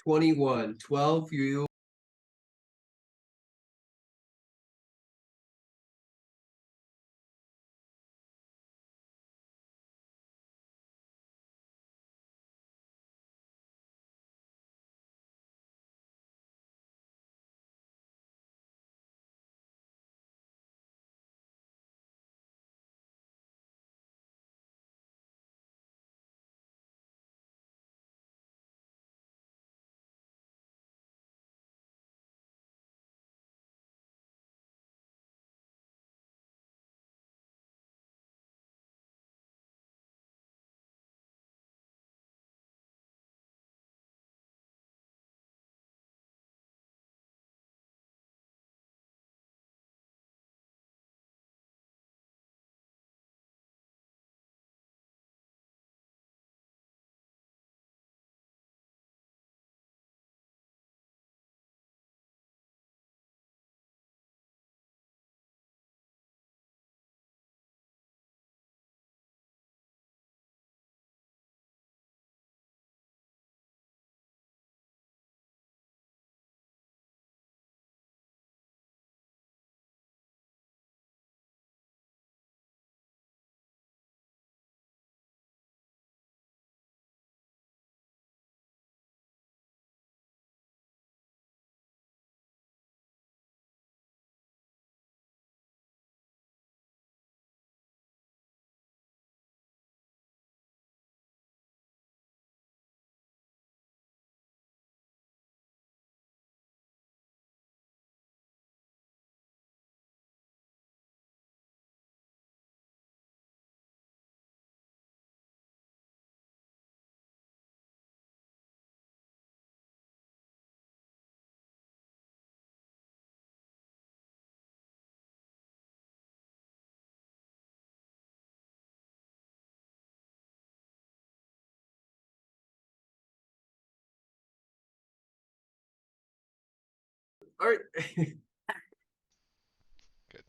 21. 12, you. All right. Good.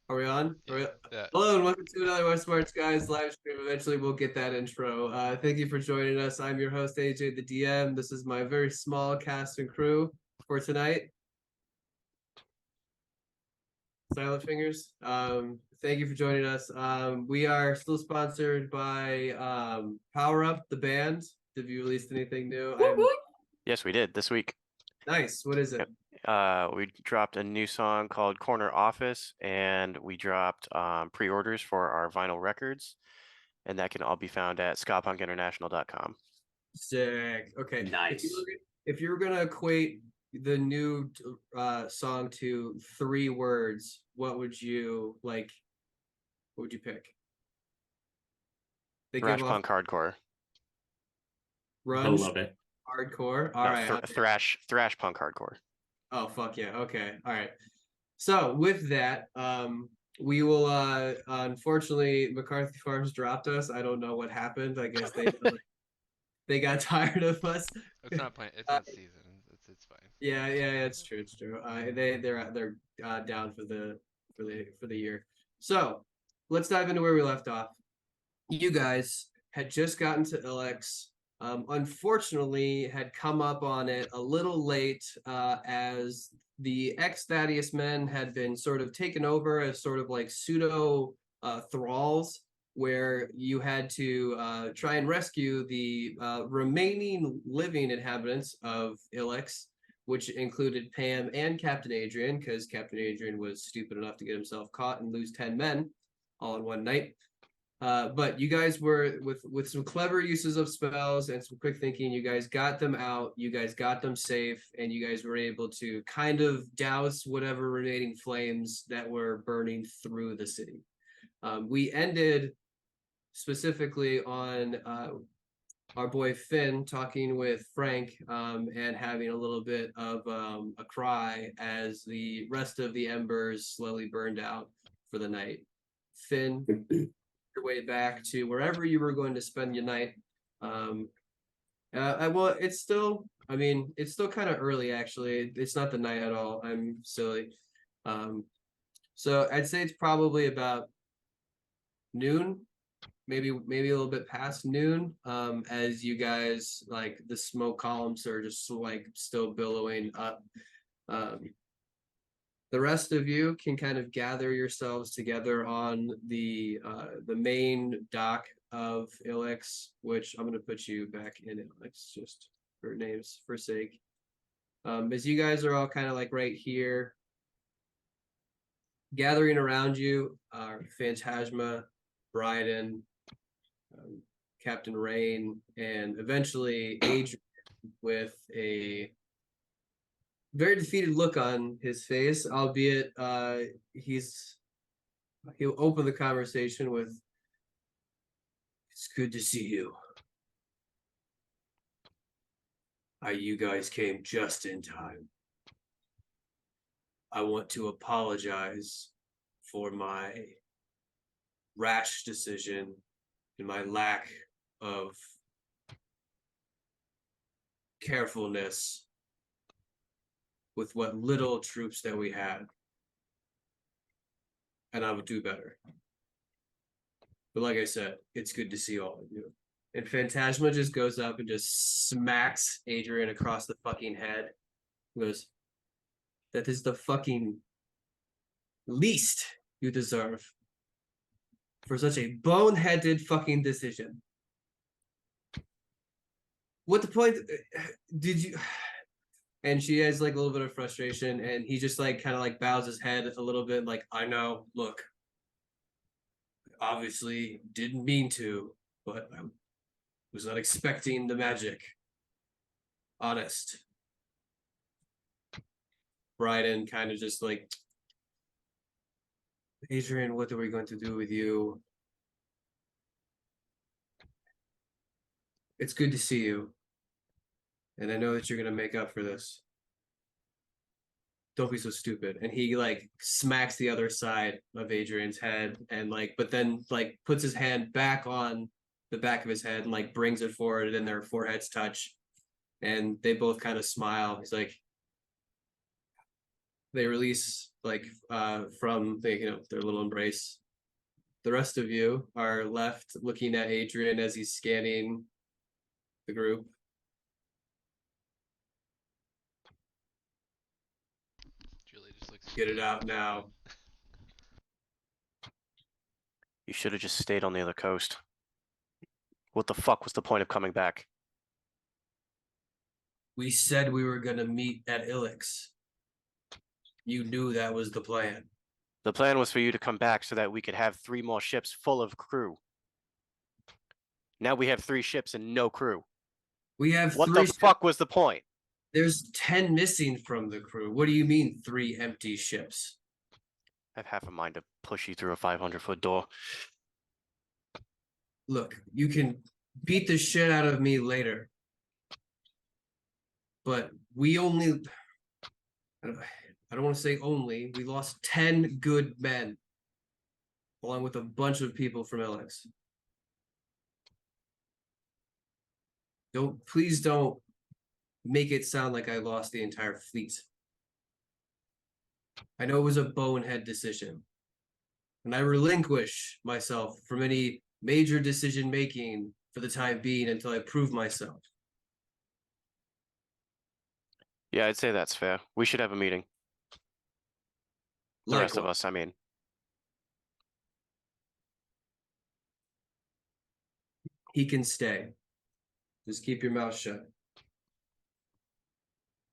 Are we on? Yeah. Yeah. Hello and welcome to another West Smarts Guys live stream. Eventually we'll get that intro. Thank you for joining us. I'm your host, AJ the DM. This is my very small cast and crew for tonight. Silent Fingers. Thank you for joining us. We are still sponsored by Power Up, the band. Have you released anything new? Yes, we did this week. Nice. What is it? We dropped a new song called Corner Office, and we dropped pre-orders for our vinyl records, and that can all be found at skapunkinternational.com. Sick. Okay. Nice. If you were gonna equate the new song to 3 words, what would you like? What would you pick? They Thrash give off punk hardcore. I grunge, love it. hardcore. All No, right. thrash punk hardcore. Oh fuck yeah. Okay. All right. So with that, we will unfortunately McCarthy Farms dropped us. I don't know what happened. I guess they got tired of us. It's not playing. It's in season. It's fine. Yeah, it's true, it's true. They're down for the year. So let's dive into where we left off. You guys had just gotten to Ilex. Unfortunately, had come up on it a little late, as the ex-Thaddeus men had been sort of taken over as sort of like pseudo thralls, where you had to try and rescue the remaining living inhabitants of Ilex, which included Pam and Captain Adrian, because Captain Adrian was stupid enough to get himself caught and lose 10 men all in one night. But you guys were with some clever uses of spells and some quick thinking, you guys got them out, you guys got them safe, and you guys were able to kind of douse whatever remaining flames that were burning through the city. We ended specifically on our boy Finn talking with Frank, and having a little bit of a cry as the rest of the embers slowly burned out for the night. Finn, your way back to wherever you were going to spend your night. Well, it's still, I mean, it's still kind of early actually. It's not the night at all. I'm silly. So I'd say it's probably about noon. maybe a little bit past noon. As you guys like the smoke columns are just like still billowing up. The rest of you can kind of gather yourselves together on the main dock of Ilix, which I'm gonna put you back in Ilix just for names for sake. As you guys are all kind of like right here, gathering around you are Phantasma, Bryden, Captain Rain, and eventually Adrian with a very defeated look on his face, albeit he'll open the conversation with, "It's good to see you. You guys came just in time. I want to apologize for my rash decision and my lack of carefulness with what little troops that we had. And I would do better. But like I said, it's good to see all of you." And Phantasma just goes up and just smacks Adrian across the fucking head. He goes, "That is the fucking least you deserve for such a boneheaded fucking decision. What the point did you?" And she has like a little bit of frustration, and he just like kind of like bows his head a little bit, like, "I know, look, obviously didn't mean to, but I was not expecting the magic. Honest." Bryden kind of just like, "Adrian, what are we going to do with you? It's good to see you. And I know that you're gonna make up for this. Don't be so stupid." And he like smacks the other side of Adrian's head and like, but then like puts his hand back on the back of his head and like brings it forward, and then their foreheads touch. And they both kind of smile. He's like, they release like from their little embrace. The rest of you are left looking at Adrian as he's scanning the group. Julie just looks. "Get it out now. You should have just stayed on the other coast. What the fuck was the point of coming back? We said we were gonna meet at Ilix. You knew that was the plan." The plan was for you to come back so that we could have 3 more ships full of crew. Now we have 3 ships and no crew. We have What three the fuck was the point? There's 10 missing from the crew. What do you mean 3 empty ships? I have half a mind to push you through a 500-foot door. Look, you can beat the shit out of me later. But we only, I don't want to say only, we lost 10 good men, along with a bunch of people from Ilix. Please don't make it sound like I lost the entire fleet. I know it was a bonehead decision, and I relinquish myself from any major decision making for the time being until I prove myself. Yeah, I'd say that's fair. We should have a meeting. The rest of Likewise. us, I mean. He can stay. Just keep your mouth shut.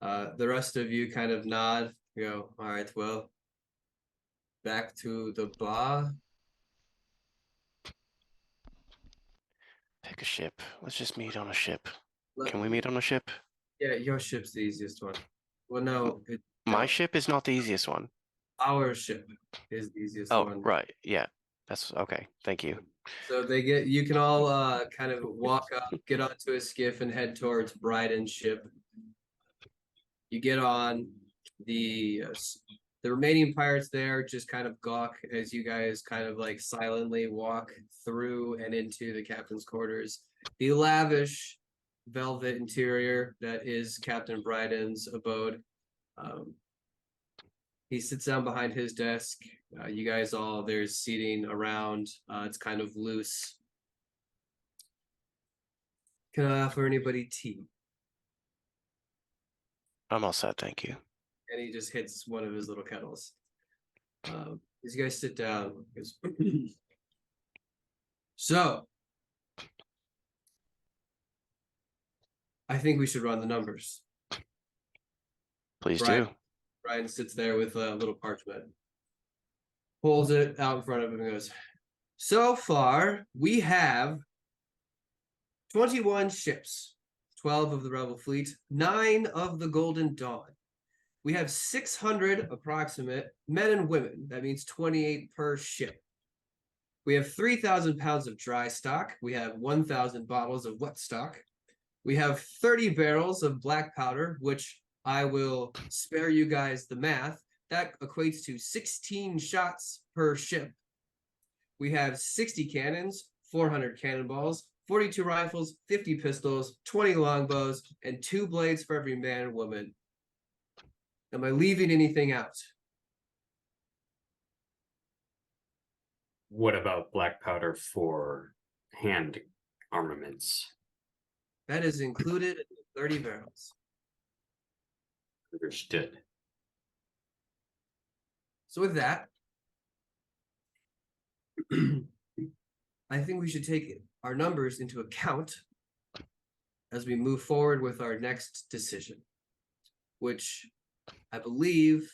The rest of you kind of nod. You go, "All right, well, back to the bar." Pick a ship. Let's just meet on a ship. Let- Can we meet on a ship? Yeah, your ship's the easiest one. Well, no, My no, ship is not the easiest one. our ship is the easiest Oh, one. right. Yeah. That's okay. Thank you. So you can all kind of walk up, get onto a skiff, and head towards Bryden's ship. You get on. The remaining pirates there just kind of gawk as you guys kind of like silently walk through and into the captain's quarters. The lavish velvet interior that is Captain Bryden's abode. He sits down behind his desk. You guys there's seating around. It's kind of loose. Can I offer anybody tea? I'm all set, thank you. And he just hits one of his little kettles. As you guys sit down, he goes, so I think we should run the numbers. Please Brian, do. Brian sits there with a little parchment, pulls it out in front of him, and goes, so far we have 21 ships, 12 of the Rebel fleet, 9 of the Golden Dawn. We have 600 approximate men and women. That means 28 per ship. We have 3,000 pounds of dry stock. We have 1,000 bottles of wet stock. We have 30 barrels of black powder, which I will spare you guys the math. That equates to 16 shots per ship. We have 60 cannons, 400 cannonballs, 42 rifles, 50 pistols, 20 longbows, and 2 blades for every man and woman. Am I leaving anything out? What about black powder for hand armaments? That is included in the 30 barrels. Understood. So with that, I think we should take our numbers into account as we move forward with our next decision, which I believe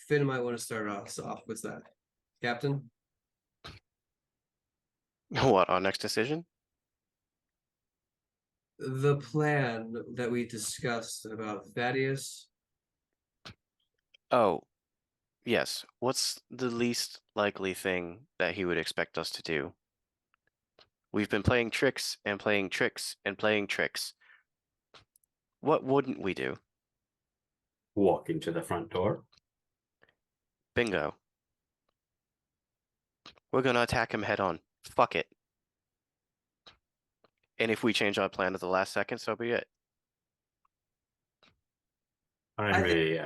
Finn might want to start us off. What's that, Captain? What, our next decision? The plan that we discussed about Thaddeus. Oh, yes. What's the least likely thing that he would expect us to do? We've been playing tricks and playing tricks and playing tricks. What wouldn't we do? Walk into the front door. Bingo. We're gonna attack him head on. Fuck it. And if we change our plan at the last second, so be it. I'm think-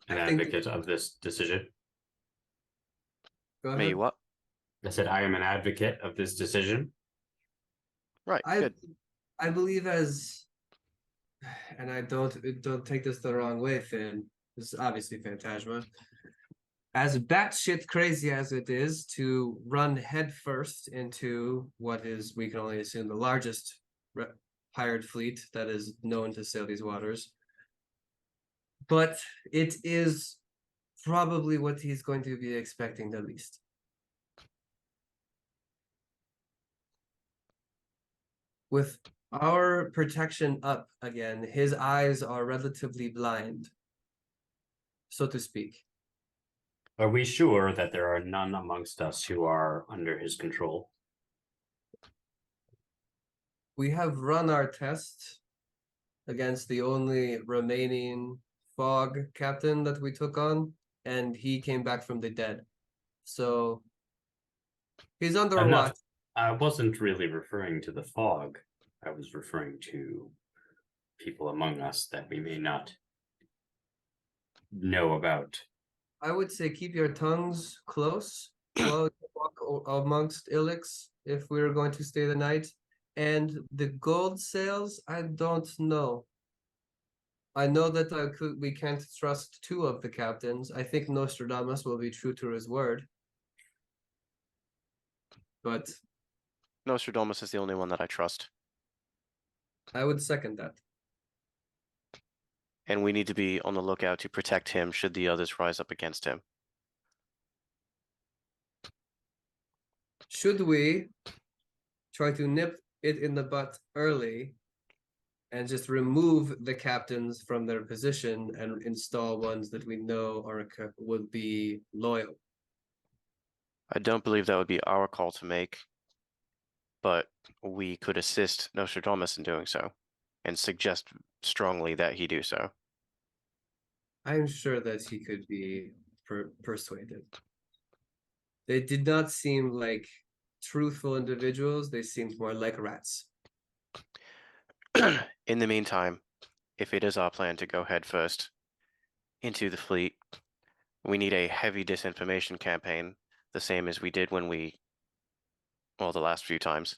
an I think- advocate of this decision. Go Me ahead. what? I said I am an advocate of this decision. Right, I good. I believe as, and I don't take this the wrong way, Finn. This is obviously Phantasma. As batshit crazy as it is to run headfirst into what is, we can only assume, the largest pirate fleet that is known to sail these waters. But it is probably what he's going to be expecting the least. With our protection up again, his eyes are relatively blind, so to speak. Are we sure that there are none amongst us who are under his control? We have run our test against the only remaining fog captain that we took on, and he came back from the dead. So he's under I'm watch. not, I wasn't really referring to the fog. I was referring to people among us that we may not know about. I would say keep your tongues close while you walk amongst Ilix if we were going to stay the night. And the gold sales, I don't know. I know that we can't trust 2 of the captains. I think Nostradamus will be true to his word. But Nostradamus is the only one that I trust. I would second that. And we need to be on the lookout to protect him should the others rise up against him. Should we try to nip it in the butt early and just remove the captains from their position and install ones that we know would be loyal? I don't believe that would be our call to make, but we could assist Nostradamus in doing so and suggest strongly that he do so. I'm sure that he could be persuaded. They did not seem like truthful individuals. They seemed more like rats. In the meantime, if it is our plan to go head first into the fleet, we need a heavy disinformation campaign, the same as we did when the last few times.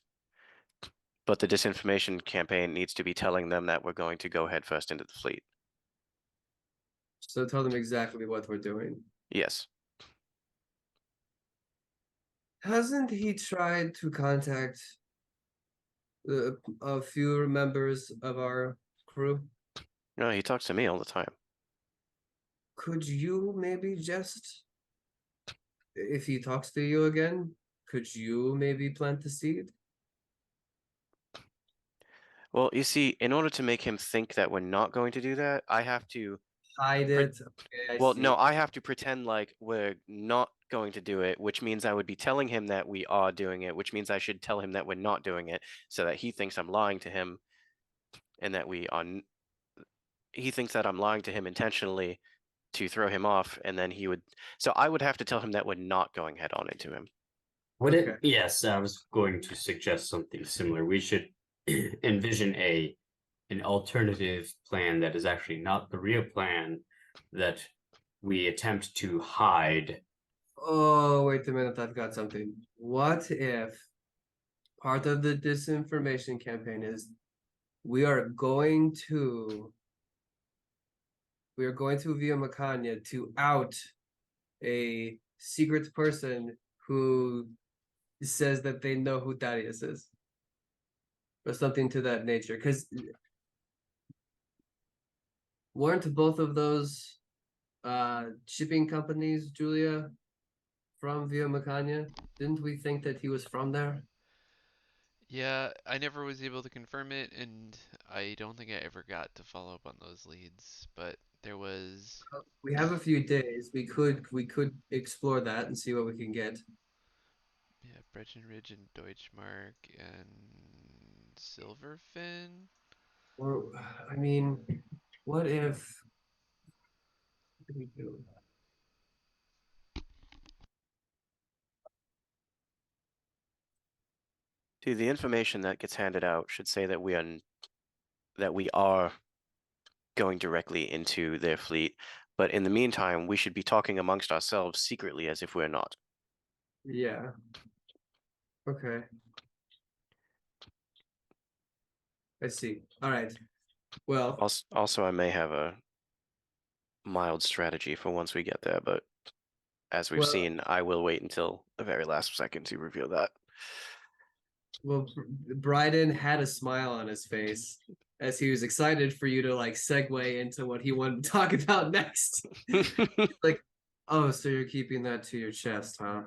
But the disinformation campaign needs to be telling them that we're going to go head first into the fleet. So tell them exactly what we're doing. Yes. Hasn't he tried to contact a few members of our crew? No, he talks to me all the time. Could you maybe just, if he talks to you again, could you maybe plant the seed? Well, you see, in order to make him think that we're not going to do that, I have to. Hide it. Okay, I Well, see. no, I have to pretend like we're not going to do it, which means I would be telling him that we are doing it, which means I should tell him that we're not doing it, so that he thinks I'm lying to him, and that we are. He thinks that I'm lying to him intentionally to throw him off, and then he would. So I would have to tell him that we're not going head on into him. Would Okay. it? Yes, I was going to suggest something similar. We should envision an alternative plan that is actually not the real plan that we attempt to hide. Oh, wait a minute, I've got something. What if part of the disinformation campaign is we are going to Via Macania to out a secret person who says that they know who Darius is. Or something to that nature. Because weren't both of those shipping companies, Julia, from Via Macania? Didn't we think that he was from there? Yeah, I never was able to confirm it, and I don't think I ever got to follow up on those leads. But there was, We have a few days. We could explore that and see what we can get. yeah, Breckenridge and Deutschmark and Silverfin. Or I mean, what if what do we do? Dude, the information that gets handed out should say that we are going directly into their fleet. But in the meantime, we should be talking amongst ourselves secretly as if we're not. Yeah. Okay. I see. All right. Well, Also, I may have a mild strategy for once we get there, but as we've Well- seen, I will wait until the very last second to reveal that. well, Bryden had a smile on his face as he was excited for you to like segue into what he wanted to talk about next. Like, oh, so you're keeping that to your chest, huh?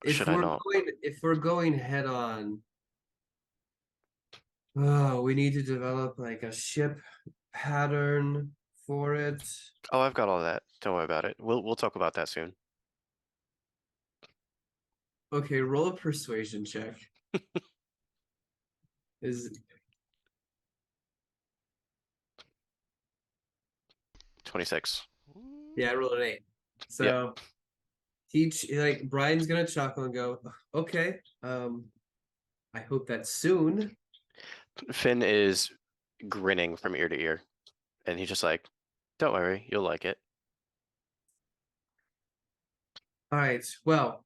Should I not? If we're going head on, oh, we need to develop like a ship pattern for it. Oh, I've got all that. Don't worry about it. We'll talk about that soon. Okay, roll a persuasion check. Is 26. yeah, I rolled an 8. So like Brian's gonna chuckle and go, okay, I hope that's soon. Finn is grinning from ear to ear, and he's just like, "Don't worry, you'll like it." All right, well,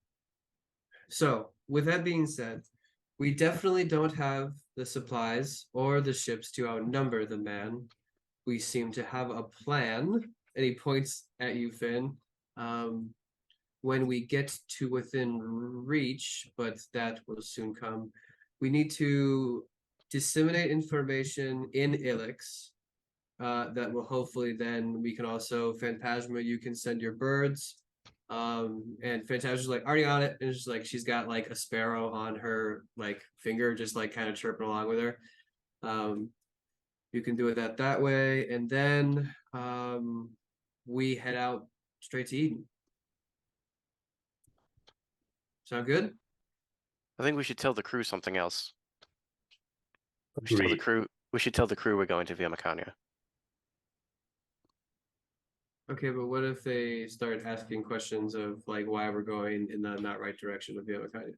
so with that being said, we definitely don't have the supplies or the ships to outnumber the man. We seem to have a plan, and he points at you, Finn. When we get to within reach, but that will soon come, we need to disseminate information in Ilix. That will hopefully then we can also Phantasma, you can send your birds. And Phantasma's like already on it, and it's just like she's got like a sparrow on her like finger, just like kind of chirping along with her. You can do it that way, and then we head out straight to Eden. Sound good? I think we should tell the crew something else. We should tell the Agreed. crew. We should tell the crew we're going to Via Macania. Okay, but what if they start asking questions of like why we're going in the not right direction of Via Macania?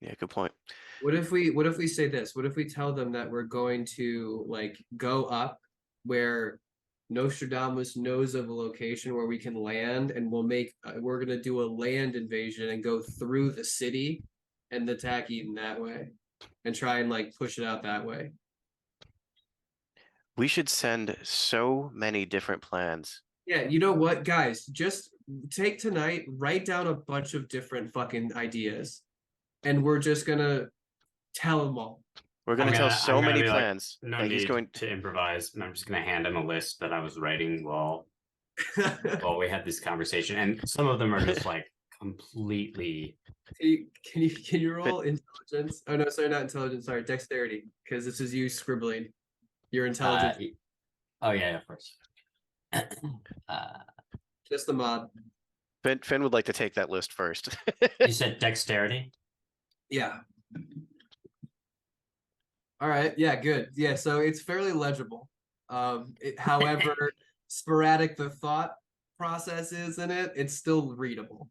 Yeah, good point. What if we say this? What if we tell them that we're going to like go up where Nostradamus knows of a location where we can land, and we're gonna do a land invasion and go through the city and attack Eden that way, and try and like push it out that way. We should send so many different plans. Yeah, you know what, guys? Just take tonight, write down a bunch of different fucking ideas, and we're just gonna tell them all. We're gonna tell so I'm gonna many be like, plans no that he's need going. to improvise, and I'm just gonna hand him a list that I was writing while we had this conversation, and some of them are just like completely. Can you roll intelligence? Oh no, sorry, not intelligence. Sorry, dexterity, because this is you scribbling. Your intelligence, Oh yeah, of course. just the mod. Finn would like to take that list first. You said dexterity. Yeah. All right. Yeah. Good. Yeah. So it's fairly legible. However sporadic the thought process is in it, it's still readable.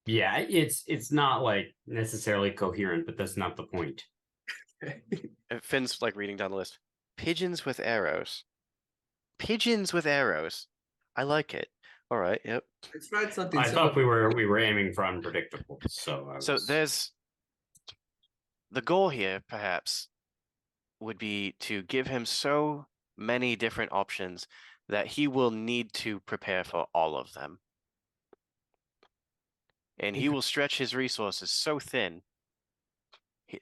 Yeah, it's not like necessarily coherent, but that's not the point. And Finn's like reading down the list. Pigeons with arrows. Pigeons with arrows. I like it. All right. Yep. Let's try something. I thought we were aiming for unpredictable, so So there's the goal here, perhaps, would be to give him so many different options that he will need to prepare for all of them. And he Okay. will stretch his resources so thin,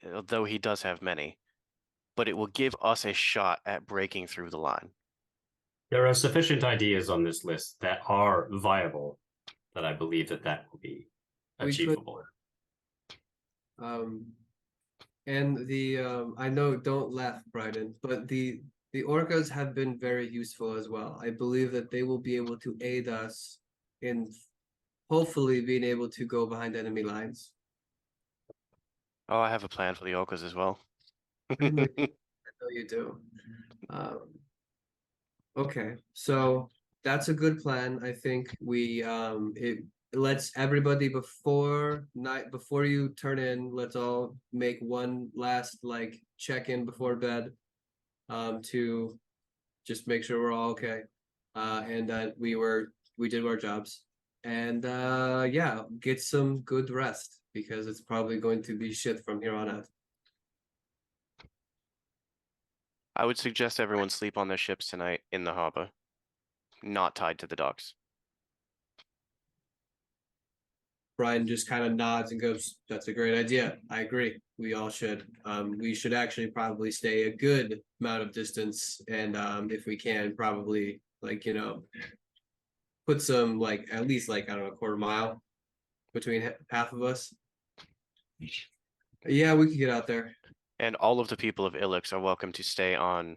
though he does have many, but it will give us a shot at breaking through the line. There are sufficient ideas on this list that are viable that I believe that will be We could- achievable. And the I know, don't laugh, Bryden, but the orcas have been very useful as well. I believe that they will be able to aid us in hopefully being able to go behind enemy lines. Oh, I have a plan for the orcas as well. I know you do. Okay, so that's a good plan. I think we it lets everybody before you turn in, let's all make one last like check-in before bed to just make sure we're all okay. And that we did our jobs. And yeah, get some good rest because it's probably going to be shit from here on out. I would suggest everyone sleep on their ships tonight in the harbor, not tied to the docks. Brian just kind of nods and goes, "That's a great idea. I agree. We all should. We should actually probably stay a good amount of distance, and if we can, probably like put some like at least like I don't know, a quarter mile between half of us. Yeah, we could get out there. And all of the people of Ilix are welcome to stay on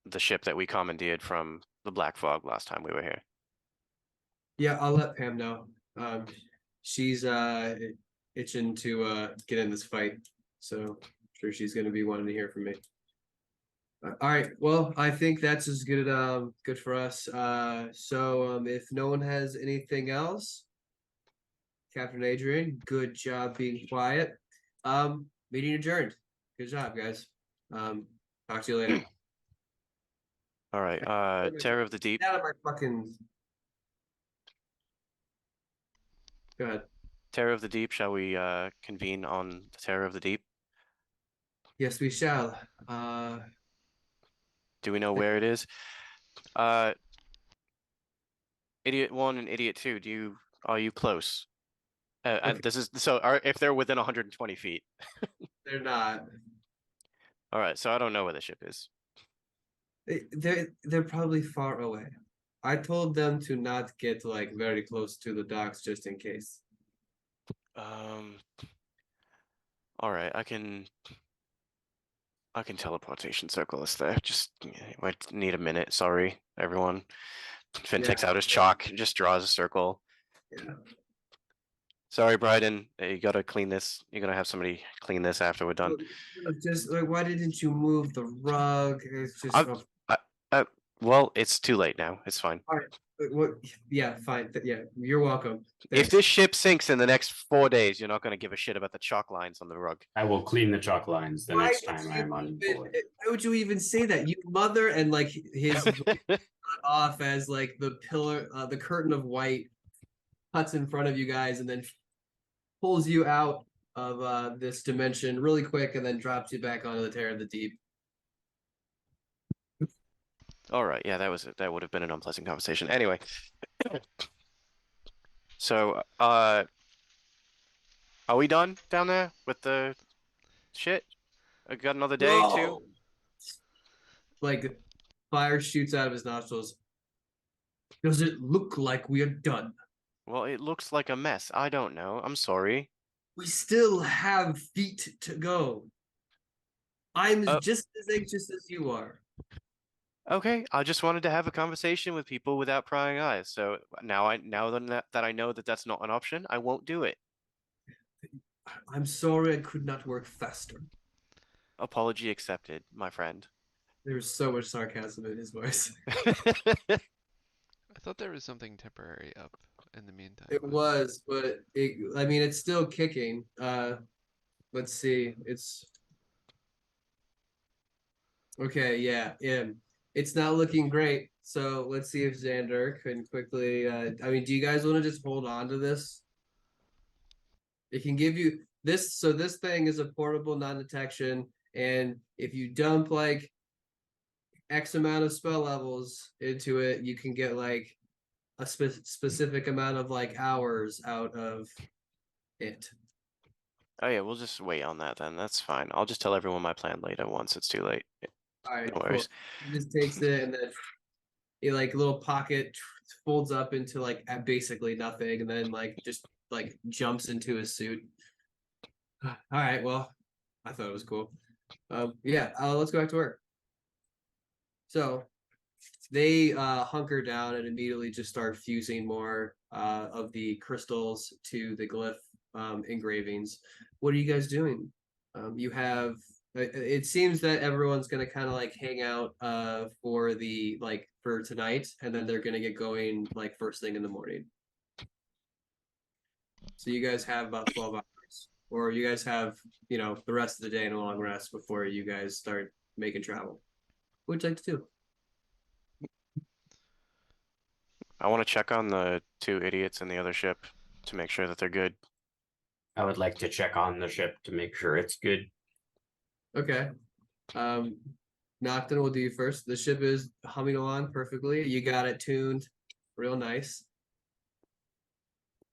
the ship that we commandeered from the Black Fog last time we were here. Yeah, I'll let Pam know. She's itching to get in this fight, so I'm sure she's gonna be wanting to hear from me. All right, well, I think that's as good good for us. So if no one has anything else, Captain Adrian, good job being quiet. Meeting adjourned. Good job, guys. Talk to you later. All right, Terror of the Deep. Get out of my fucking. Go ahead. Terror of the Deep, shall we convene on the Terror of the Deep? Yes, we shall. Do we know where it is? Idiot 1 and Idiot 2, are you close? And this is if they're within 120 feet. They're not. All right, so I don't know where the ship is. They're probably far away. I told them to not get like very close to the docks just in case. All right, I can teleportation circle us there. Just might need a minute. Sorry, everyone. Finn takes out his chalk and just draws a circle. Yeah. Sorry, Bryden. You gotta clean this. You're gonna have somebody clean this after we're done. Just like, why didn't you move the rug? It's just. Well, it's too late now. It's fine. What? Yeah, fine. Yeah, you're welcome. If Thanks. this ship sinks in the next 4 days, you're not going to give a shit about the chalk lines on the rug. I will clean the chalk lines the Why next would time you I'm on even- board. Why would you even say that? You mother and like his cut off as like the pillar, the curtain of white cuts in front of you guys and then pulls you out of this dimension really quick and then drops you back onto the Terror of the Deep. All right, yeah, that would have been an unpleasant conversation. Anyway, so are we done down there with the shit? I got another day too. No! Like fire shoots out of his nostrils. Does it look like we are done? Well, it looks like a mess. I don't know. I'm sorry. We still have feet to go. I'm Oh. just as anxious as you are. Okay, I just wanted to have a conversation with people without prying eyes. So now that I know that that's not an option, I won't do it. I'm sorry I could not work faster. Apology accepted, my friend. There's so much sarcasm in his voice. I thought there was something temporary up in the meantime. It was, but I mean, it's still kicking. Let's see. It's okay. Yeah, it's not looking great. So let's see if Xander can quickly. I mean, do you guys want to just hold on to this? It can give you this. So this thing is a portable non-detection, and if you dump like X amount of spell levels into it, you can get like a specific amount of like hours out of it. Oh yeah, we'll just wait on that then. That's fine. I'll just tell everyone my plan later once it's too late. All right, No cool. worries. He just takes it and then it like little pocket folds up into like basically nothing, and then like just like jumps into his suit. All right, well, I thought it was cool. Yeah, let's go back to work. So they hunker down and immediately just start fusing more of the crystals to the glyph engravings. What are you guys doing? You have it seems that everyone's gonna kind of like hang out for the like for tonight, and then they're gonna get going like first thing in the morning. So you guys have about 12 hours, or you guys have the rest of the day in a long rest before you guys start making travel. What would you like to do? I want to check on the 2 idiots in the other ship to make sure that they're good. I would like to check on the ship to make sure it's good. Okay. Nocton will do you first. The ship is humming along perfectly. You got it tuned real nice.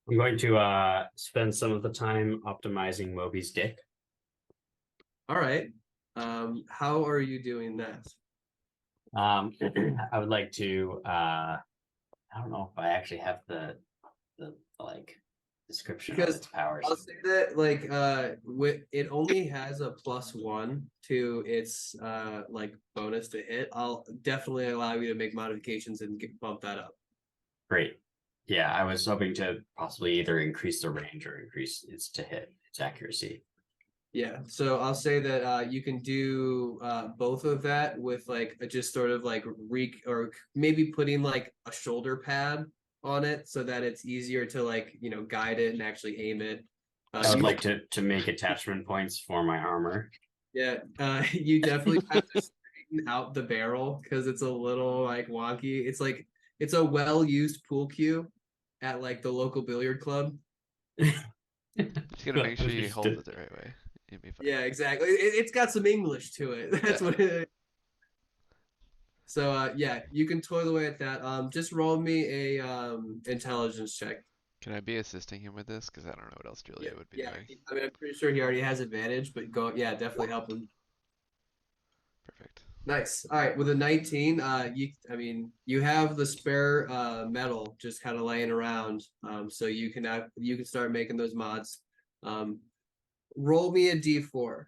I'm going to spend some of the time optimizing Moby's dick. All right. How are you doing that? I would like to I don't know if I actually have the like description Because of its powers. I'll say that like it only has a +1 to its like bonus to hit. I'll definitely allow you to make modifications and bump that up. Great. Yeah, I was hoping to possibly either increase the range or increase its accuracy. Yeah, so I'll say that you can do both of that with like just sort of like or maybe putting like a shoulder pad on it so that it's easier to like guide it and actually aim it. I would like to make attachment points for my armor. Yeah, you definitely have to straighten out the barrel because it's a little like wonky. It's a well-used pool cue at like the local billiard club. Just gotta make sure you hold it the right way. You'll be fine. Yeah, exactly. It's got some English to it. That's what it. So yeah, you can toil away at that. Just roll me a intelligence check. Can I be assisting him with this? Because I don't know what else Julia would be Yeah, doing. I mean, I'm pretty sure he already has advantage, but yeah, definitely help him. Perfect. Nice. All right, with a 19, you have the spare metal just kind of laying around, so you can start making those mods. Roll me a d4.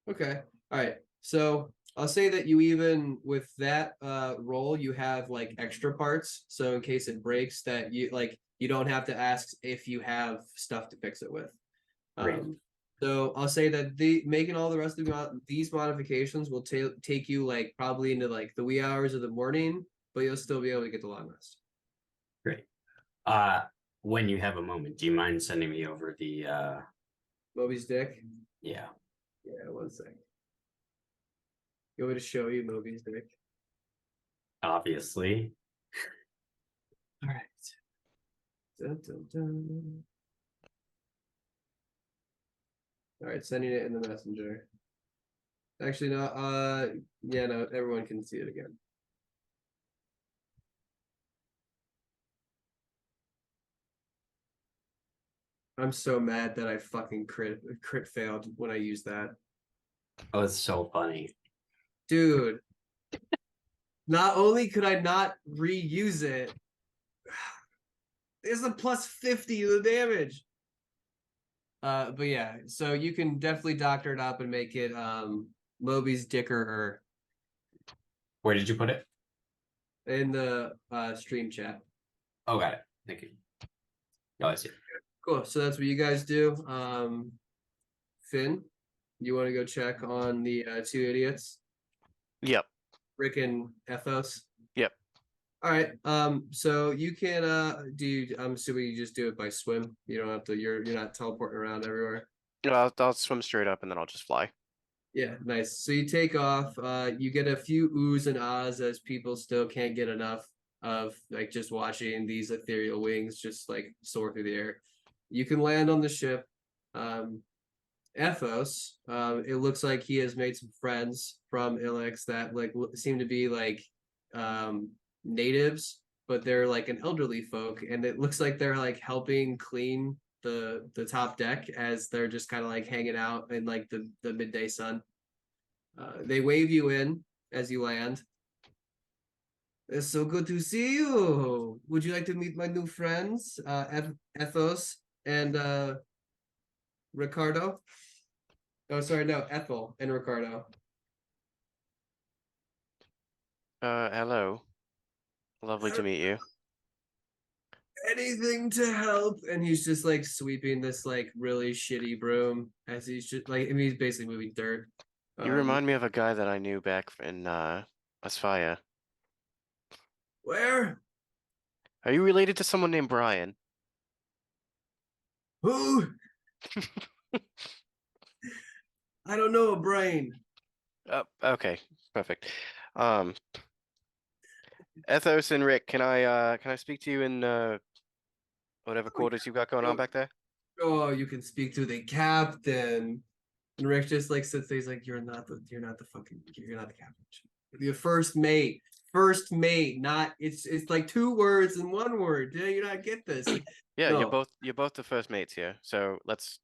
Okay. All right. So I'll say that you even with that roll, you have like extra parts. So in case it breaks, that you don't have to ask if you have stuff to fix it with. Great. So I'll say that making all the rest of these modifications will take you like probably into like the wee hours of the morning, but you'll still be able to get the long rest. Great. When you have a moment, do you mind sending me over the Moby's dick. yeah. Yeah, one sec. You want me to show you Moby's dick? Obviously. All right. Dun, dun, dun. All right, sending it in the messenger. Actually, no. Yeah, no. Everyone can see it again. I'm so mad that I fucking crit failed when I used that, Oh, it's so funny. dude. Not only could I not reuse it, there's a plus 50 to the damage. But yeah, so you can definitely doctor it up and make it Moby's dicker Where did you put it? in the stream chat. Oh, got it. Thank you. Oh, I see. Cool. So that's what you guys do. Finn, you want to go check on the two idiots, Yep. Rick and Ethos? Yep. All right. So you can I'm assuming you just do it by swim. You don't have to. You're not teleporting around everywhere. I'll swim straight up and then I'll just fly. Yeah, nice. So you take off. You get a few oohs and ahs as people still can't get enough of like just watching these ethereal wings just like soar through the air. You can land on the ship. Ethos, it looks like he has made some friends from Ilex that like seem to be like natives, but they're like an elderly folk, and it looks like they're like helping clean the top deck as they're just kind of like hanging out in like the midday sun. They wave you in as you land. It's so good to see you. Would you like to meet my new friends, Ethos and Ricardo? Oh, sorry, no, Ethel and Ricardo. Hello. Lovely to meet you. Anything to help. And he's just like sweeping this like really shitty broom as he's just like, I mean, he's basically moving dirt. You remind me of a guy that I knew back in Asphyr. Where? Are you related to someone named Brian? Who? I don't know, a brain. Okay, perfect. Ethos and Rick, can I speak to you in whatever quarters you got going on back there? Oh, you can speak to the captain. And Rick just like sits there, he's like, you're not the captain. You're first mate. First mate, not it's like two words and one word. Did you not get this? Yeah, No. you're both the first mates here. So let's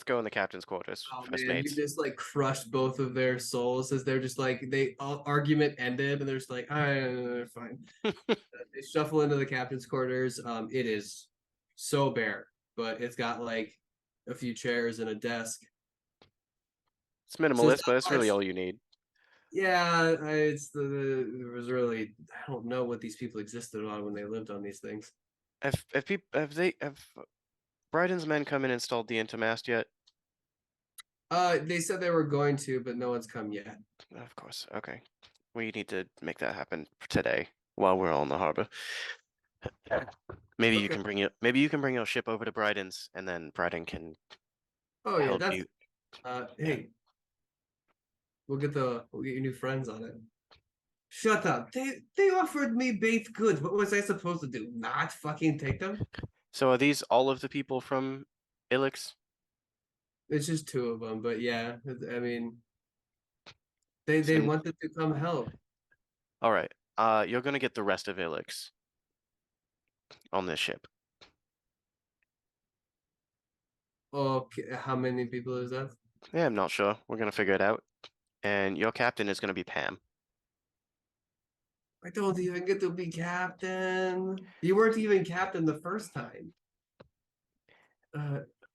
go in the captain's quarters. Oh First man, mates. you just like crushed both of their souls as they're just like argument ended and they're just like, all right, fine. They shuffle into the captain's quarters. It is so bare, but it's got like a few chairs and a desk. It's So minimalist, it's but not it's really much. all you need. Yeah, it's there was really I don't know what these people existed on when they lived on these things. Have Bryden's men come and installed the intermast yet? They said they were going to, but no one's come yet. Of course. Okay. We need to make that happen today while we're all in the harbor. Maybe you Okay. can bring your ship over to Bryden's and then Bryden can Oh yeah, help that's you. hey, we'll get your new friends on it. Shut up. They offered me baked goods. What was I supposed to do? Not fucking take them? So are these all of the people from Ilix? It's just two of them, but yeah, I mean, they So wanted to come help. all right. You're gonna get the rest of Ilix on this ship. Okay, how many people is that? Yeah, I'm not sure. We're gonna figure it out. And your captain is gonna be Pam. I don't even get to be captain. You weren't even captain the first time.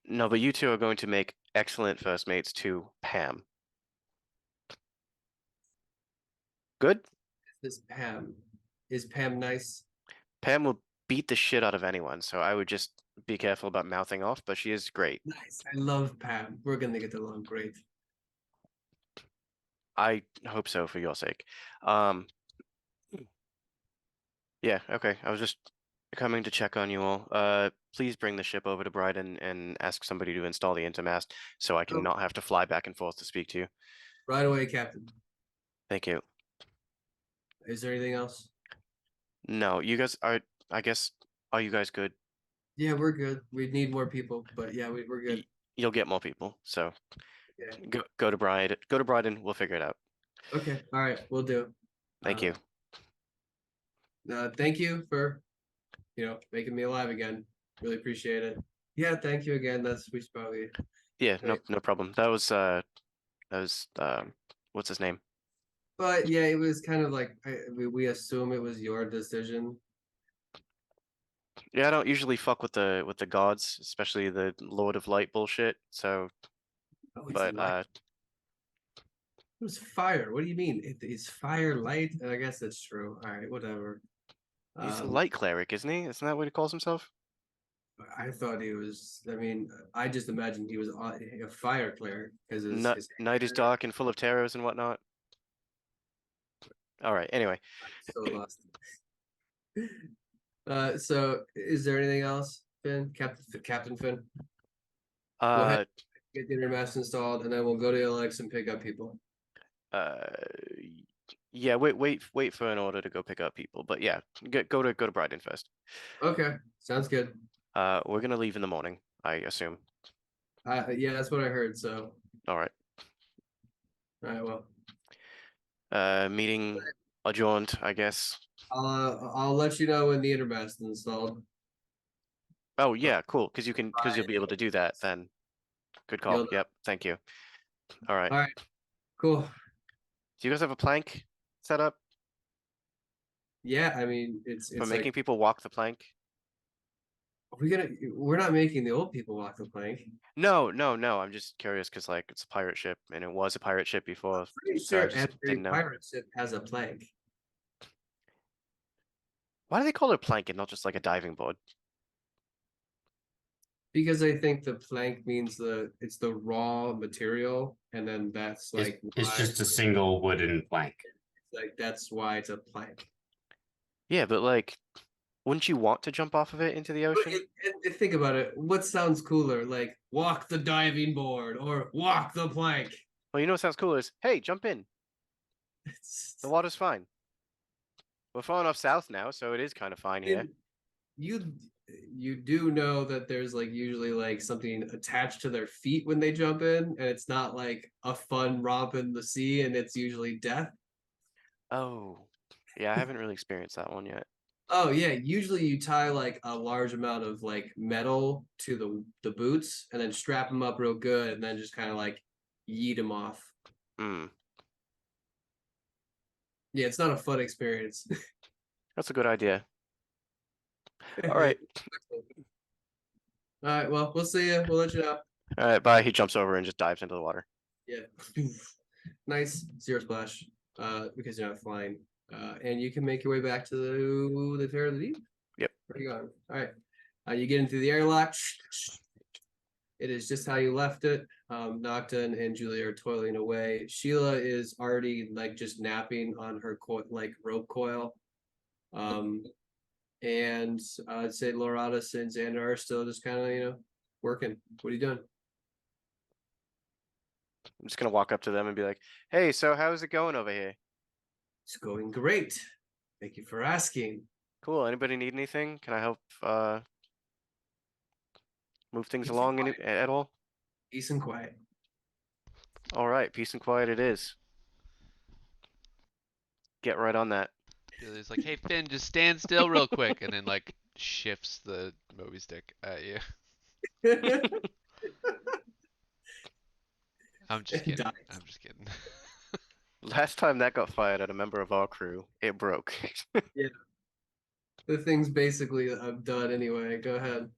No, but you two are going to make excellent first mates to Pam. Good? This Pam. Is Pam nice? Pam will beat the shit out of anyone, so I would just be careful about mouthing off, but she is great. Nice. I love Pam. We're gonna get along great. I hope so for your sake. Um, yeah, okay. I was just coming to check on you all. Please bring the ship over to Bryden and ask somebody to install the intermast so I can Oh. not have to fly back and forth to speak to you. Right away, Captain. Thank you. Is there anything else? No, you guys are, I guess, are you guys good? Yeah, we're good. We need more people, but yeah, we're good. You'll get more people, so Yeah. go to Bryden, we'll figure it out. Okay. All right. We'll do. Thank you. Thank you for, making me alive again. Really appreciate it. Yeah. Thank you again. We should probably. Yeah, Right. no problem. That was what's his name? But yeah, it was kind of like we assume it was your decision. Yeah, I don't usually fuck with the gods, especially the Lord of Light bullshit. So, Oh, it's but light. It was fire. What do you mean? It's fire, light. I guess that's true. All right, whatever. he's a light cleric, isn't he? Isn't that what he calls himself? I thought he was. I mean, I just imagined he was a fire cleric because Night is dark and full of terrors and whatnot. All right. Anyway, So lost. So is there anything else, Finn? Captain Finn? Go ahead. Get the intermast installed, and then we'll go to LX and pick up people. Yeah. Wait for an order to go pick up people. But yeah, go to Bryden first. Okay, sounds good. We're gonna leave in the morning, I assume. Yeah, that's what I heard. So, All right. well, Meeting adjourned, I guess. I'll let you know when the intermast is installed. Oh yeah, cool. Because you'll be able to do that then. Good call. You'll know. Yep. Thank you. All right. All right, cool. Do you guys have a plank set up Yeah, I mean, it's for like, making people walk the plank? we're not making the old people walk the plank. No. I'm just curious because like it's a pirate ship and it was a pirate ship before. Pretty So I sure just every didn't know. pirate ship has a plank. Why do they call it a plank and not just like a diving board? Because I think the plank means it's the raw material, and then that's like It's why just a single wooden plank. that's why it's a plank. Yeah, but like, wouldn't you want to jump off of it into the But ocean? think about it. What sounds cooler, like walk the diving board or walk the plank? Well, you know what sounds cooler is, hey, jump in. It's- The water's fine. We're far enough south now, so it is kind of fine here. You do know that there's like usually like something attached to their feet when they jump in, and it's not like a fun romp in the sea, and it's usually death. Oh, yeah, I haven't really experienced that one yet. Oh yeah, usually you tie like a large amount of like metal to the boots and then strap them up real good and then just kind of like yeet them off. Hmm, Yeah, it's not a fun experience. that's a good idea. All right, All right, well, we'll see you. We'll let you know. all right, bye. He jumps over and just dives into the water. Yeah. Nice zero splash. Because you're not flying. And you can make your way back to the Terror of the Deep. Yep. Where you going? All right. You get into the airlock. It is just how you left it. Nocton and Julia are toiling away. Sheila is already like just napping on her rope coil. And I'd say Loratus and Xander are still just kind of working. What are you doing? I'm just gonna walk up to them and be like, "Hey, so how's it going over here? It's going great. Thank you for asking. Cool. Anybody need anything? Can I help move things Peace and along quiet. at all?" Peace and quiet. All right, peace and quiet it is. Get right on that. It's like, hey Finn, just stand still real quick, and then like shifts the Moby stick at you. I'm just kidding. Dies. I'm just kidding. Last time that got fired at a member of our crew, it broke. The thing's basically done anyway. Go ahead.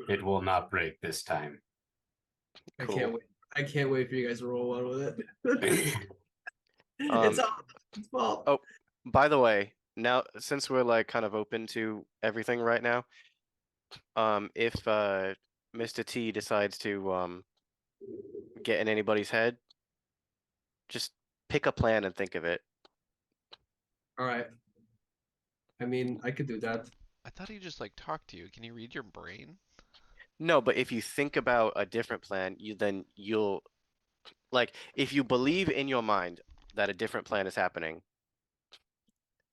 It will not break this time. I Cool. can't wait. I can't wait for you guys to roll one with it. Um, It's all its fault. oh, By the way, now since we're like kind of open to everything right now, if Mr. T decides to get in anybody's head, just pick a plan and think of it. All right. I mean, I could do that. I thought he just like talked to you. Can he read your brain? No, but if you think about a different plan, you'll like if you believe in your mind that a different plan is happening,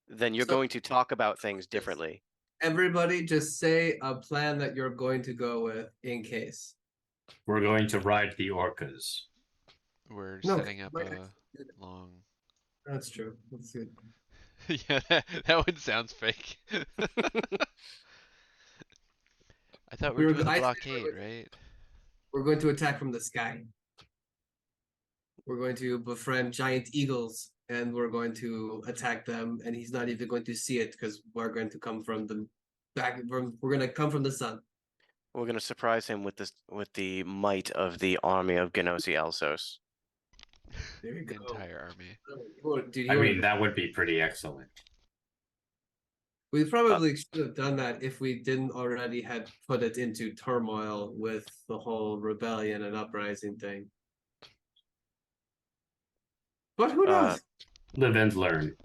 then you're So- going to talk about things differently. Everybody, just say a plan that you're going to go with in case. We're going to ride the orcas. We're No, setting up like- a long. That's true. That's good. Yeah, that one sounds fake. I thought we We were were- doing the I said we blockade, were- right? We're going to attack from the sky. We're going to befriend giant eagles, and we're going to attack them. And he's not even going to see it because we're going to come from the back. We're going to come from the sun. We're gonna surprise him with the might of the army of Gnosi Alsos. There you The go. entire army. Oh, dude, I mean, that would be pretty excellent. we probably should have done that if we didn't already had put it into turmoil with the whole rebellion and uprising thing. But who knows? Live and learn.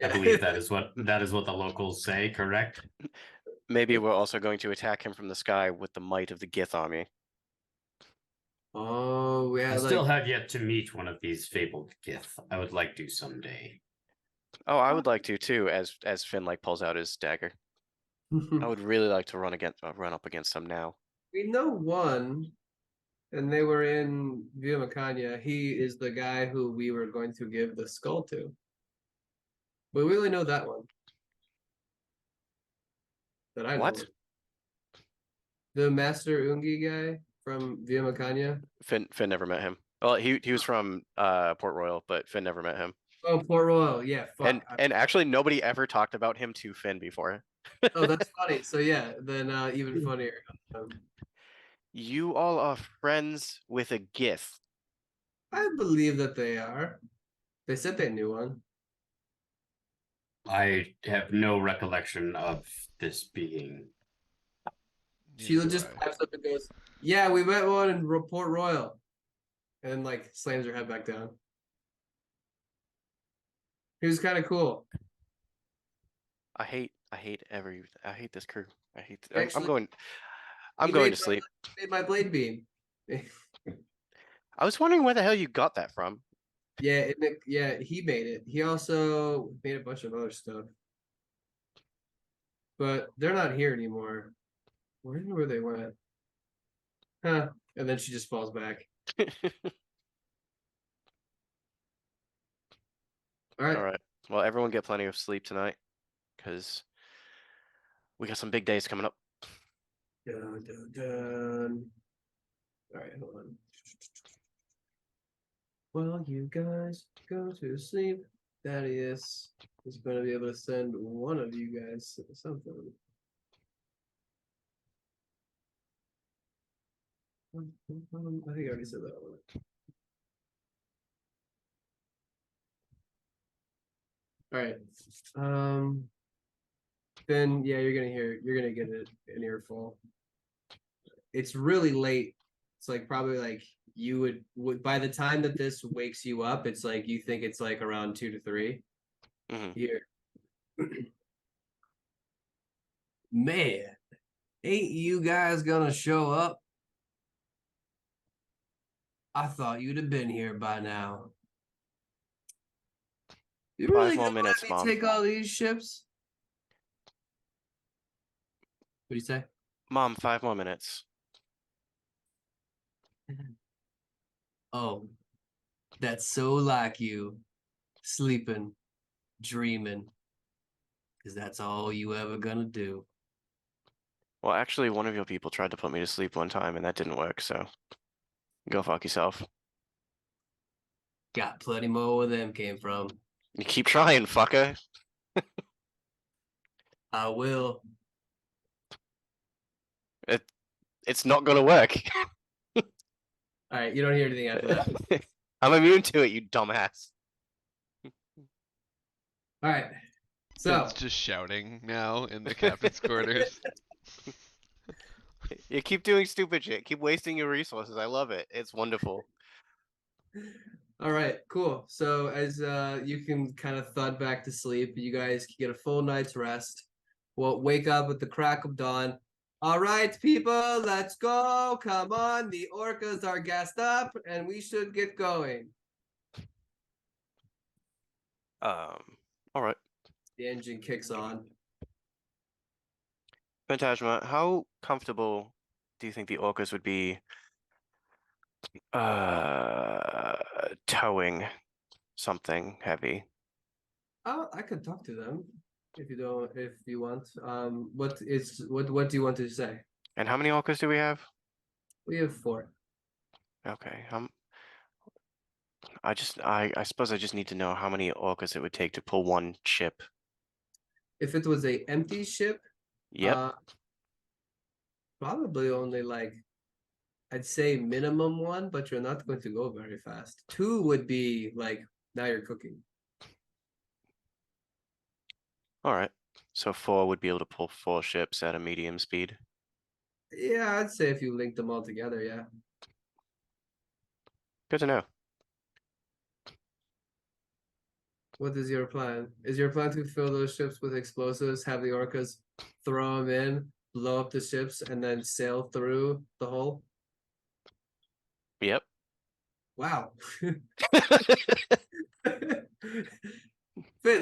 I Yeah. believe that is what the locals say, correct? Maybe we're also going to attack him from the sky with the might of the Gith army. Oh, yeah, I still like have yet to meet one of these fabled Gith. I would like to someday. Oh, I would like to too, as Finn like pulls out his dagger. I would really like to run up against them now. we know one, and they were in Via Macania. He is the guy who we were going to give the skull to. But we only know that one. That I know. What? of. The Master Ungi guy from Via Macania. Finn never met him. Well, he was from Port Royal, but Finn never met him. Oh, Port Royal. Yeah, fuck. And actually nobody ever talked about him to Finn before. Oh, that's funny. So yeah, then even funnier. You all are friends with a Gith. I believe that they are. They said they knew one. I have no recollection of this being. Sheila Neither just do I. pipes up and goes, "Yeah, we met one in Port Royal," and like slams her head back down. He was kind of cool. I hate this crew. Actually, I'm he going made to sleep. Made my blade beam. I was wondering where the hell you got that from. Yeah, he made it. He also made a bunch of other stuff. But they're not here anymore. I wonder where they went. Huh. And then she just falls back. All right. All right. Well, everyone get plenty of sleep tonight, because we got some big days coming up. Dun, dun, dun. All right, hold on. Well, you guys go to sleep. Thaddeus is going to be able to send one of you guys something. I think I already said that one. All right. Then yeah, you're gonna get an earful. It's really late. It's like probably like you would by the time that this wakes you up, it's like you think it's like around 2 to 3. Mhm. Here. Man, ain't you guys gonna show up? I thought you'd have been here by now. You 5 really more gonna minutes, let me Mom. take all these ships? What do you say? Mom, 5 more minutes. Oh, that's so like you, sleeping, dreaming, because that's all you ever gonna do. Well, actually, one of your people tried to put me to sleep one time, and that didn't work. So, go fuck yourself. Got plenty more where them came from. You keep trying, fucker. I will. It's not gonna work. All right, you don't hear anything after that. I'm immune to it, you dumbass. All right, So It's just shouting now in the captain's quarters. You keep doing stupid shit. Keep wasting your resources. I love it. It's wonderful. all right, cool. So as you can kind of thud back to sleep, you guys can get a full night's rest. We'll wake up with the crack of dawn. All right, people, let's go. Come on, the orcas are gassed up, and we should get going. All right. The engine kicks on. Phantasma, how comfortable do you think the orcas would be towing something heavy? Oh, I could talk to them if you don't, if you want. What do you want to say? And how many orcas do we have? We have 4. Okay. I suppose I just need to know how many orcas it would take to pull one ship. If it was a empty ship, Yep. probably only like I'd say minimum 1, but you're not going to go very fast. 2 would be like now you're cooking. All right. So 4 would be able to pull 4 ships at a medium speed. Yeah, I'd say if you link them all together, yeah. Good to know. What is your plan? Is your plan to fill those ships with explosives, have the orcas throw them in, blow up the ships, and then sail through the hole? Yep. Wow. Finn,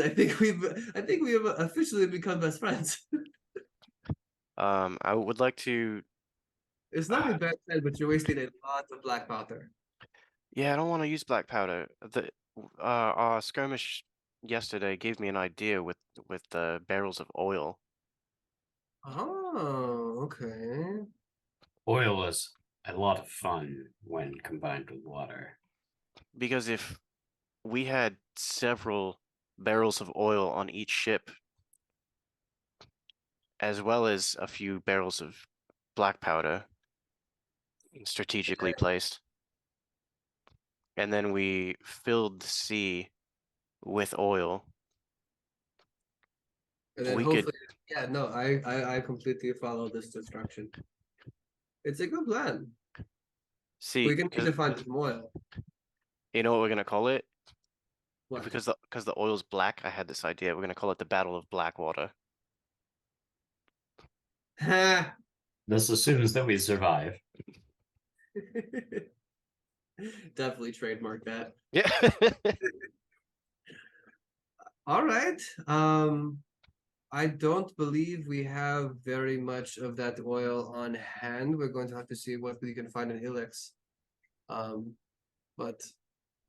I think we have officially become best friends. I would like to. It's not a bad plan, but you're wasting a lot of black powder. Yeah, I don't want to use black powder. Our skirmish yesterday gave me an idea with the barrels of oil. Oh, okay. Oil is a lot of fun when combined with water. Because if we had several barrels of oil on each ship, as well as a few barrels of black powder strategically placed, and then we filled the sea with oil, And then we could. hopefully, yeah, no, I completely follow this instruction. It's a good plan. See, We can need to find some oil. you know what we're gonna call it? What? Because the oil's black, I had this idea. We're gonna call it the Battle of Blackwater. Ha! This assumes that we survive. Definitely trademark that. Yeah. All right. I don't believe we have very much of that oil on hand. We're going to have to see what we can find in Helix. But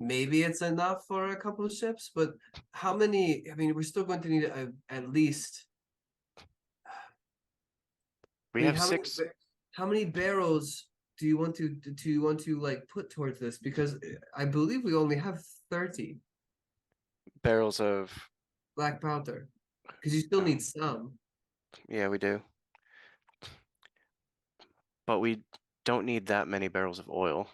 maybe it's enough for a couple of ships. But how many? I mean, we're still going to need at least. We I mean, have how 6. how many barrels do you want to like put towards this? Because I believe we only have 30 barrels of. black powder. Because you still need some. Yeah, we do. But we don't need that many barrels of oil.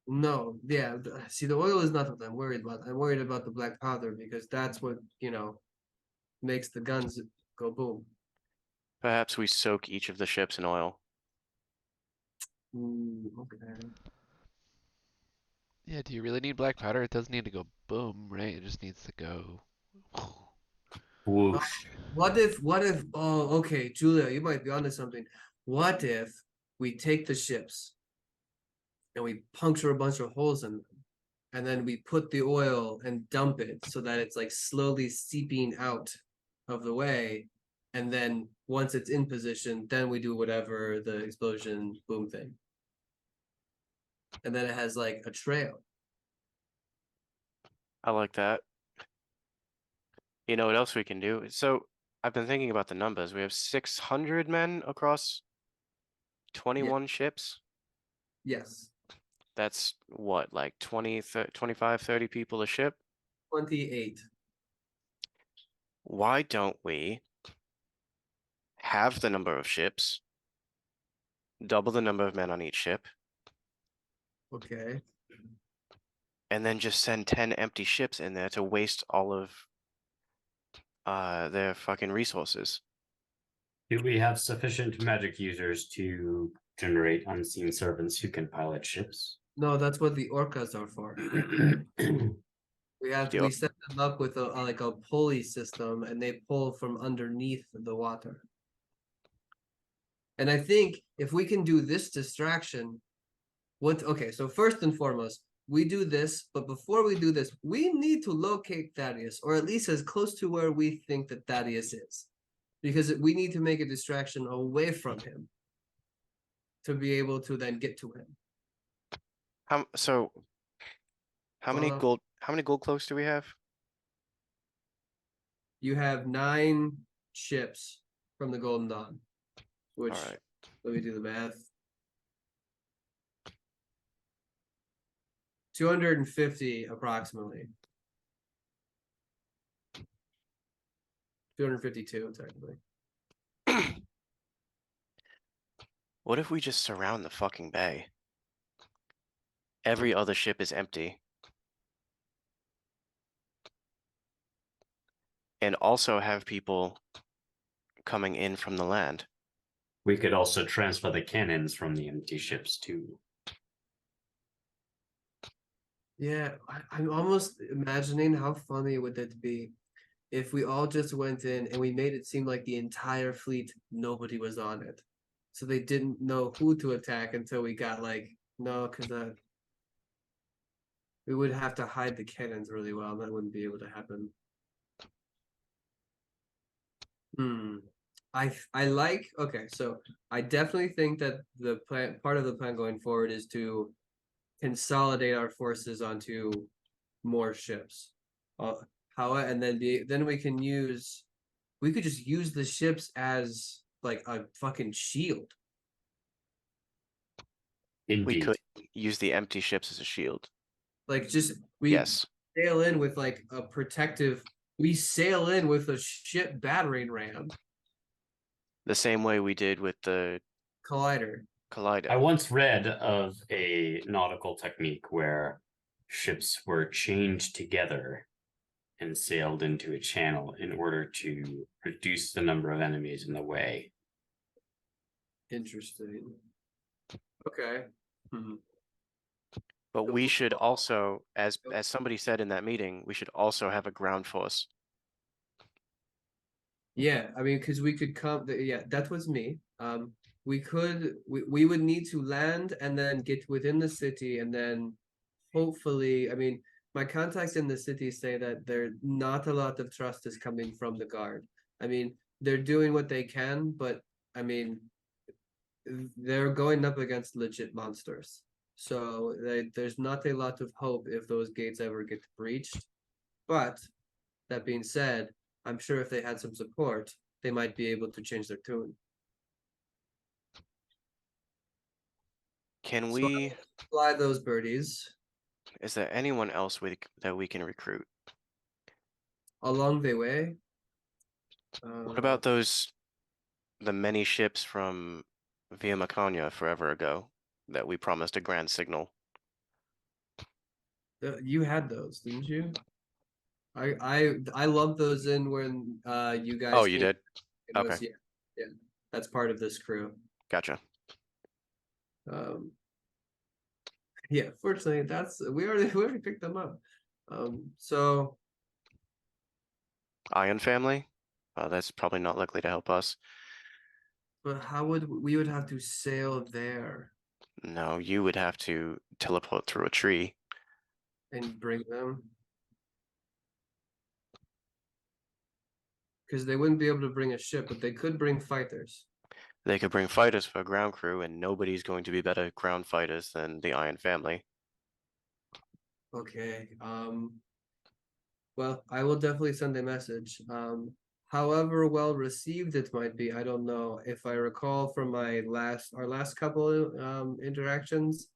No, yeah. See, the oil is not what I'm worried about. I'm worried about the black powder because that's what, makes the guns go boom. Perhaps we soak each of the ships in oil. Okay. Yeah, do you really need black powder? It doesn't need to go boom, right? It just needs to go. Whoosh. What if, okay, Julia, you might be onto something. What if we take the ships and we puncture a bunch of holes in them and then we put the oil and dump it so that it's like slowly seeping out of the way. And then once it's in position, then we do whatever the explosion boom thing. And then it has like a trail. I like that. You know what else we can do? So I've been thinking about the numbers. We have 600 men across 21 ships. Yes. That's what, like 20, 25, 30 people a ship? 28. Why don't we have the number of ships, double the number of men on each ship, Okay. and then just send 10 empty ships in there to waste all of their fucking resources. Do we have sufficient magic users to generate unseen servants who can pilot ships? No, that's what the orcas are for. Deal. We set them up with like a pulley system, and they pull from underneath the water. And I think if we can do this distraction, okay, so first and foremost, we do this, but before we do this, we need to locate Thaddeus, or at least as close to where we think that Thaddeus is. Because we need to make a distraction away from him to be able to then get to him. How many Well, gold cloaks do we have? You have 9 ships from the Golden Dawn, which, Alright. let me do the math. 250 approximately. 252 technically. What if we just surround the fucking bay? Every other ship is empty. And also have people coming in from the land. We could also transfer the cannons from the empty ships too. Yeah, I'm almost imagining how funny would it be if we all just went in and we made it seem like the entire fleet, nobody was on it. So they didn't know who to attack until we got like, no, because we would have to hide the cannons really well, and that wouldn't be able to happen. I like, okay, so I definitely think that the plan, part of the plan going forward is to consolidate our forces onto more ships. And then we can we could just use the ships as like a fucking shield. Indeed. We could use the empty ships as a shield. Like just we Yes. sail in with like a protective. We sail in with a ship battering ram The same way we did with the collider. Collider. I once read of a nautical technique where ships were chained together and sailed into a channel in order to reduce the number of enemies in the way. Interesting. Okay. But we should also, as somebody said in that meeting, we should also have a ground force. Yeah, I mean, because we could come. Yeah, that was me. We would need to land and then get within the city, and then hopefully, I mean, my contacts in the city say that there not a lot of trust is coming from the guard. I mean, they're doing what they can, but I mean, they're going up against legit monsters. So there's not a lot of hope if those gates ever get breached. But that being said, I'm sure if they had some support, they might be able to change their tune. Can So we? fly those birdies Is there anyone else that we can recruit? along the way. What about those, the many ships from Via Macania forever ago that we promised a grand signal? You had those, didn't you? I lumped those in when you guys. Oh, you came. did? It was, Okay. yeah, that's part of this crew. Gotcha. Yeah, fortunately, we already picked them up. So Iron family? That's probably not likely to help us. but how would we would have to sail there No, you would have to teleport through a tree. and bring them? Because they wouldn't be able to bring a ship, but they could bring fighters. They could bring fighters for a ground crew, and nobody's going to be better ground fighters than the Iron family. Okay. Well, I will definitely send a message. However well received it might be, I don't know. If I recall from our last couple interactions,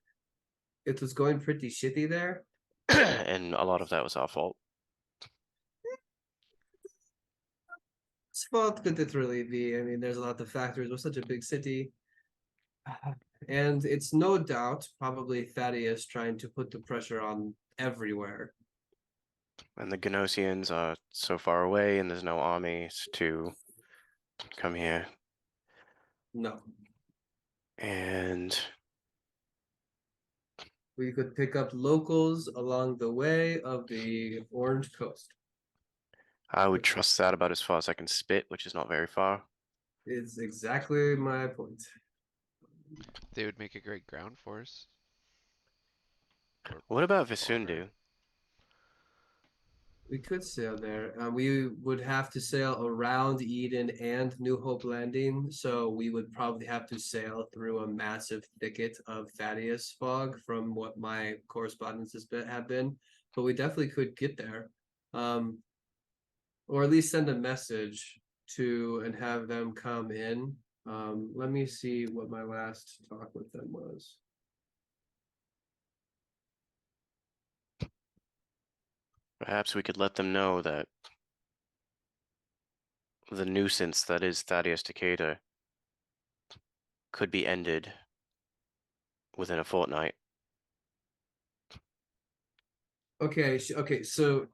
it was going pretty shitty there. And a lot of that was our fault. Whose fault could it really be? I mean, there's a lot of factors. We're such a big city. And it's no doubt probably Thaddeus trying to put the pressure on everywhere. And the Genosians are so far away, and there's no armies to come here. No. And We could pick up locals along the way of the Orange Coast. I would trust that about as far as I can spit, which is not very far. It's exactly my point. They would make a great ground force. Or What about bomber. Visundu? We could sail there. We would have to sail around Eden and New Hope Landing, so we would probably have to sail through a massive thicket of Thaddeus fog from what my correspondences have been. But we definitely could get there, or at least send a message to and have them come in. Let me see what my last talk with them was. Perhaps we could let them know that the nuisance that is Thaddeus Takeda could be ended within a fortnight. Okay, so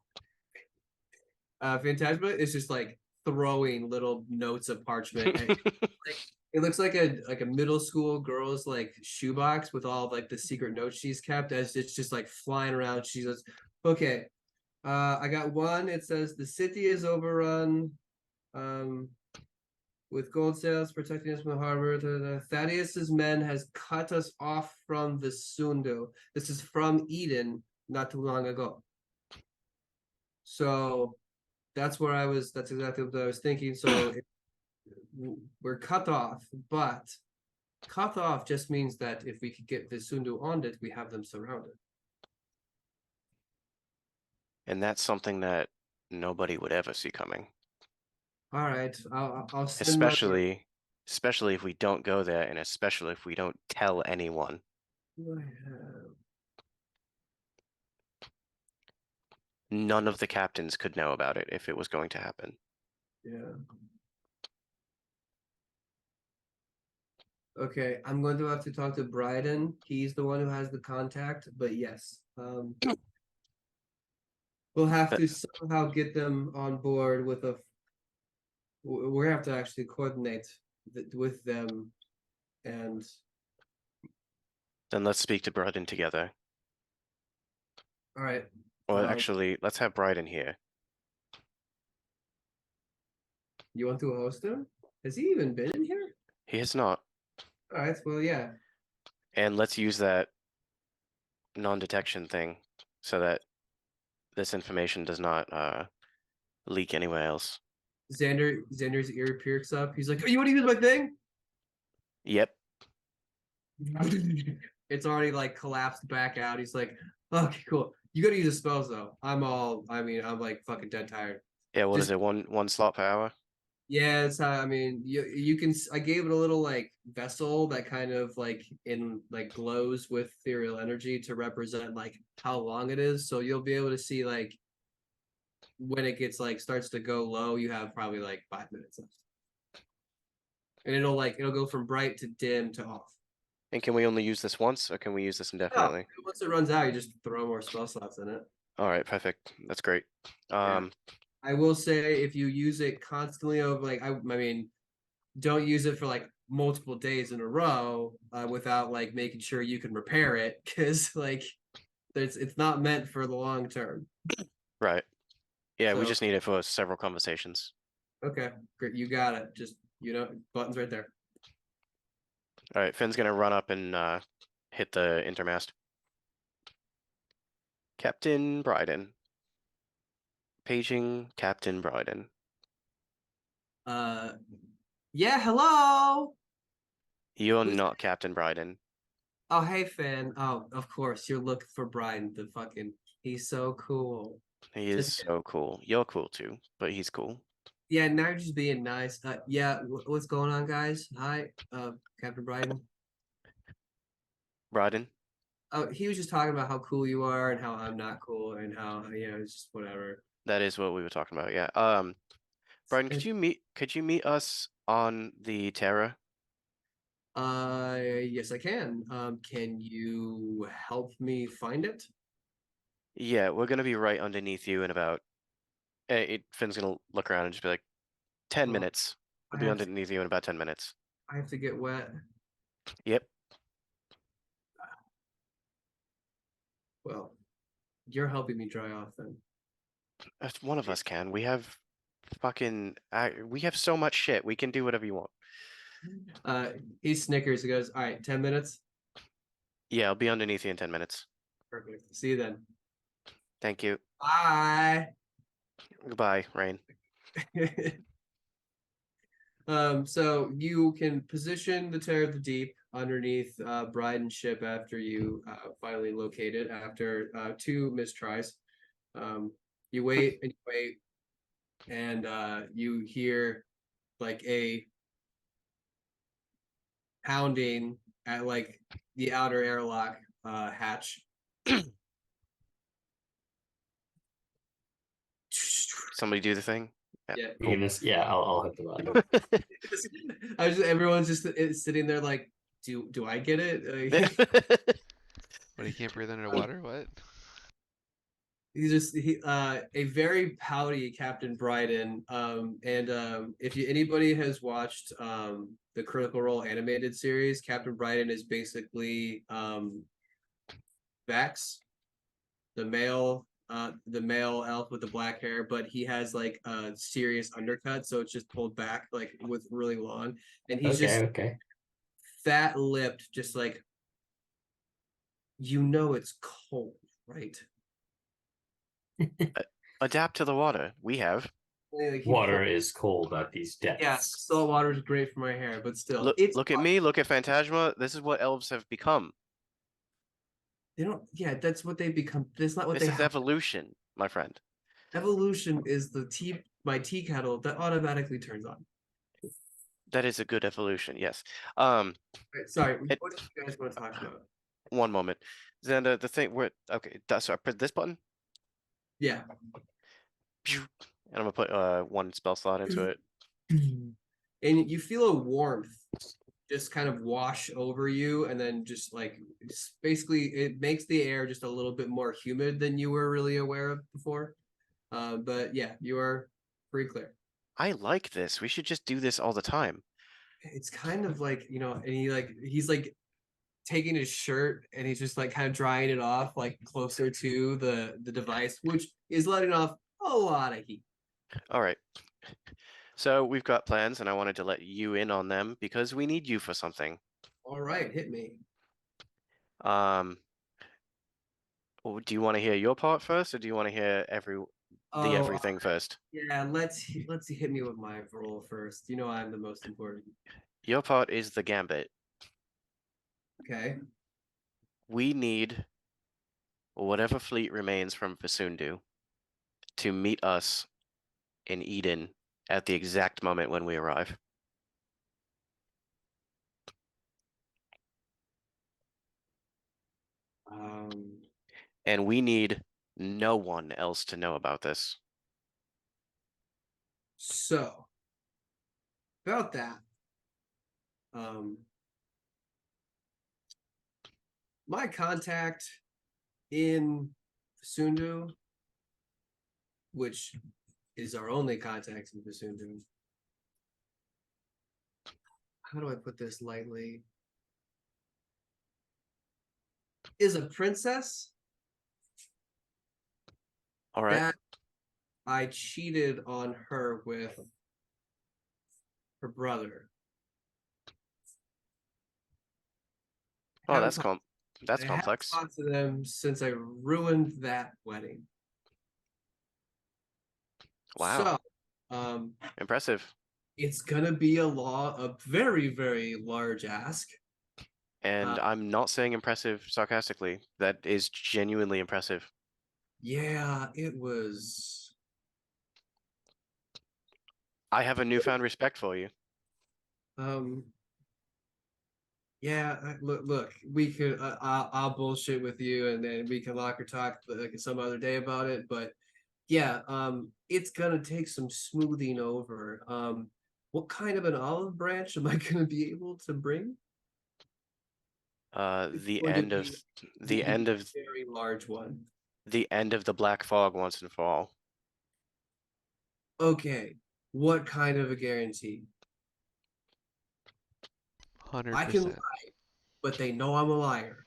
Phantasma is just like throwing little notes of parchment. It looks like a middle school girl's like shoebox with all of, like the secret notes she's kept as it's just like flying around. She goes, okay, I got one. It says the city is overrun, with gold sails protecting us from the harbor. Thaddeus's men has cut us off from the Sundu. This is from Eden, not too long ago. So that's where I was. That's exactly what I was thinking. So we're cut off, but cut off just means that if we could get the Sundu on it, we have them surrounded. And that's something that nobody would ever see coming. All right, I'll send Especially if we don't go there, and especially if we don't tell anyone. None of the captains could know about it if it was going to happen. Yeah. Okay, I'm going to have to talk to Bryden. He's the one who has the contact, but yes. We'll have to somehow get them on board with a. We have to actually coordinate with them, and Then let's speak to Bryden together. all right. Or actually, let's have Bryden here. You want to host him? Has he even been in here? He has not. All right. Well, yeah. And let's use that non-detection thing so that this information does not leak anywhere else. Xander's ear perks up. He's like, "Oh, you want to use my thing?" Yep. It's already like collapsed back out. He's like, "Okay, cool. You got to use the spells though. I'm like fucking dead tired." Yeah, what is Just- it? One slot per hour? Yeah, it's how you can. I gave it a little like vessel that kind of like glows with ethereal energy to represent like how long it is. So you'll be able to see like when it gets like starts to go low, you have probably like 5 minutes left, and it'll go from bright to dim to off. And can we only use this once, or can we use this indefinitely? Once it runs out, you just throw more spell slots in it. All right, perfect. That's great. I will say if you use it constantly over like I mean, don't use it for like multiple days in a row without like making sure you can repair it because like it's not meant for the long term. Right. Yeah, we So- just need it for several conversations. Okay, great, you got it. Just buttons right there. All right, Finn's gonna run up and hit the intermast. Captain Bryden. Paging Captain Bryden. Yeah, hello. You're Who's not Captain Bryden. Oh, hey, Finn. Oh, of course, you're looking for Brian. He's so cool. He is Just- so cool. You're cool too, but he's cool. Yeah, now you're just being nice. Yeah, what's going on, guys? Hi, Captain Bryden. Bryden? Oh, he was just talking about how cool you are and how I'm not cool and how it's just whatever. That is what we were talking about, yeah. Bryden, could you meet us on the Terra? Yes, I can. Can you help me find it? Yeah, we're gonna be right underneath you in about. Finn's gonna look around and just be like, 10 Well, minutes. We'll I be have to, underneath you in about 10 minutes. I have to get wet. Yep. Well, you're helping me dry off then. If one of us can. We have fucking. We have so much shit. We can do whatever you want. He snickers. He goes, "All right, 10 minutes. Yeah, I'll be underneath you in 10 minutes. Perfect. See you then. Thank you. Bye." Goodbye, Rain. So you can position the Terror of the Deep underneath Bryden's ship after you finally locate it after 2 mistries. You wait and you wait, and you hear like a pounding at like the outer airlock hatch. Somebody do the thing. Yeah. You're gonna yeah, I'll hit the button. Everyone's just sitting there like, do I get it? But he can't breathe underwater? What? He's just a very pouty Captain Bryden. And if anybody has watched the Critical Role animated series, Captain Bryden is basically Vex, the male elf with the black hair, but he has like a serious undercut, so it's just pulled back like with really long, and he's just Okay. fat lipped, just like, it's cold, right? Adapt to the water. We have. Like, he Water pulled- is cold at these depths. Yeah, salt water is great for my hair, but still, Look, it's look at me. Look at Phantasma. This is what elves have become. They don't. Yeah, that's what they become. That's not what This they is have. evolution, my friend. Evolution is my tea kettle that automatically turns on. That is a good evolution. Yes. Right, sorry, It- what do you guys want to talk about? One moment. Then the thing where okay, so I press this button, Yeah. and I'm gonna put one spell slot into it. And you feel a warmth just kind of wash over you, and then just like basically it makes the air just a little bit more humid than you were really aware of before. But yeah, you are pretty clear. I like this. We should just do this all the time. It's kind of like, and he's like taking his shirt and he's just like kind of drying it off like closer to the device, which is letting off a lot of heat. All right. So we've got plans, and I wanted to let you in on them because we need you for something. All right, hit me. Do you want to hear your part first, or do you want to hear everything first? Yeah, let's hit me with my role first. I'm the most important. Your part is the gambit. Okay. We need whatever fleet remains from Vasundu to meet us in Eden at the exact moment when we arrive. And we need no one else to know about this. So about that, my contact in Vasundu, which is our only contact in Vasundu. How do I put this lightly? Is a princess All right. that I cheated on her with her brother. Oh, that's Haven't that's I haven't complex. talked to them since I ruined that wedding. Wow. So, Impressive. it's gonna be a very, very large ask. And I'm not saying impressive sarcastically. That is genuinely impressive. Yeah, it was. I have a newfound respect for you. Yeah, look, we could. I'll bullshit with you, and then we can lock or talk like some other day about it. But yeah, it's gonna take some smoothing over. What kind of an olive branch am I gonna be able to bring? It's The going to end of be- the going to end be of a very large one. the end of the Black Fog once and for all. Okay, what kind of a guarantee? I can 100%. lie, but they know I'm a liar.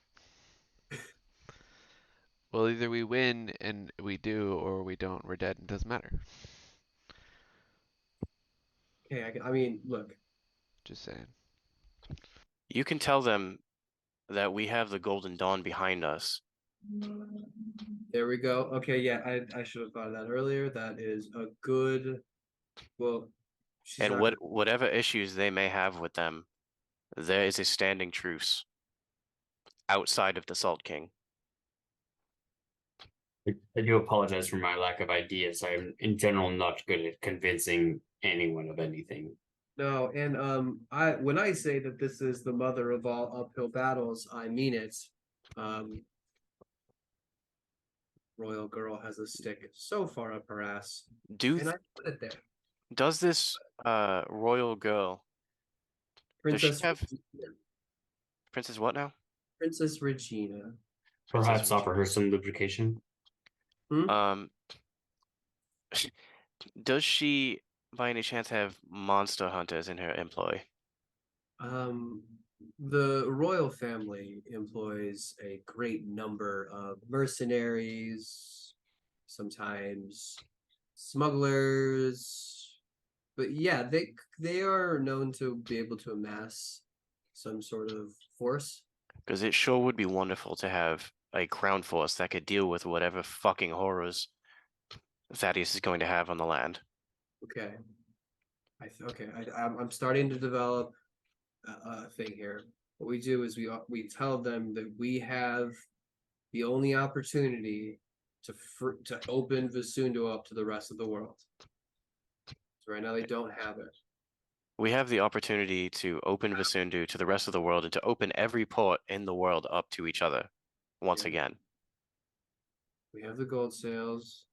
Well, either we win and we do, or we don't. We're dead. It doesn't matter. Okay, I mean, look, Just saying. You can tell them that we have the Golden Dawn behind us. there we go. Okay, yeah, I should have thought of that earlier. That is a good. Well, she's And not. whatever issues they may have with them, there is a standing truce outside of the Salt King. I do apologize for my lack of ideas. I'm in general not good at convincing anyone of anything. No, and I when I say that this is the mother of all uphill battles, I mean it. Um, Royal Girl has a stick so far up her ass, and I put it there. Does this royal girl, does she Princess have Regina. Princess what now? Princess Regina. Princess Perhaps offer her Regina. some lubrication. Um, does she by any chance have monster hunters in her employ? The royal family employs a great number of mercenaries, sometimes smugglers, but yeah, they are known to be able to amass some sort of force. Because it sure would be wonderful to have a crown force that could deal with whatever fucking horrors Thaddeus is going to have on the land. Okay, I'm starting to develop a thing here. What we do is we tell them that we have the only opportunity to open Vasundo up to the rest of the world. So right now they don't have it. We have the opportunity to open Vasundu to the rest of the world and to open every port in the world up to each other once Yeah. again. We have the gold sales,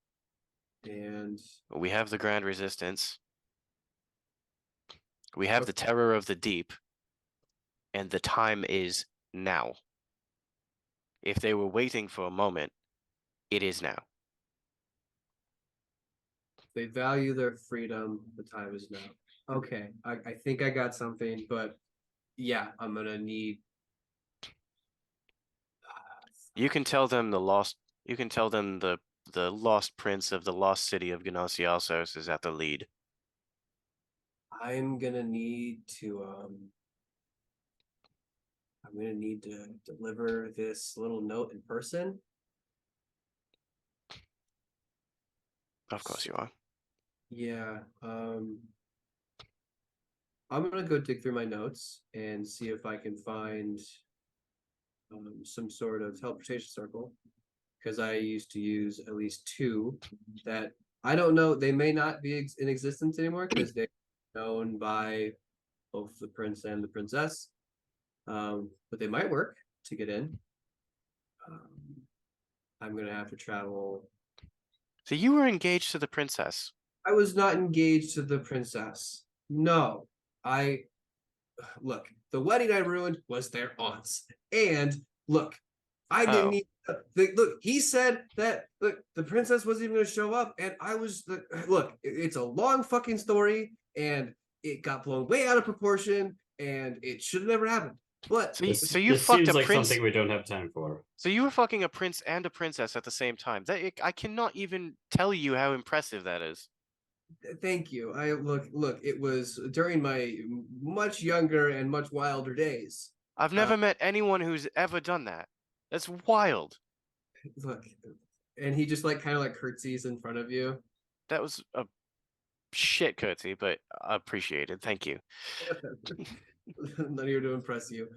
and We have the Grand Resistance. We have Okay. the Terror of the Deep. And the time is now. If they were waiting for a moment, it is now. they value their freedom. The time is now. Okay, I think I got something, but yeah, I'm gonna need. You can tell them the lost. You can tell them the lost prince of the lost city of Gnossiasos is at the lead. I'm gonna need to I'm gonna need to deliver this little note in person. Of course you are. Yeah, I'm gonna go dig through my notes and see if I can find some sort of teleportation circle, because I used to use at least two that I don't know. They may not be in existence anymore because they're known by both the prince and the princess. But they might work to get in. I'm gonna have to travel. So you were engaged to the princess. I was not engaged to the princess. No, I look. The wedding I ruined was their aunt's, and look, I didn't Oh. need. Look, he said that the princess wasn't even going to show up, and I was look. It's a long fucking story, and it got blown way out of proportion, and it should have never happened. But So This, you this fucked seems a like prince. something we don't have time for. So you were fucking a prince and a princess at the same time. I cannot even tell you how impressive that is. thank you. I look. It was during my much younger and much wilder days. I've never met anyone who's ever done that. That's wild. Look, and he just like kind of like curtsies in front of you. That was a shit curtsy, but appreciated. Thank you. Not here to impress you.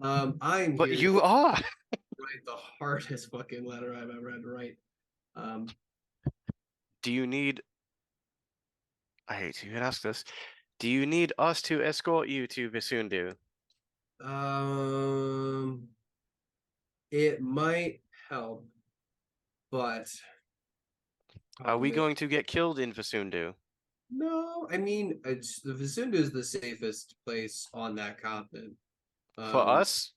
I'm But here to you are. write the hardest fucking letter I've ever had to write. Do you need? I hate to even ask this. Do you need us to escort you to Visundu? It might help, but Are we probably- going to get killed in Visundu? No, I mean, the Vizunda is the safest place on that continent. For us?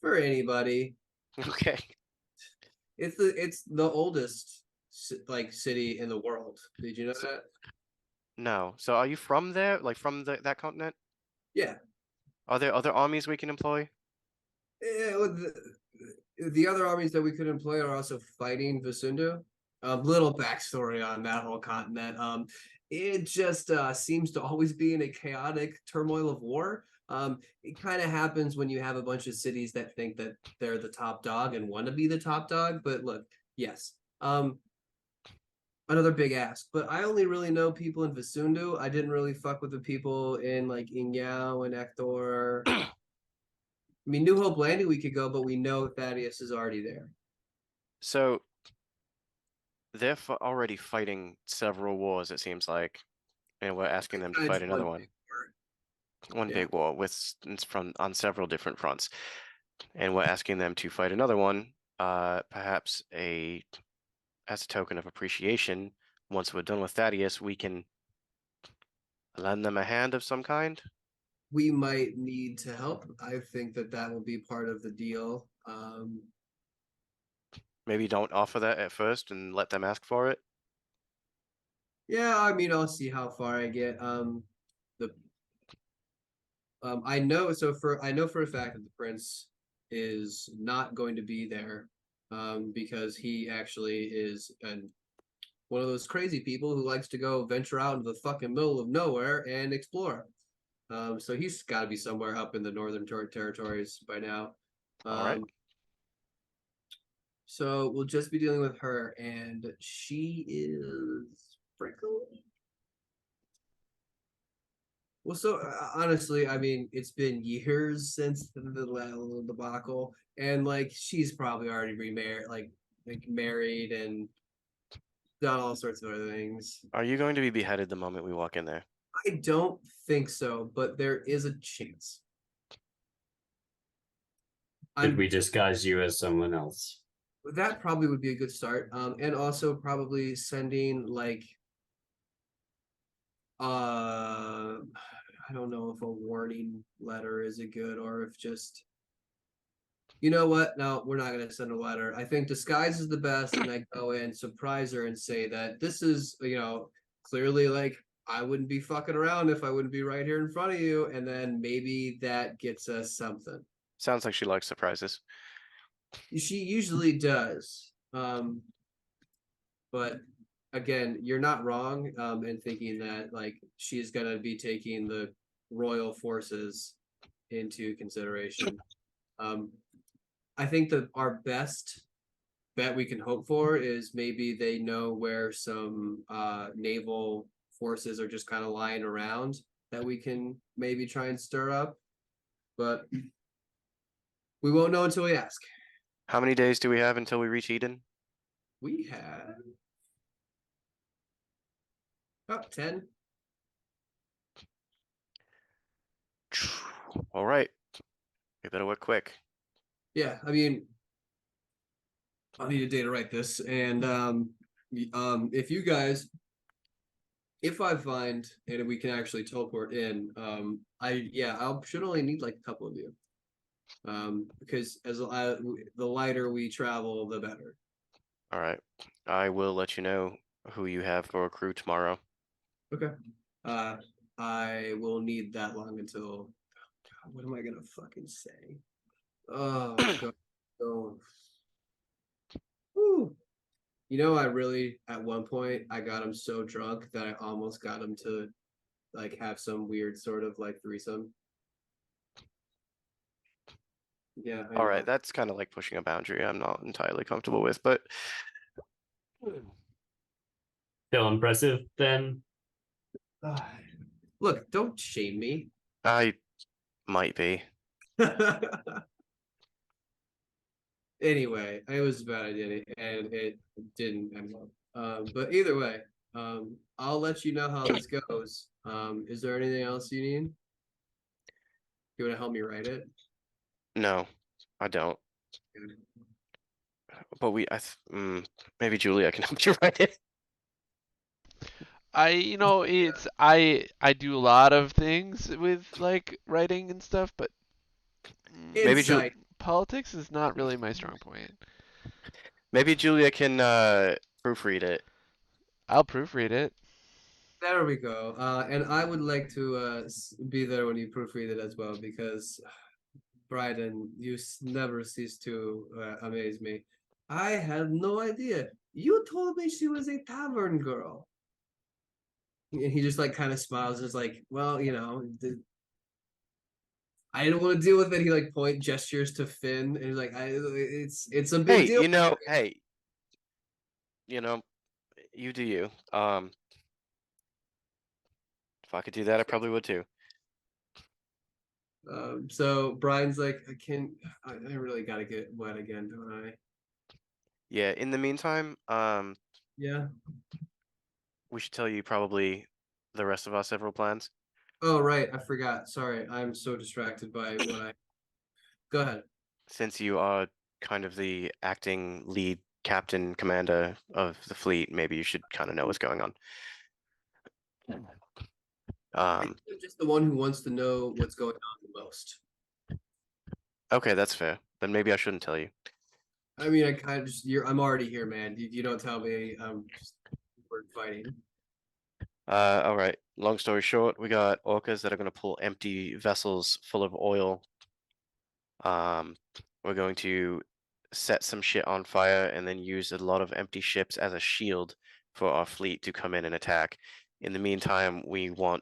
For anybody. Okay. It's the oldest like city in the world. Did you know that? No. So are you from there? Like from that continent? Yeah. Are there other armies we can employ? Well, the other armies that we could employ are also fighting Visundu. Little backstory on that whole continent. It just seems to always be in a chaotic turmoil of war. It kind of happens when you have a bunch of cities that think that they're the top dog and want to be the top dog. But look, yes, another big ask. But I only really know people in Visundu. I didn't really fuck with the people in like Inyao and Ektor. I mean, New Hope Landing we could go, but we know Thaddeus is already there. So they're already fighting several wars, it seems like, and we're asking them to Besides fight another one one. big war. One Yeah. big war from on several different fronts, and we're asking them to fight another one. Perhaps as a token of appreciation, once we're done with Thaddeus, we can lend them a hand of some kind. We might need to help. I think that will be part of the deal. Maybe don't offer that at first and let them ask for it. Yeah, I mean, I'll see how far I get. I know for a fact that the prince is not going to be there, because he actually is one of those crazy people who likes to go venture out into the fucking middle of nowhere and explore. So he's got to be somewhere up in the northern territories by now. All right. So we'll just be dealing with her, and she is Freckle. Well, so honestly, I mean, it's been years since the little debacle, and like she's probably already remarried, like married and done all sorts of other things. Are you going to be beheaded the moment we walk in there? I don't think so, but there is a chance. Could we disguise you as someone else? That probably would be a good start. And also probably sending like I don't know if a warning letter is a good or if just you know what? No, we're not gonna send a letter. I think disguise is the best, and I go in, surprise her, and say that this is, clearly like I wouldn't be fucking around if I wouldn't be right here in front of you, and then maybe that gets us something. Sounds like she likes surprises. She usually does. But again, you're not wrong in thinking that like she's gonna be taking the royal forces into consideration. I think that our best bet we can hope for is maybe they know where some naval forces are just kind of lying around that we can maybe try and stir up, but we won't know until we ask. How many days do we have until we reach Eden? We have about 10. All right. We better work quick. Yeah, I mean, I'll need a day to write this, and if you guys, if I find and we can actually teleport in, I should only need like a couple of you, because as the lighter we travel, the better. All right. I will let you know who you have for a crew tomorrow. Okay. I will need that long until. God, what am I gonna fucking say? Oh God. Oh. Whew. I really at one point I got him so drunk that I almost got him to like have some weird sort of like threesome. Yeah. All right, that's kind of like pushing a boundary I'm not entirely comfortable with, but Still impressive then? Look, don't shame me. I might be. Anyway, it was a bad idea and it didn't end well. But either way, I'll let you know how this goes. Is there anything else you need? You want to help me write it? No, I don't. But maybe Julia can help you write it. I do a lot of things with like writing and stuff, but Maybe Insight. politics is not really my strong point. Maybe Julia can proofread it. I'll proofread it. There we go. And I would like to be there when you proofread it as well, because Bryden, you never cease to amaze me. I had no idea. You told me she was a tavern girl. And he just like kind of smiles, just like, well, I didn't want to deal with it. He like point gestures to Finn, and he's like, it's a big Hey, deal. hey, you do you. If I could do that, I probably would too. So Brian's like, I really gotta get wet again, don't I? Yeah, in the meantime, Yeah. we should tell you probably the rest of our several plans. Oh, right. I forgot. Sorry. I'm so distracted by what I. Go ahead. Since you are kind of the acting lead captain commander of the fleet, maybe you should kind of know what's going on. I'm just the one who wants to know what's going on the most. Okay, that's fair. Then maybe I shouldn't tell you. I mean, I kind of just I'm already here, man. If you don't tell me, we're fighting. All right. Long story short, we got orcas that are going to pull empty vessels full of oil. We're going to set some shit on fire and then use a lot of empty ships as a shield for our fleet to come in and attack. In the meantime, we want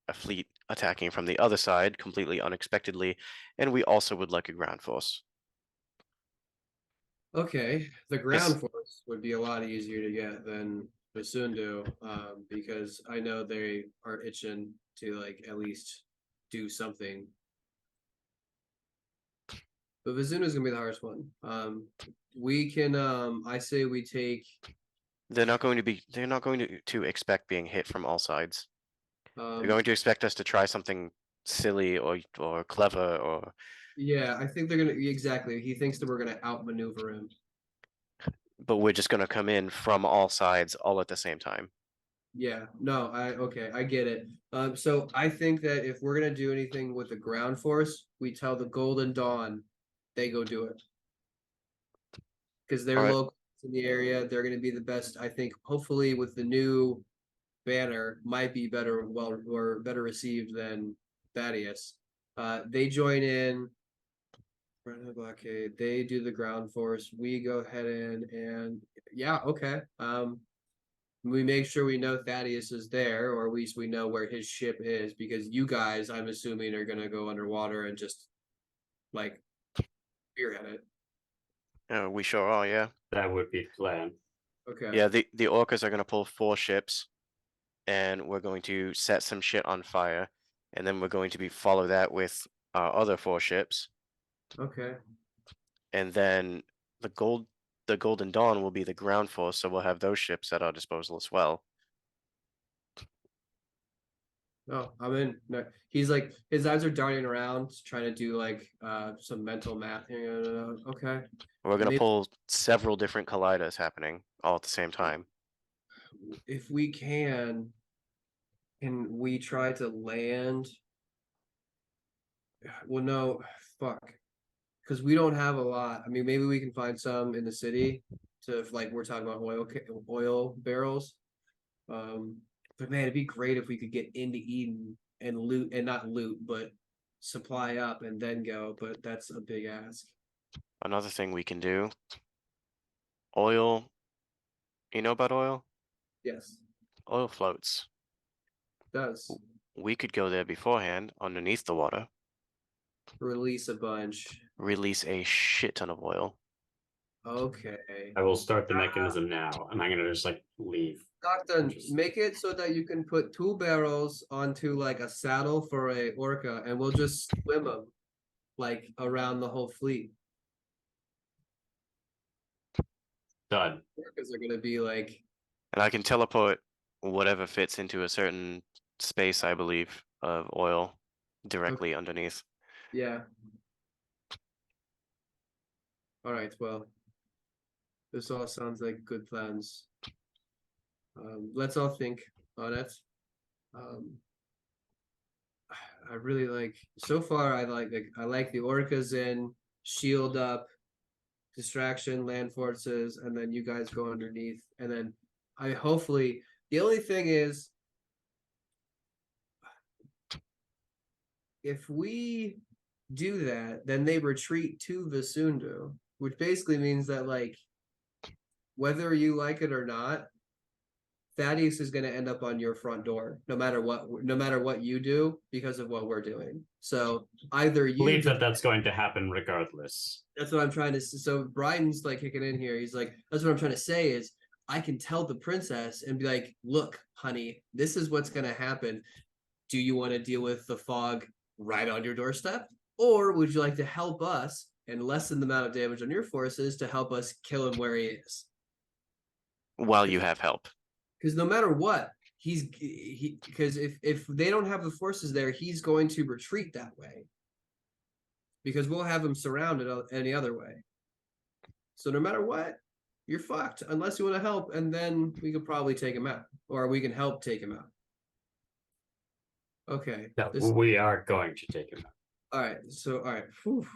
a fleet attacking from the other side completely unexpectedly, and we also would like a ground force. Okay, the ground force would be a lot easier to get than Basundu, because I know they are itching to like at least do something. But Vizunda's gonna be the hardest one. We can I say we take They're not going to expect being hit from all sides. They're um going to expect us to try something silly or clever or yeah, I think they're gonna exactly. He thinks that we're gonna outmaneuver him. but we're just gonna come in from all sides all at the same time. Yeah, no, I get it. So I think that if we're gonna do anything with the ground force, we tell the Golden Dawn, they go do it. Because they're Alright. local in the area, they're gonna be the best. I think hopefully with the new banner, might be better, well, or better received than Thaddeus. They join in. Blockade. They do the ground force. We go ahead and yeah, okay. We make sure we know Thaddeus is there, or at least we know where his ship is, because you guys, I'm assuming, are gonna go underwater and just like spearhead it. We sure are, yeah. That would be the plan. Okay. Yeah, the orcas are gonna pull 4 ships, and we're going to set some shit on fire, and then we're going to follow that with our other 4 ships, Okay. and then the Golden Dawn will be the ground force, so we'll have those ships at our disposal as well. Oh, I'm in. No, he's like his eyes are darting around, trying to do like some mental math. Okay. We're gonna Maybe- pull several different colliders happening all at the same time. If we can we try to land? Well, no, fuck. Because we don't have a lot. I mean, maybe we can find some in the city to like we're talking about oil barrels. But man, it'd be great if we could get into Eden and loot and not loot, but supply up and then go. But that's a big ask. Another thing we can do, oil. You know about oil? Yes, Oil floats. does We could go there beforehand, underneath the water, release a bunch. release a shit ton of oil. Okay. I will start the mechanism now, and I'm gonna just like leave. Stockton, Just- make it so that you can put 2 barrels onto like a saddle for a orca, and we'll just swim them like around the whole fleet. Done. Orcas are gonna be like, And I can teleport whatever fits into a certain space, I believe, of oil directly underneath. yeah. All right, well, this all sounds like good plans. Let's all think on it. I really like so far. I like the orcas in shield up, distraction, land forces, and then you guys go underneath. And then I hopefully the only thing is if we do that, then they retreat to Visundu, which basically means that like whether you like it or not, Thaddeus is going to end up on your front door, no matter what you do, because of what we're doing. So either I you believe that that's going to happen regardless. that's what I'm trying to. So Brian's like kicking in here. He's like, that's what I'm trying to say is I can tell the princess and be like, look, honey, this is what's going to happen. Do you want to deal with the fog right on your doorstep, or would you like to help us and lessen the amount of damage on your forces to help us kill him where he is? While you have help. Because no matter what, because if they don't have the forces there, he's going to retreat that way. Because we'll have him surrounded any other way. So no matter what, you're fucked unless you want to help, and then we could probably take him out, or we can help take him out. Okay. Yeah, this- we are going to take him out. all right. So all right. Whew.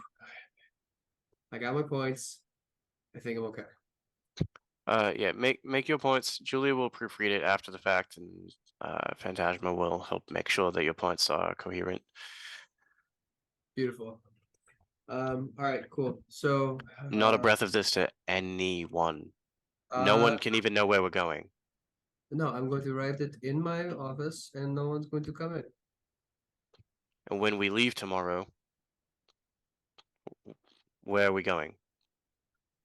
I got my points. I think I'm okay. Yeah, make your points. Julia will proofread it after the fact, and Phantasma will help make sure that your points are coherent. Beautiful. All right, cool. So Not a breath of this to anyone. No one can even know where we're going. No, I'm going to write it in my office, and no one's going to come in. And when we leave tomorrow, where are we going?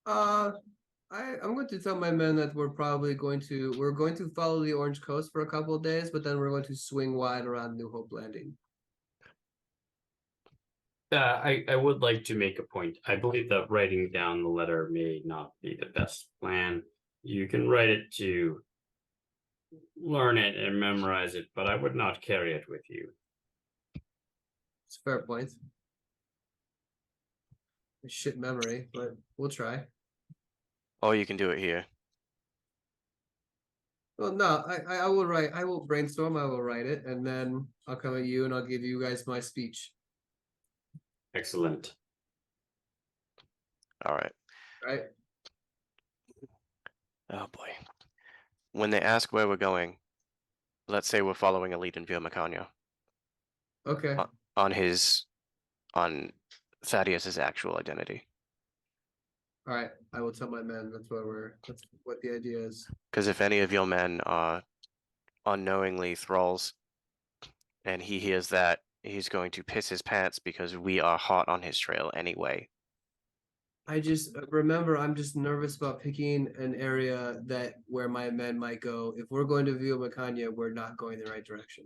I'm going to tell my men that we're going to follow the Orange Coast for a couple of days, but then we're going to swing wide around New Hope Landing. I would like to make a point. I believe that writing down the letter may not be the best plan. You can write it to learn it and memorize it, but I would not carry it with you. It's a fair point. Shit memory, but we'll try. Or you can do it here. Well, no, I will write. I will brainstorm. I will write it, and then I'll come at you and I'll give you guys my speech. Excellent. All right. Right? Oh boy. When they ask where we're going, let's say we're following a lead in Via Macania Okay. on Thaddeus's actual identity. All right. I will tell my men. That's what the idea is. Because if any of your men are unknowingly thralls, and he hears that, he's going to piss his pants because we are hot on his trail anyway. I just remember I'm just nervous about picking an area where my men might go. If we're going to Via Macania, we're not going the right direction.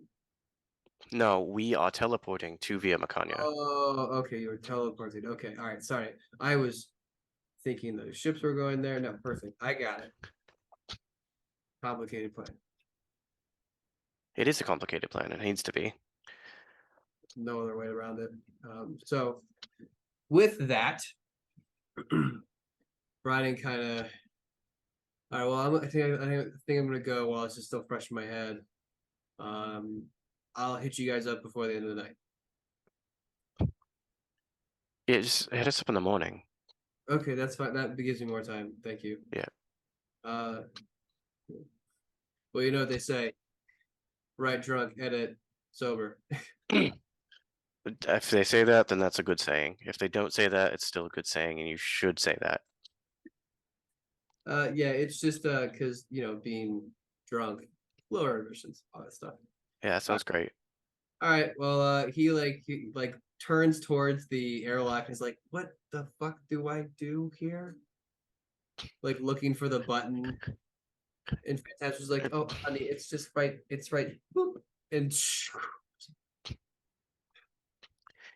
No, we are teleporting to Via Macania. Oh, okay. You were teleported. Okay. All right. Sorry. I was thinking the ships were going there. No, perfect. I got it. Complicated plan. It is a complicated plan. It needs to be. No other way around it. So with that, Brian kind of. All right. Well, I think I'm gonna go while it's just still fresh in my head. I'll hit you guys up before the end of the night. Yeah, just hit us up in the morning. Okay, that's fine. That gives me more time. Thank you. Yeah. Well, you know what they say. Write drunk, edit sober. If they say that, then that's a good saying. If they don't say that, it's still a good saying, and you should say that. Yeah, it's just because being drunk, lower emissions, all that stuff. Yeah, that sounds great. All right. Well, he turns towards the airlock and is like, "What the fuck do I do here?" Like looking for the button. And Phantasma's like, "Oh, honey, it's just right. It's right." Boop. And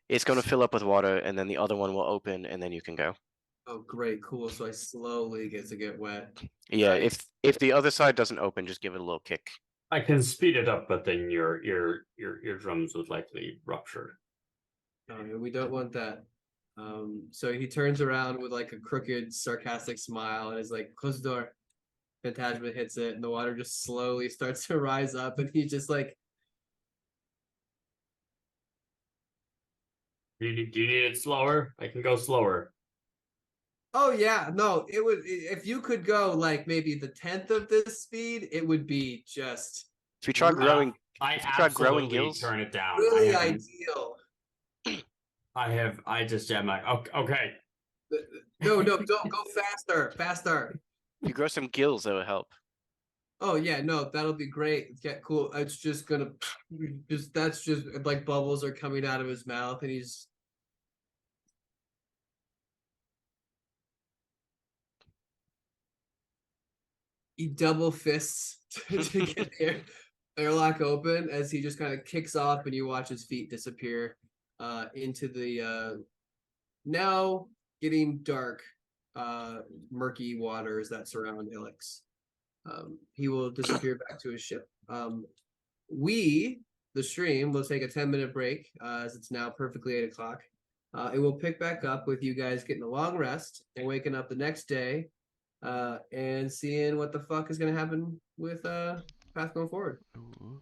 It's going to fill up with water, and then the other one will open, and then you can go. oh, great, cool. So I slowly get wet. Yeah, Right. if the other side doesn't open, just give it a little kick. I can speed it up, but then your drums would likely rupture. We don't want that. So he turns around with like a crooked, sarcastic smile and is like, "Close the door." Phantasma hits it, and the water just slowly starts to rise up, and he's just like, Do you need it slower? I can go slower. Oh yeah, no, it would if you could go like maybe the 10th of this speed, it would be just If you try really, growing, I if you try growing absolutely gills, turn it down. really ideal. I just am like, okay. No, don't go faster, faster. if you grow some gills, that would help. Oh yeah, no, that'll be great. Yeah, cool. It's just gonna that's just like bubbles are coming out of his mouth and he double fists to get the airlock open as he just kind of kicks off and you watch his feet disappear into the now getting dark murky waters that surround Ilix. He will disappear back to his ship. We, the stream, will take a 10-minute break as it's now perfectly 8 o'clock. It will pick back up with you guys getting a long rest and waking up the next day and seeing what the fuck is going to happen with Path going forward. Ooh.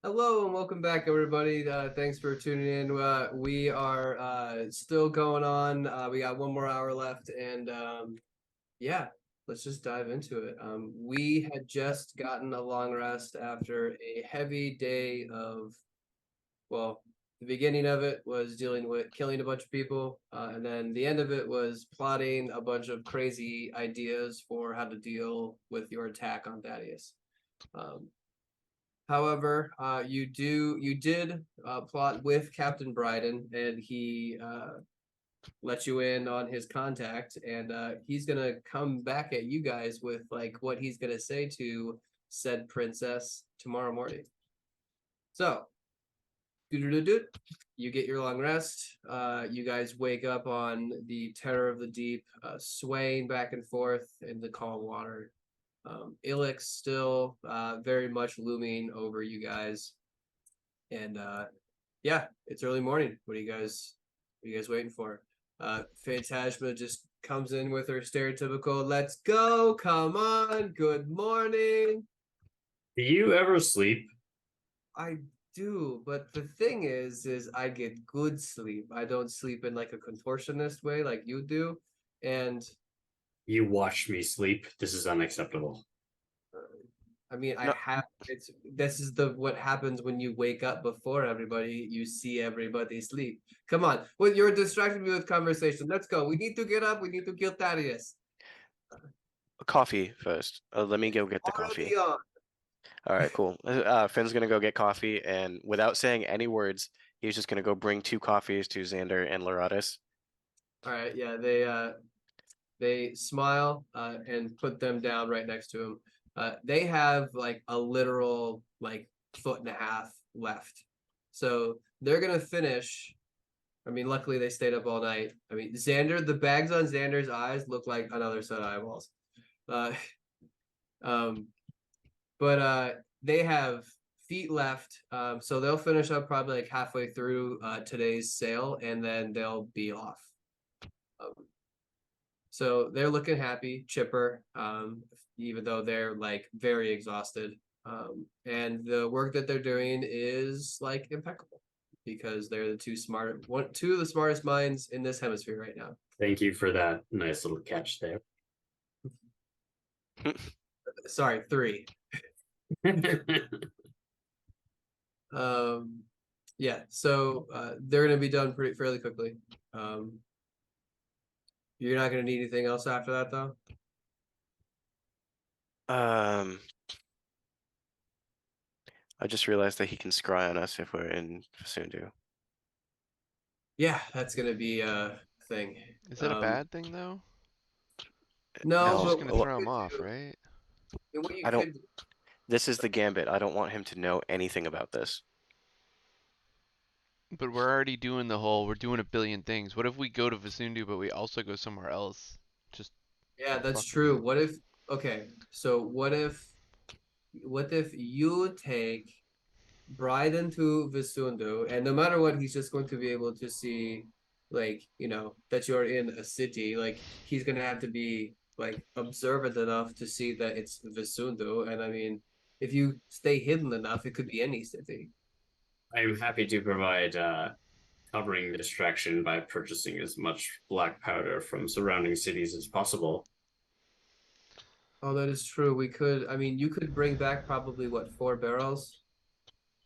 Hello and welcome back, everybody. Thanks for tuning in. We are still going on. We got 1 more hour left, and yeah, let's just dive into it. We had just gotten a long rest after a heavy day of, well, the beginning of it was dealing with killing a bunch of people, and then the end of it was plotting a bunch of crazy ideas for how to deal with your attack on Thaddeus. However, you did plot with Captain Bryden, and he let you in on his contact, and he's gonna come back at you guys with like what he's gonna say to said princess tomorrow morning. So, you get your long rest. You guys wake up on the terror of the deep, swaying back and forth in the calm water. Ilix still very much looming over you guys. And yeah, it's early morning. What are you guys waiting for? Phantasma just comes in with her stereotypical "Let's go, come on, good morning." Do you ever sleep? I do, but the thing is I get good sleep. I don't sleep in like a contortionist way like you do. And You watch me sleep. This is unacceptable. I mean, No. this is what happens when you wake up before everybody. You see everybody sleep. Come on, well, you're distracting me with conversation. Let's go. We need to get up. We need to kill Thaddeus. Coffee first. Let me go get the coffee. Already on. All right, cool. Finn's gonna go get coffee, and without saying any words, he's just gonna go bring 2 coffees to Xander and Laratus. All right, yeah, they smile and put them down right next to him. They have like a literal like 1.5 feet left, so they're gonna finish. I mean, luckily they stayed up all night. I mean, Xander, the bags on Xander's eyes look like another set of eyeballs. Uh, um, but they have feet left, so they'll finish up probably like halfway through today's sail, and then they'll be off. So they're looking happy, chipper, even though they're like very exhausted. And the work that they're doing is like impeccable because they're the two of the smartest minds in this hemisphere right now. Thank you for that nice little catch there. Sorry, 3. Yeah, so they're gonna be done fairly quickly. You're not gonna need anything else after that, though. I just realized that he can scry on us if we're in Fasundu. Yeah, that's gonna be a thing. Is that a bad thing though? No, It's No, just but gonna well, throw him off, right? what you I don't. could This is the gambit. I don't want him to know anything about this. But we're already doing we're doing a billion things. What if we go to Vasundu, but we also go somewhere else? Just Yeah, that's fuck true. him. What if, okay, so what if you take Bryden to Visundu, and no matter what, he's just going to be able to see, like, that you're in a city. Like, he's gonna have to be like observant enough to see that it's Visundu. And I mean, if you stay hidden enough, it could be any city. I'm happy to provide covering the distraction by purchasing as much black powder from surrounding cities as possible. Oh, that is true. We could, I mean, you could bring back probably what, 4 barrels?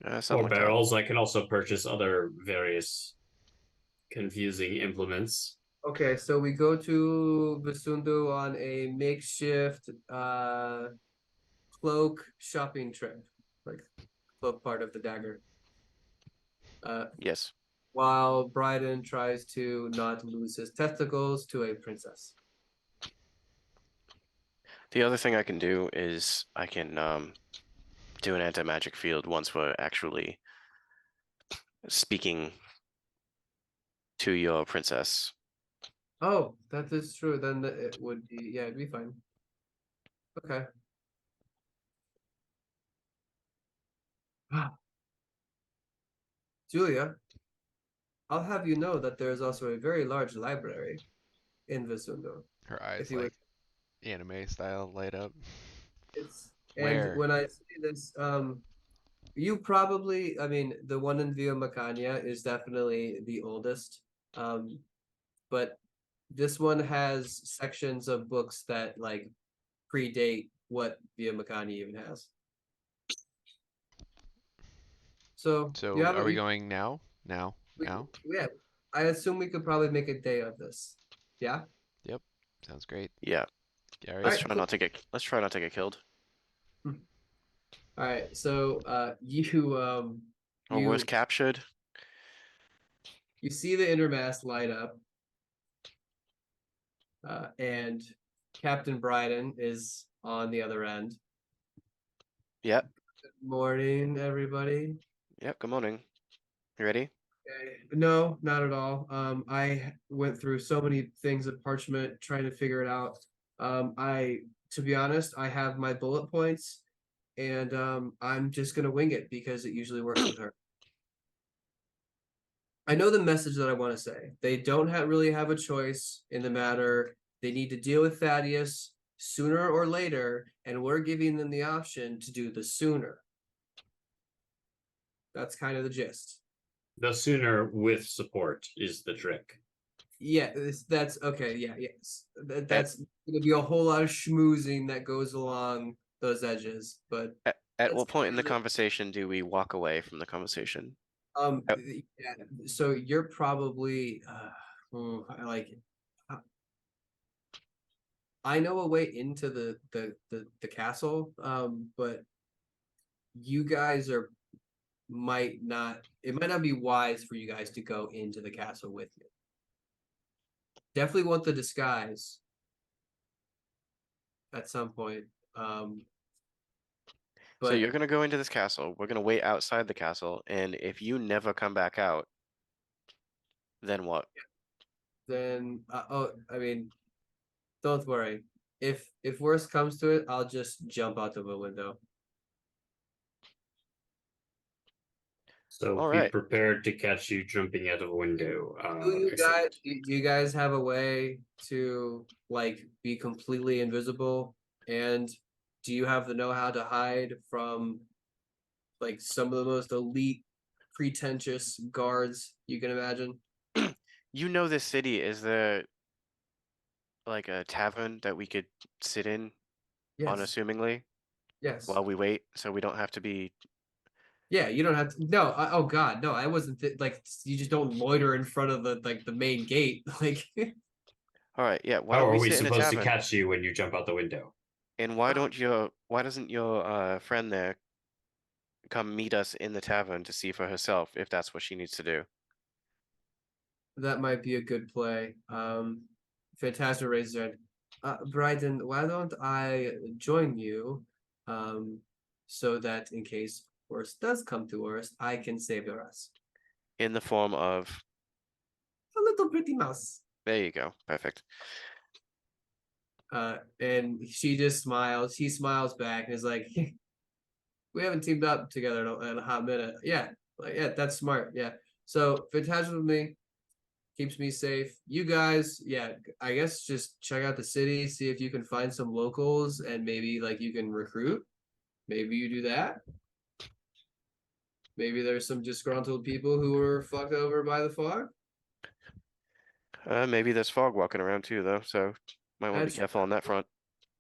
Something Or like that. barrels, I can also purchase other various confusing implements. Okay, so we go to Visundu on a makeshift cloak shopping trip, like cloak part of the dagger. Yes. While Bryden tries to not lose his testicles to a princess. The other thing I can do is I can do an anti-magic field once we're actually speaking to your princess. Oh, that is true. Then it would be, yeah, it'd be fine. Okay. Julia, I'll have you know that there is also a very large library in Visundu. Her eyes If you like anime style light up. It's and Where? when I say this, You probably, I mean, the one in Via Macania is definitely the oldest. But this one has sections of books that like predate what Via Macania even has. So So you have are we going now? Now? we, Now? yeah. I assume we could probably make a day of this. Yeah. Yep. Sounds great. Yeah. Gary? Let's Alright, try cool. not to get. Let's try not to get killed. All right. So you Or worse, you captured. you see the intermast light up. And Captain Bryden is on the other end. Yep. Good morning, everybody. Yep. Good morning. You ready? No, not at all. I went through so many things of parchment trying to figure it out. To be honest, I have my bullet points, and I'm just gonna wing it because it usually works with her. I know the message that I want to say. They don't really have a choice in the matter. They need to deal with Thaddeus sooner or later, and we're giving them the option to do the sooner. That's kind of the gist. The sooner with support is the trick. Yeah, that's okay. Yeah, yes. That's gonna be a whole lot of schmoozing that goes along those edges. But At that's what point in the kind of conversation do we walk away from the conversation? yeah. So you're probably I like it. I know a way into the castle, but you guys might not. It might not be wise for you guys to go into the castle with me. Definitely want the disguise at some point. So But you're gonna go into this castle. We're gonna wait outside the castle, and if you never come back out, then what? then I mean, don't worry. If worse comes to it, I'll just jump out of a window. So All be right. prepared to catch you jumping out of a window. Do you guys have a way to like be completely invisible? And do you have the know-how to hide from like some of the most elite, pretentious guards you can imagine? You know this city. Is there like a tavern that we could sit in Yes. unassumingly Yes. while we wait, so we don't have to be? Yeah, you don't have to. No, oh God, no, I wasn't like you just don't loiter in front of the main gate. Like, All right. Yeah. Why How don't are we we sit in a supposed to tavern? catch you when you jump out the window? And why doesn't your friend there come meet us in the tavern to see for herself if that's what she needs to do? that might be a good play. Phantasma raises her hand. Bryden, why don't I join you? So that in case worse does come to worst, I can save your ass. In the form of, A little pretty mouse. there you go. Perfect. And she just smiles. He smiles back and is like, we haven't teamed up together in a hot minute. Yeah, like yeah, that's smart. Yeah. So Phantasma with me keeps me safe. You guys, yeah, I guess just check out the city, see if you can find some locals, and maybe like you can recruit. Maybe you do that. Maybe there's some disgruntled people who were fucked over by the fog. Maybe there's fog walking around too, though, so might want to be That's- careful on that front.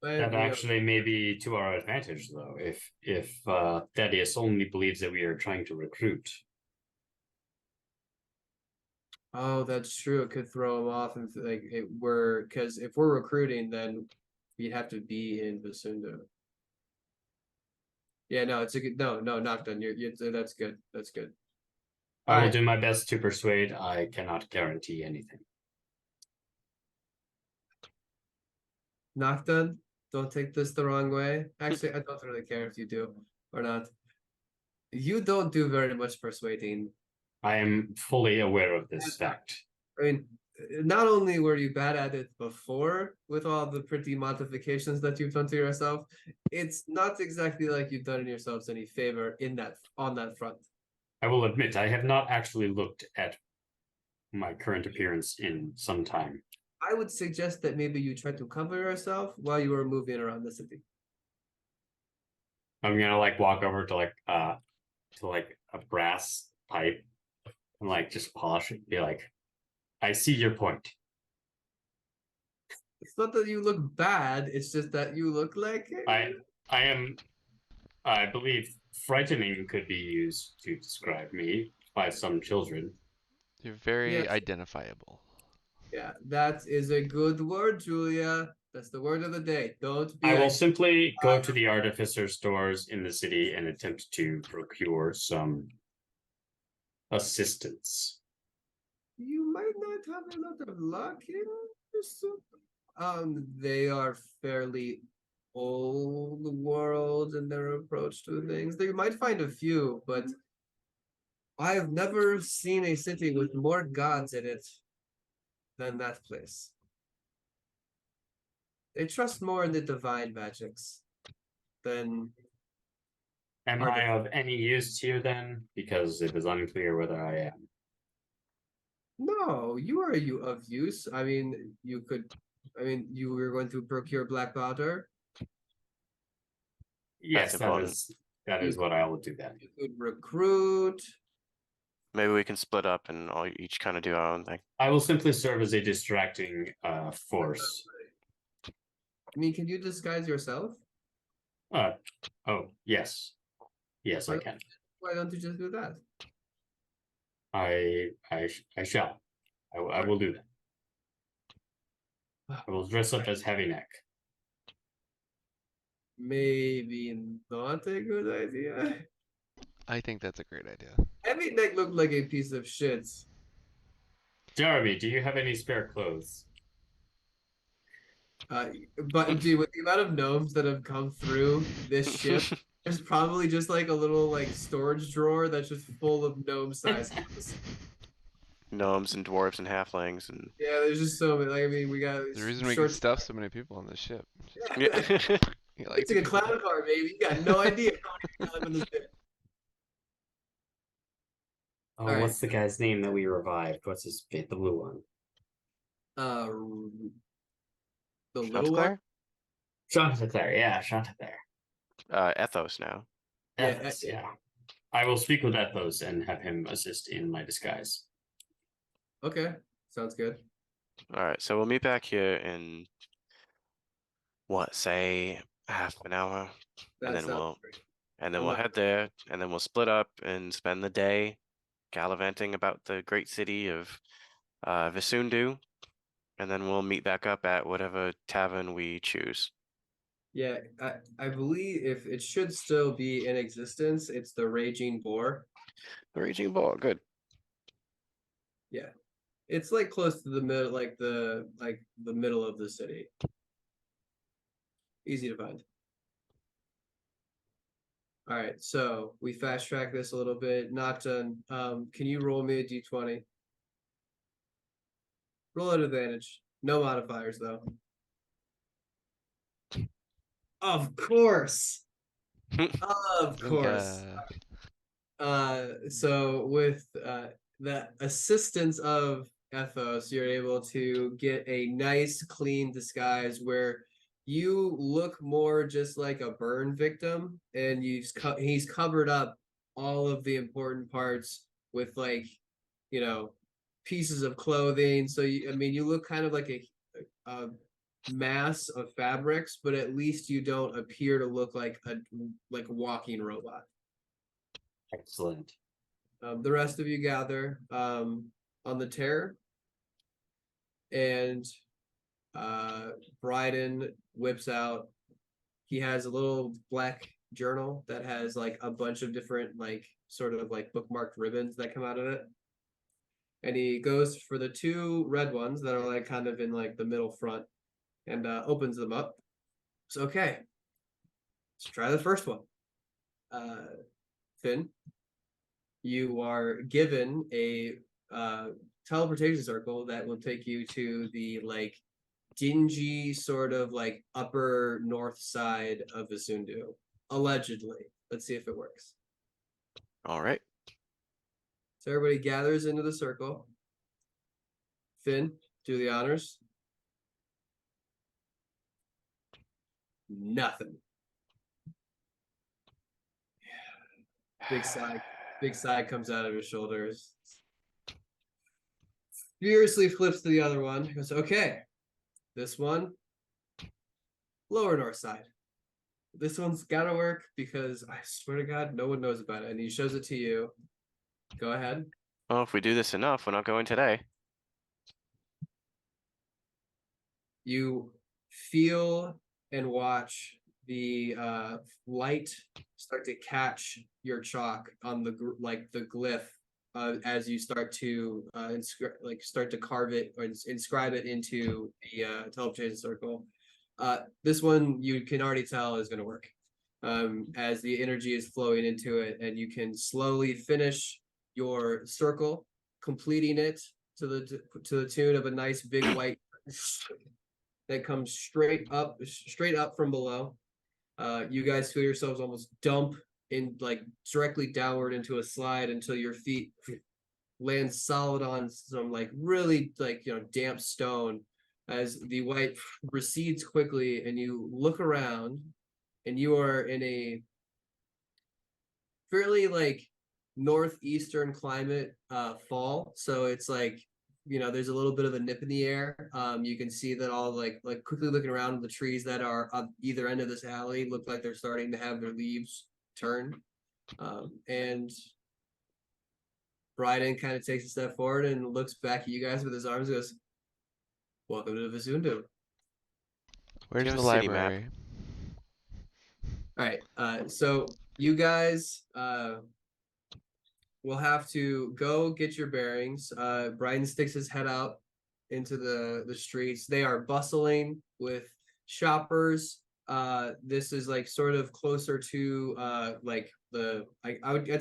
That Maybe, actually may be to our advantage, though, if Thaddeus only believes that we are trying to recruit. oh, that's true. It could throw him off if like because if we're recruiting, then we'd have to be in Vasunda. Yeah, no, it's a good no, not done. You're that's good. That's good. I will Alright. do my best to persuade. I cannot guarantee anything. Nocton, don't take this the wrong way. Actually, I don't really care if you do or not. You don't do very much persuading. I am fully aware of this fact. I mean, not only were you bad at it before with all the pretty modifications that you've done to yourself, it's not exactly like you've done yourselves any favor on that front. I will admit I have not actually looked at my current appearance in some time. I would suggest that maybe you try to cover yourself while you were moving around the city. I'm gonna like walk over to like to like a brass pipe and like just polish it. Be like, I see your point. It's not that you look bad, it's just that you look like I believe frightening could be used to describe me by some children. You're very Yes. identifiable. Yeah, that is a good word, Julia. That's the word of the day. Don't be I will a- simply go to the artificer stores in the city and attempt to procure some assistance. You might not have a lot of luck in this. They are fairly old world in their approach to things. They might find a few, but I have never seen a city with more gods in it than that place. They trust more in the divine magics than Am I of any use here then? Because it is unclear whether I am. no, you are you of use. I mean, you could. I mean, you were going to procure black powder. Yes, important. that is what I will do then. You could recruit. Maybe we can split up and all each kind of do our own thing. I will simply serve as a distracting force. I mean, can you disguise yourself? Oh, yes. Yes, I can. Why don't you just do that? I shall. I will do that. I will dress up as Heavy Neck. Maybe not a good idea. I think that's a great idea. Heavy Neck looked like a piece of shit. Jeremy, do you have any spare clothes? But dude, with the amount of gnomes that have come through this ship, there's probably just like a little like storage drawer that's just full of gnome size clothes. Gnomes and dwarves and halflings and Yeah, there's just so many. Like, I mean, we got The reason we short. can stuff so many people on this ship. Yeah. You like It's like a to- clown car, baby. You got no idea how many people live in this ship. Oh, All right. what's the guy's name that we revived? What's his fit? The blue one. The little one. Chanticleer? Chanticleer, yeah, Chanticleer. Ethos now. Yeah, Ethos, yeah. I will speak with Ethos and have him assist in my disguise. Okay, sounds good. All right, so we'll meet back here in what, say half an hour, That and then sounds we'll great. and then I'm we'll not- head there, and then we'll split up and spend the day gallivanting about the great city of Visundu, and then we'll meet back up at whatever tavern we choose. Yeah, I believe if it should still be in existence, it's the Raging Boar. The Raging Bull, good. Yeah, it's like close to the middle, like the middle of the city. Easy to find. All right, so we fast track this a little bit. Not done. Can you roll me a d20? Roll at advantage. No modifiers though. Of course. Of think, course. So with the assistance of Ethos, you're able to get a nice clean disguise where you look more just like a burn victim, and he's covered up all of the important parts with like, you know, pieces of clothing. So I mean, you look kind of like a mass of fabrics, but at least you don't appear to look like a walking robot. Excellent. The rest of you gather on the tear, and Bryden whips out. He has a little black journal that has like a bunch of different like sort of like bookmarked ribbons that come out of it. And he goes for the two red ones that are like kind of in like the middle front and opens them up. So okay, let's try the first one. Finn, you are given a teleportation circle that will take you to the like dingy sort of like upper north side of Visundu, allegedly. Let's see if it works. All right. So everybody gathers into the circle. Finn, do the honors. Nothing. Big sigh comes out of his shoulders. Furiously flips to the other one. He goes, okay, this one, lower north side. This one's gotta work because I swear to God, no one knows about it. And he shows it to you. Go ahead. Well, if we do this enough, we're not going today. You feel and watch the light start to catch your chalk on the the glyph as you start to start to carve it or inscribe it into the teleportation circle. This one you can already tell is going to work as the energy is flowing into it, and you can slowly finish your circle, completing it to the tune of a nice big white that comes straight up from below. You guys feel yourselves almost dump in directly downward into a slide until your feet land solid on some really damp stone as the white recedes quickly, and you look around and you are in a fairly northeastern climate fall, so it's there's a little bit of a nip in the air. You can see that all quickly looking around, the trees that are on either end of this alley look like they're starting to have their leaves turn. And Bryden kind of takes a step forward and looks back at you guys with his arms and goes, welcome to Vizundu. Where's have the a city map? library? All right, so you guys will have to go get your bearings. Bryden sticks his head out into the streets. They are bustling with shoppers. This is sort of closer to I'd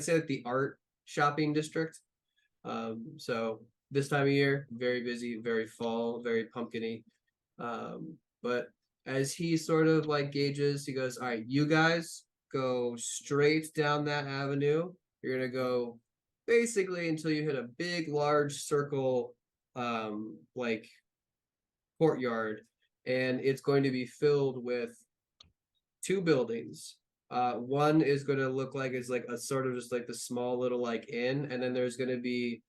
say the art shopping district. So this time of year, very busy, very fall, very pumpkin-y. But as he sort of gauges, he goes, all right, you guys go straight down that avenue. You're gonna go basically until you hit a big, large circle, courtyard, and it's going to be filled with two buildings. One is going to look like it's a sort of just the small little inn, and then there's going to be,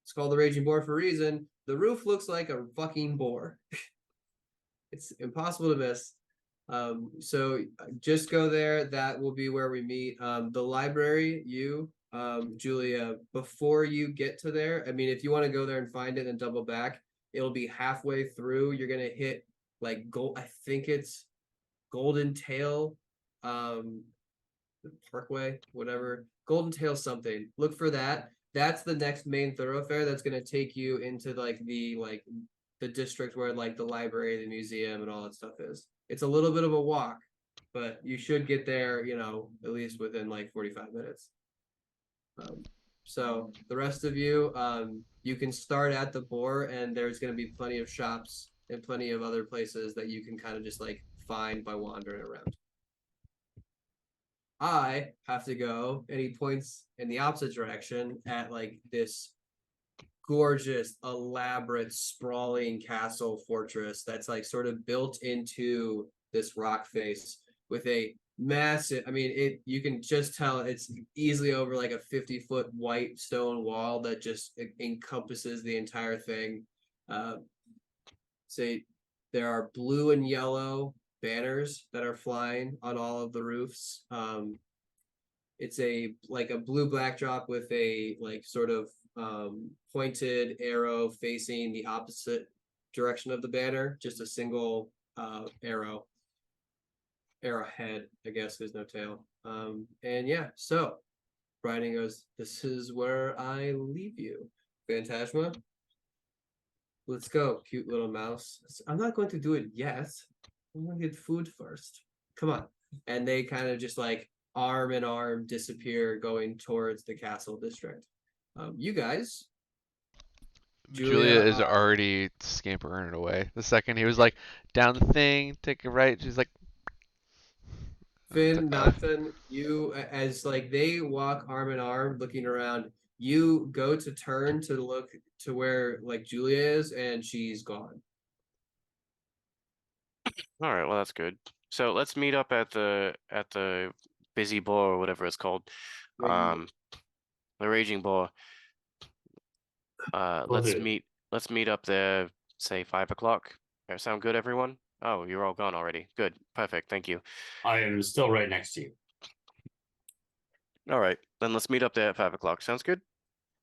it's called the Raging Boar for a reason. The roof looks like a fucking boar. It's impossible to miss. So just go there. That will be where we meet. The library, Julia, before you get to there, I mean, if you want to go there and find it and double back, it'll be halfway through. You're gonna hit I think it's Golden Tail, Parkway, whatever. Golden Tail something. Look for that. That's the next main thoroughfare that's gonna take you into the district where the library, the museum, and all that stuff is. It's a little bit of a walk, but you should get there, at least within 45 minutes. So the rest of you, you can start at the boar, and there's going to be plenty of shops and plenty of other places that you can kind of just find by wandering around. I have to go, and he points in the opposite direction at this gorgeous, elaborate, sprawling castle fortress that's sort of built into this rock face with a massive, I mean, you can just tell it's easily over a 50-foot white stone wall that just encompasses the entire thing. Say there are blue and yellow banners that are flying on all of the roofs. It's a blue backdrop with a sort of pointed arrow facing the opposite direction of the banner, just a single arrowhead, I guess. There's no tail. And yeah, so Bryden goes, this is where I leave you, Phantasma. Let's go, cute little mouse. I'm not going to do it yet. I'm gonna get food first. Come on. And they kind of just arm in arm disappear, going towards the castle district. You guys, Julia is Julia, already scampering away. The second he was down the thing, take a right, she's like, Finn, Nocton, you, as they walk arm in arm looking around, you go to turn to look to where Julia is, and she's gone. All right, well that's good. So let's meet up at the busy boar or whatever it's called. Raging Bull. The raging boar. Will do. Let's meet up there, say 5 o'clock. That sound good, everyone? Oh, you're all gone already. Good, perfect, thank you. I am still right next to you. All right, then let's meet up there at 5 o'clock. Sounds good?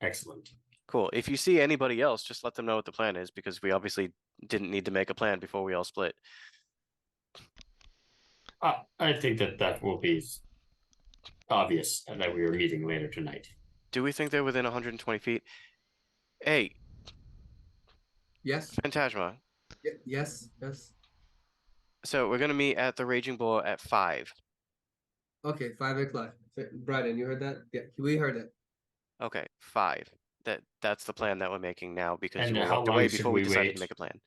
Excellent. Cool. If you see anybody else, just let them know what the plan is, because we obviously didn't need to make a plan before we all split. I think that will be obvious that we were meeting later tonight. Do we think they're within 120 feet? Hey, Yes. Phantasma. Yes. Yes. So we're gonna meet at the Raging Bull at 5. Okay. 5 o'clock. Bryden, you heard that? Yeah, we heard it. Okay, 5. That's the plan that we're making now, because And you all how walked away long should before we we decided wait? to make a plan.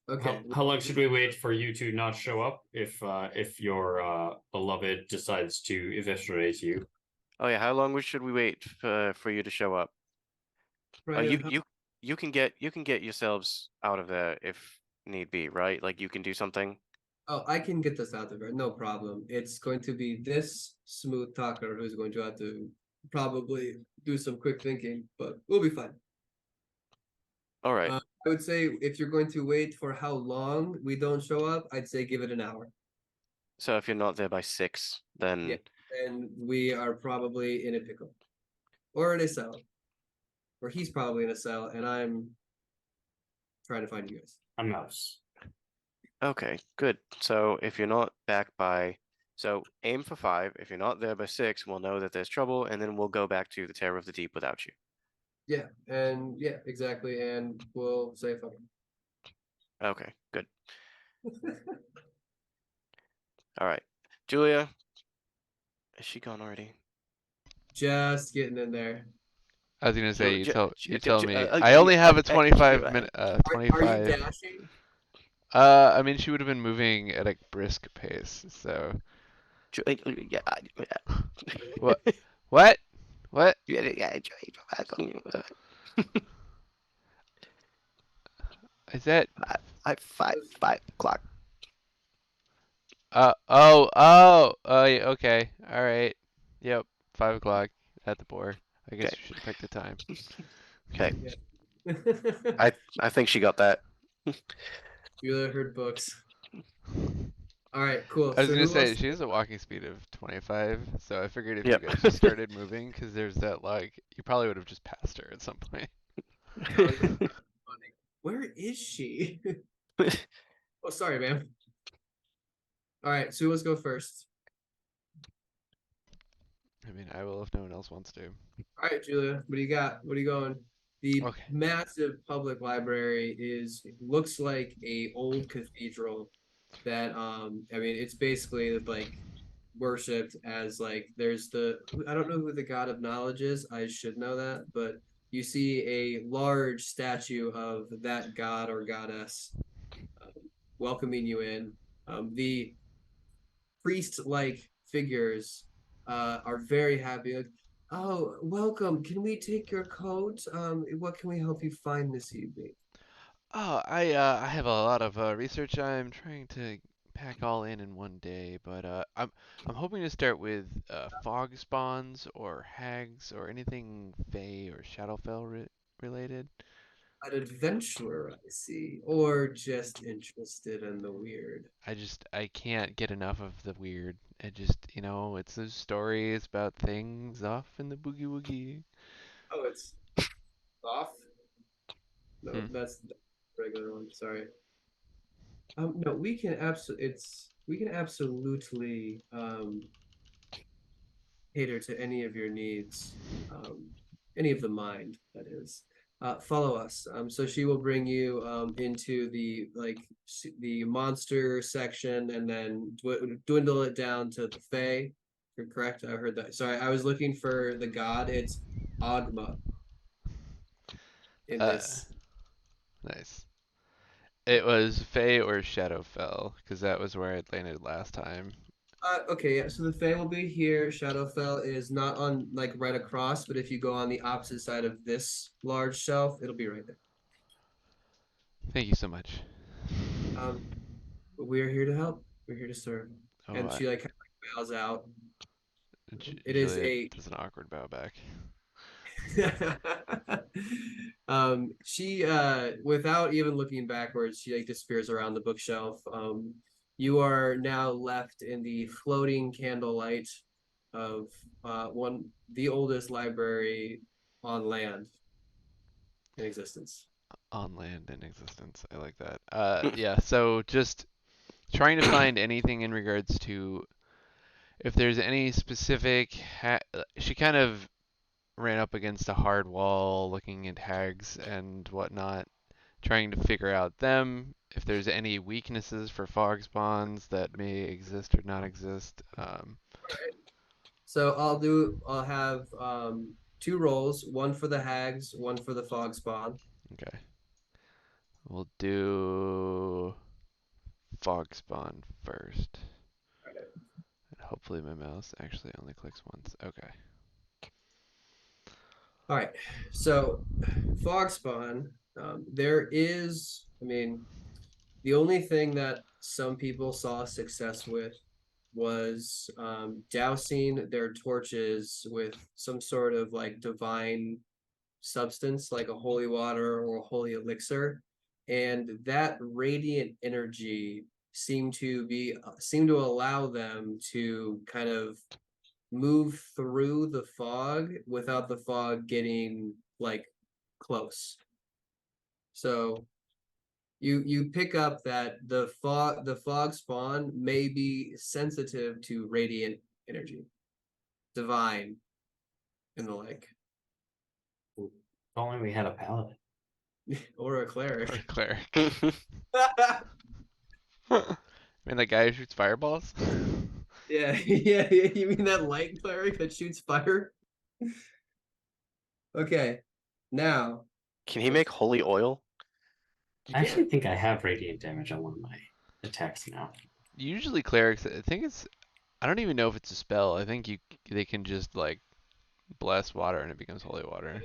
Okay. How long should we wait for you to not show up if your beloved decides to eviscerate you? Oh yeah, how long should we wait for you to show up? Bryden, You can get yourselves out of there if need be, right? Like you can do something. oh, I can get this out of her, no problem. It's going to be this smooth talker who's going to have to probably do some quick thinking, but we'll be fine. All right. I would say if you're going to wait for how long we don't show up, I'd say give it an hour. So if you're not there by 6, then Yeah. And we are probably in a pickle. Or in a cell. Or he's probably in a cell, and I'm trying to find you guys. A mouse. okay, good. So if you're not back by, so aim for 5. If you're not there by 6, we'll know that there's trouble, and then we'll go back to the Terror of the Deep without you. Yeah, and yeah, exactly. And we'll say fuck Okay, good. All right, Julia, is she gone already? Just getting in there. I was gonna say, Ju- you ju- tell ju- you ju- tell ju- me. uh, I only have a uh, 25 uh, minute, Are you 25. dashing? I mean, she would have been moving at a brisk pace, so. Yeah. What? What? What? Is that? 5 o'clock. Yeah, okay, all right. Yep, 5 o'clock at the boar. I guess Okay. you should pick the time. Okay, I I think she got that. You heard books. All right, cool. I was So gonna who say else- she has a walking speed of 25, so I figured if Yep. you guys just started moving, because there's that like, you probably would have just passed her at some point. Where is she? Oh, sorry, ma'am. All right, so let's go first. I mean, I will if no one else wants to. All right, Julia, what do you got? What are you going? The Okay. massive public library looks like a old cathedral that I mean it's basically like worshipped as like there's I don't know who the god of knowledge is. I should know that, but you see a large statue of that god or goddess welcoming you in. The priest-like figures are very happy. Like, oh, welcome. Can we take your coat? What can we help you find this evening? Oh, I have a lot of research I'm trying to pack all in one day, but I'm hoping to start with fog spawns or hags or anything Fey or Shadowfell related. An adventurer, I see, or just interested in the weird. I can't get enough of the weird. It's those stories about things off in the boogie woogie. Oh, it's off. No, Hmm. that's the regular one. Sorry. No, we can absolutely cater to any of your needs, any of the mind, that is. Follow us. So she will bring you into the monster section, and then dwindle it down to the Fae. You're correct. I heard that. Sorry, I was looking for the god. It's Ogma in Uh, this. Nice. It was Fey or Shadowfell, because that was where I'd landed last time. Okay, yeah. So the Fae will be here. Shadowfell is not on like right across, but if you go on the opposite side of this large shelf, it'll be right there. Thank you so much. But we're here to help. We're here to serve. Oh, And she like kind of bows out. It is Julia does an awkward bow back. She without even looking backwards, she like disappears around the bookshelf. You are now left in the floating candlelight of the oldest library on land in existence. On land in existence. I like that. Yeah, so just trying to find anything in regards to if there's any specific she kind of ran up against a hard wall looking at hags and whatnot, trying to figure out them, if there's any weaknesses for fog spawns that may exist or not exist. So I'll have 2 rolls, one for the hags, one for the fog spawn. Okay. We'll do fog spawn first. And hopefully my mouse actually only clicks once. Okay. All right, so fog spawn, there is, I mean, the only thing that some people saw success with was dousing their torches with some sort of like divine substance, like a holy water or a holy elixir, and that radiant energy seemed to allow them to kind of move through the fog without the fog getting like close. So you pick up that the fog spawn may be sensitive to radiant energy, divine, and the like, If only we had a paladin. or a cleric. Or cleric. I mean, that guy who shoots fireballs? Yeah, yeah, you mean that light cleric that shoots fire? Okay, now Can he make holy oil? I actually think I have radiant damage on one of my attacks now. Usually clerics, I think it's, I don't even know if it's a spell. I think they can just like bless water and it becomes holy water.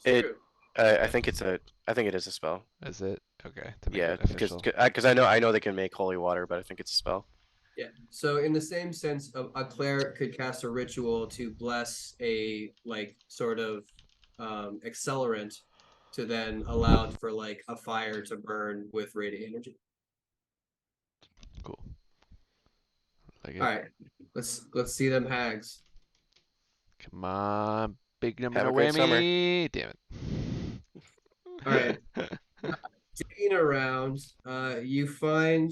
It- true. I think it is a spell. Is it? Okay, to make Yeah, it official. because I know they can make holy water, but I think it's a spell. Yeah. So in the same sense, a cleric could cast a ritual to bless a like sort of accelerant to then allow for like a fire to burn with radiant energy. Cool. Like it. All right, let's see them hags. Come on, big number Have no a great summer. whammy. Damn it. All right. Digging around, you find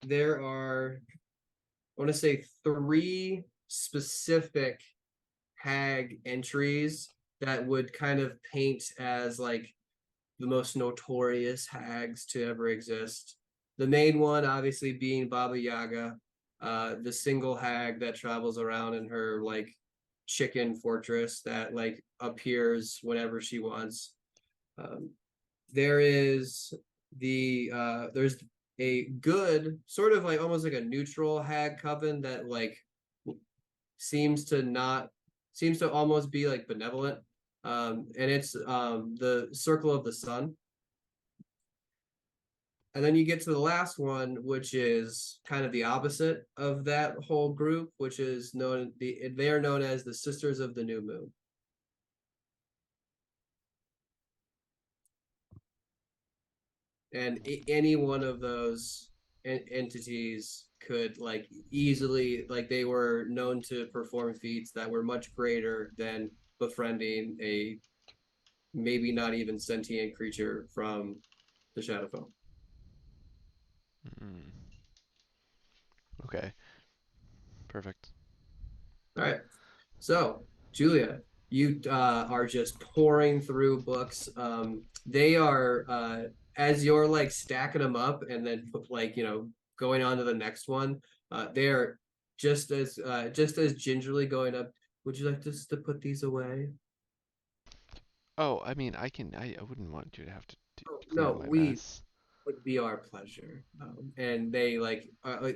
there are, I want to say, 3 specific hag entries that would kind of paint as like the most notorious hags to ever exist. The main one, obviously, being Baba Yaga, the single hag that travels around in her like chicken fortress that like appears whenever she wants. There's a good sort of like almost like a neutral hag coven that like seems to almost be like benevolent. And it's the Circle of the Sun. And then you get to the last one, which is kind of the opposite of that whole group, which is they are known as the Sisters of the New Moon. And any one of those entities could like easily, like they were known to perform feats that were much greater than befriending a maybe not even sentient creature from the Shadowfell. Okay. Perfect. All right. So, Julia, you are just pouring through books. They are as you're like stacking them up and then like going on to the next one. They're just as gingerly going up. Would you like us to put these away? Oh, I mean, I wouldn't want you to have to No, clean my we mess. would be our pleasure. And they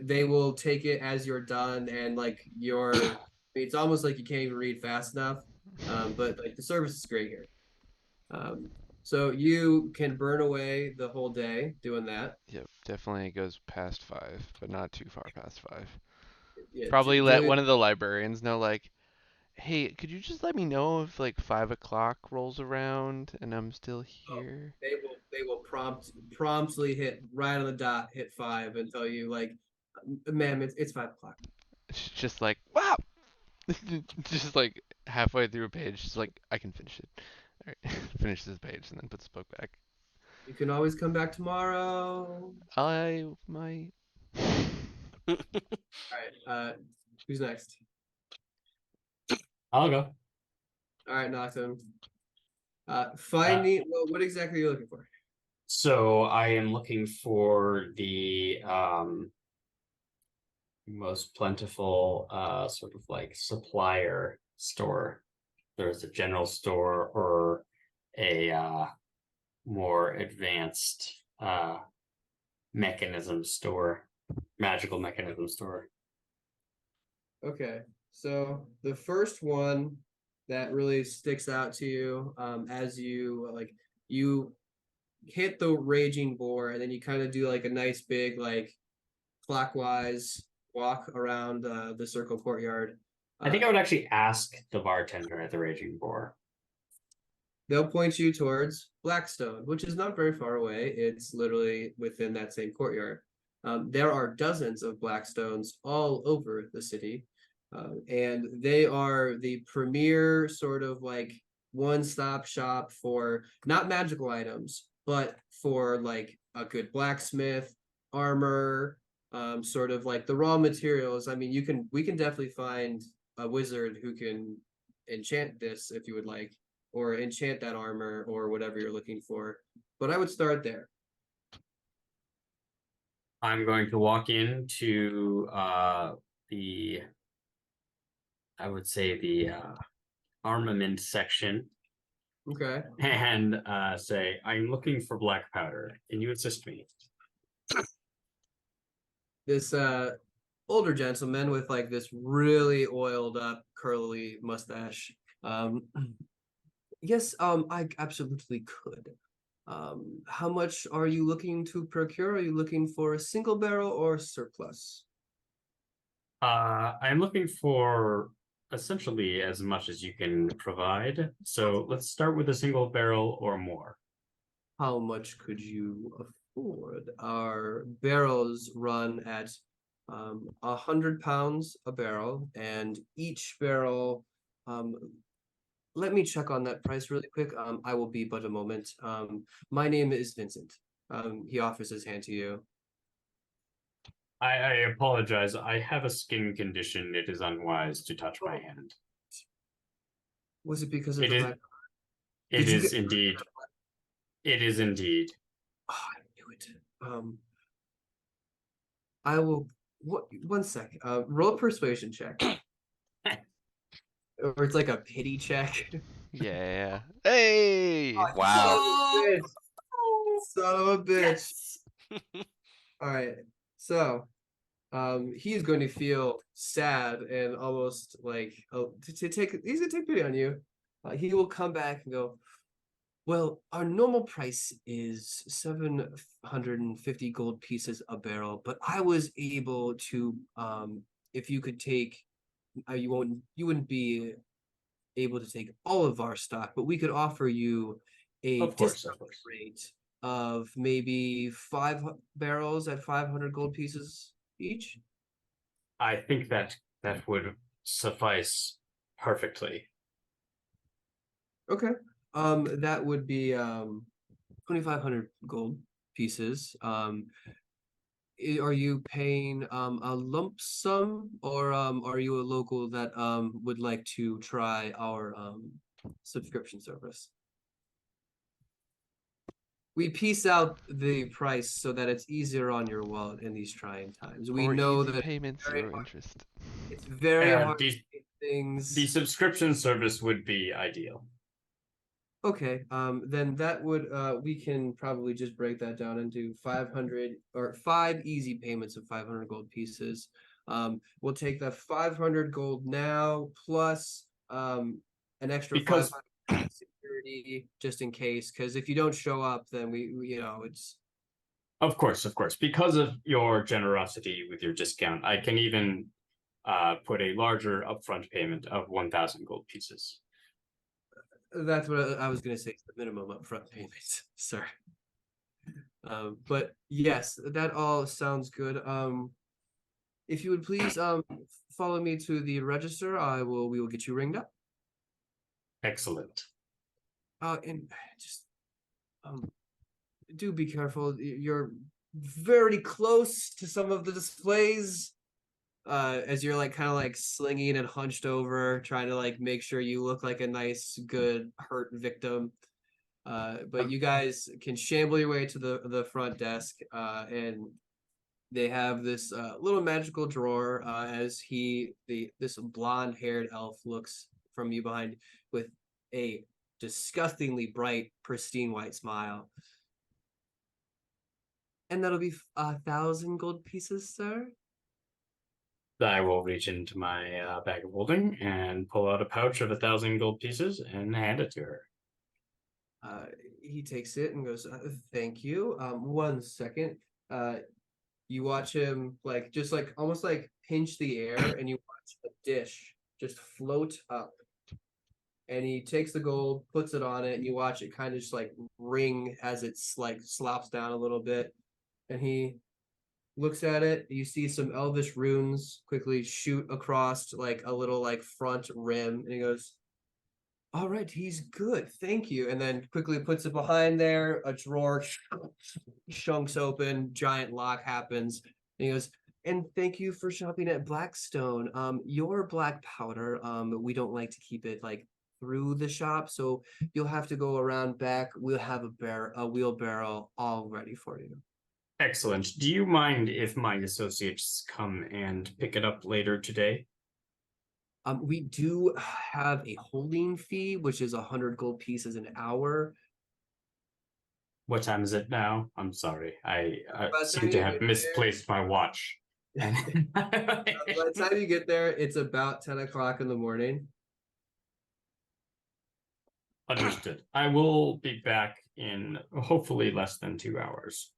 they will take it as you're done, and like it's almost like you can't even read fast enough. But like the service is great here. So you can burn away the whole day doing that. Yep, definitely goes past 5, but not too far past 5. Yeah, Probably let Julia- one of the librarians know, like, Hey, could you just let me know if like 5 o'clock rolls around and I'm still here? They will promptly hit right on the dot, hit 5 and tell you like, ma'am, it's 5 o'clock. It's just like, wow! Just like halfway through a page, just like, I can finish it. Alright, finish this page and then put this book back. You can always come back tomorrow. I might. All right. Who's next? I'll go. All right, Noctum. What exactly are you looking for? So I am looking for the most plentiful sort of like supplier store. There's a general store or a more advanced mechanism store, magical mechanism store. Okay, so the first one that really sticks out to you, as you hit the raging boar, and then you kind of do like a nice big like clockwise walk around the circle courtyard. I think I would actually ask the bartender at the Raging Boar. They'll point you towards Blackstone, which is not very far away. It's literally within that same courtyard. There are dozens of Blackstones all over the city, and they are the premier sort of like one-stop shop for not magical items, but for like a good blacksmith, armor, sort of like the raw materials. I mean, we can definitely find a wizard who can enchant this if you would like, or enchant that armor or whatever you're looking for. But I would start there. I'm going to walk into the, I would say the armament section Okay. and say, I'm looking for black powder. Can you assist me? This older gentleman with like this really oiled up curly mustache. Yes, I absolutely could. How much are you looking to procure? Are you looking for a single barrel or surplus? I'm looking for essentially as much as you can provide. So let's start with a single barrel or more. How much could you afford? Our barrels run at 100 pounds a barrel, and each barrel, let me check on that price really quick. I will be but a moment. My name is Vincent. He offers his hand to you. I apologize. I have a skin condition. It is unwise to touch my hand. Was it because of It the is. black? It Did you is get- indeed. It is indeed. Oh, I knew it. I will. What? 1 sec. Roll a persuasion check, or it's like a pity check. Yeah. Hey! Wow. Son of a bitch. All right. So, he's going to feel sad and almost like to take. He's gonna take pity on you. He will come back and go, well, our normal price is 750 gold pieces a barrel, but I was able to, if you could take, you wouldn't be able to take all of our stock, but we could offer you a Of course, discount of course. rate of maybe 5 barrels at 500 gold pieces each. I think that would suffice perfectly. Okay. That would be 2,500 gold pieces. Are you paying a lump sum, or are you a local that would like to try our subscription service? We piece out the price so that it's easier on your wallet in these trying times. We Or know easy that payments very or hard. interest. It's very hard to The, get things. the subscription service would be ideal. Okay, then that would we can probably just break that down into 500 or 5 easy payments of 500 gold pieces. We'll take the 500 gold now plus an extra Because- 500 security just in case. Because if you don't show up, then we it's Of course, because of your generosity with your discount, I can even put a larger upfront payment of 1,000 gold pieces. That's what I was gonna say. The minimum upfront payments. Sorry. But yes, that all sounds good. If you would please follow me to the register, we will get you ringed up. Excellent. And just do be careful. You're very close to some of the displays. As you're like kind of like slinging and hunched over, trying to like make sure you look like a nice, good hurt victim. But you guys can shamble your way to the front desk, and they have this little magical drawer. As this blonde-haired elf looks from you behind with a disgustingly bright, pristine white smile. And that'll be 1,000 gold pieces, sir. I will reach into my bag of holding and pull out a pouch of 1,000 gold pieces and hand it to her. He takes it and goes, "Thank you. 1 second." You watch him like just like almost like pinch the air, and you watch a dish just float up. And he takes the gold, puts it on it, and you watch it kind of just like ring as it's like slops down a little bit. And he looks at it. You see some elvish runes quickly shoot across like a little like front rim, and he goes, "All right, he's good, thank you." And then quickly puts it behind there. A drawer shunks open, giant lock happens, and he goes, "And thank you for shopping at Blackstone. Your black powder, we don't like to keep it like through the shop, so you'll have to go around back. We'll have a wheelbarrow all ready for you." Excellent. Do you mind if my associates come and pick it up later today? We do have a holding fee, which is 100 gold pieces an hour. What time is it now? I'm sorry. I By the seem time to you have get there- misplaced my watch. By the time you get there, it's about 10 o'clock in the morning. Understood. I will be back in hopefully less than 2 hours.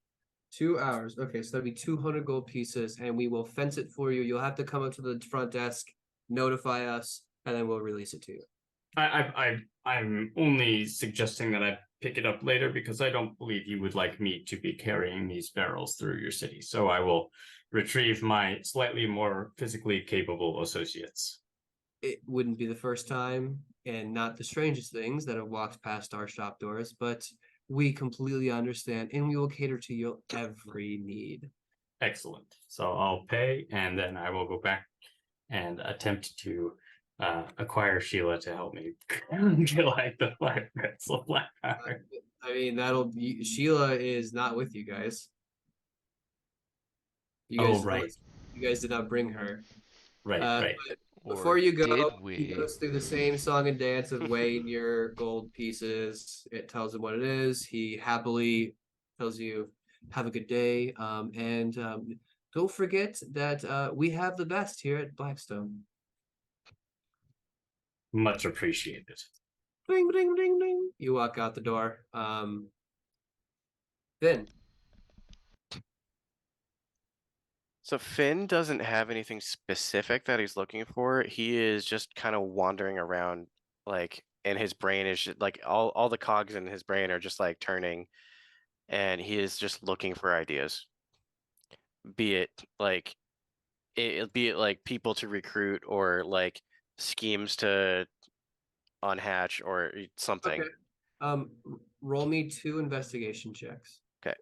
2 hours. Okay, so that'd be 200 gold pieces, and we will fence it for you. You'll have to come up to the front desk, notify us, and then we'll release it to you. I'm only suggesting that I pick it up later because I don't believe you would like me to be carrying these barrels through your city. So I will retrieve my slightly more physically capable associates. It wouldn't be the first time, and not the strangest things that have walked past our shop doors, but we completely understand, and we will cater to your every need. Excellent. So I'll pay, and then I will go back and attempt to acquire Sheila to help me like the 5 grams of black powder. I mean, Sheila is not with you guys. You guys, right. You guys did not bring her. Right, right. But Or before you go, did he we? goes through the same song and dance of weighing your gold pieces. It tells him what it is. He happily tells you, "Have a good day." And don't forget that we have the best here at Blackstone. Much appreciated. Ding, ding, ding, ding. You walk out the door. Then So Finn doesn't have anything specific that he's looking for. He is just kind of wandering around, like, and his brain is just, like all the cogs in his brain are just like turning, and he is just looking for ideas. Be it like people to recruit or like schemes to unhatch or something. okay. Roll me 2 investigation checks. Okay.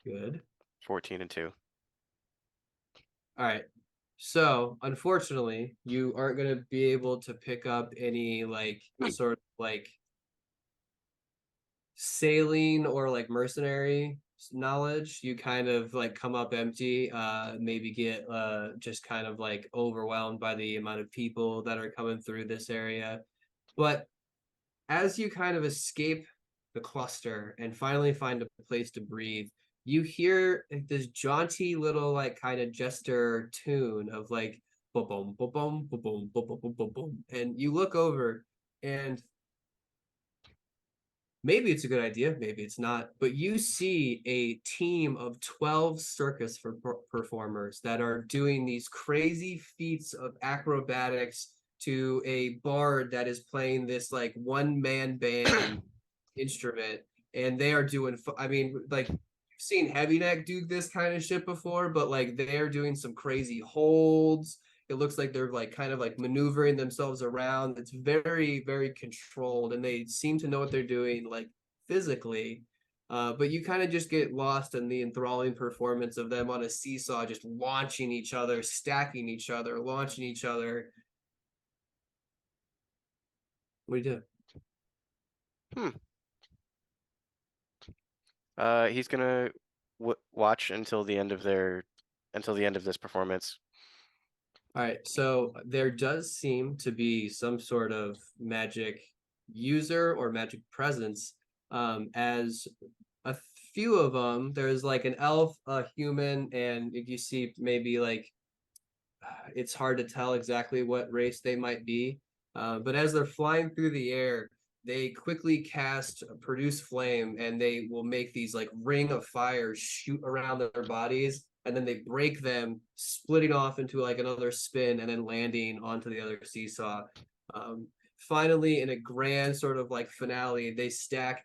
Good. 14 and 2. All right. So, unfortunately, you aren't going to be able to pick up any like sort of like sailing or like mercenary knowledge. You kind of like come up empty, maybe get just kind of like overwhelmed by the amount of people that are coming through this area. But as you kind of escape the cluster and finally find a place to breathe, you hear like, this jaunty little like kind of jester tune of like boom boom boom boom boom boom boom boom boom boom, and you look over and maybe it's a good idea, maybe it's not, but you see a team of 12 circus performers that are doing these crazy feats of acrobatics to a bard that is playing this like one-man band instrument, and they are doing I mean, like, you've seen Heavy Neck do this kind of shit before, but like they're doing some crazy holds. It looks like they're like kind of like maneuvering themselves around. It's very, very controlled, and they seem to know what they're doing, like physically. But you kind of just get lost in the enthralling performance of them on a seesaw, just launching each other, stacking each other, launching each other. What do you do? He's gonna watch until the end of this performance. All right, so there does seem to be some sort of magic user or magic presence. As a few of them, there's like an elf, a human, and if you see maybe like it's hard to tell exactly what race they might be. But as they're flying through the air, they quickly cast produce flame, and they will make these like ring of fire shoot around their bodies, and then they break them, splitting off into like another spin and then landing onto the other seesaw. Finally, in a grand sort of like finale, they stack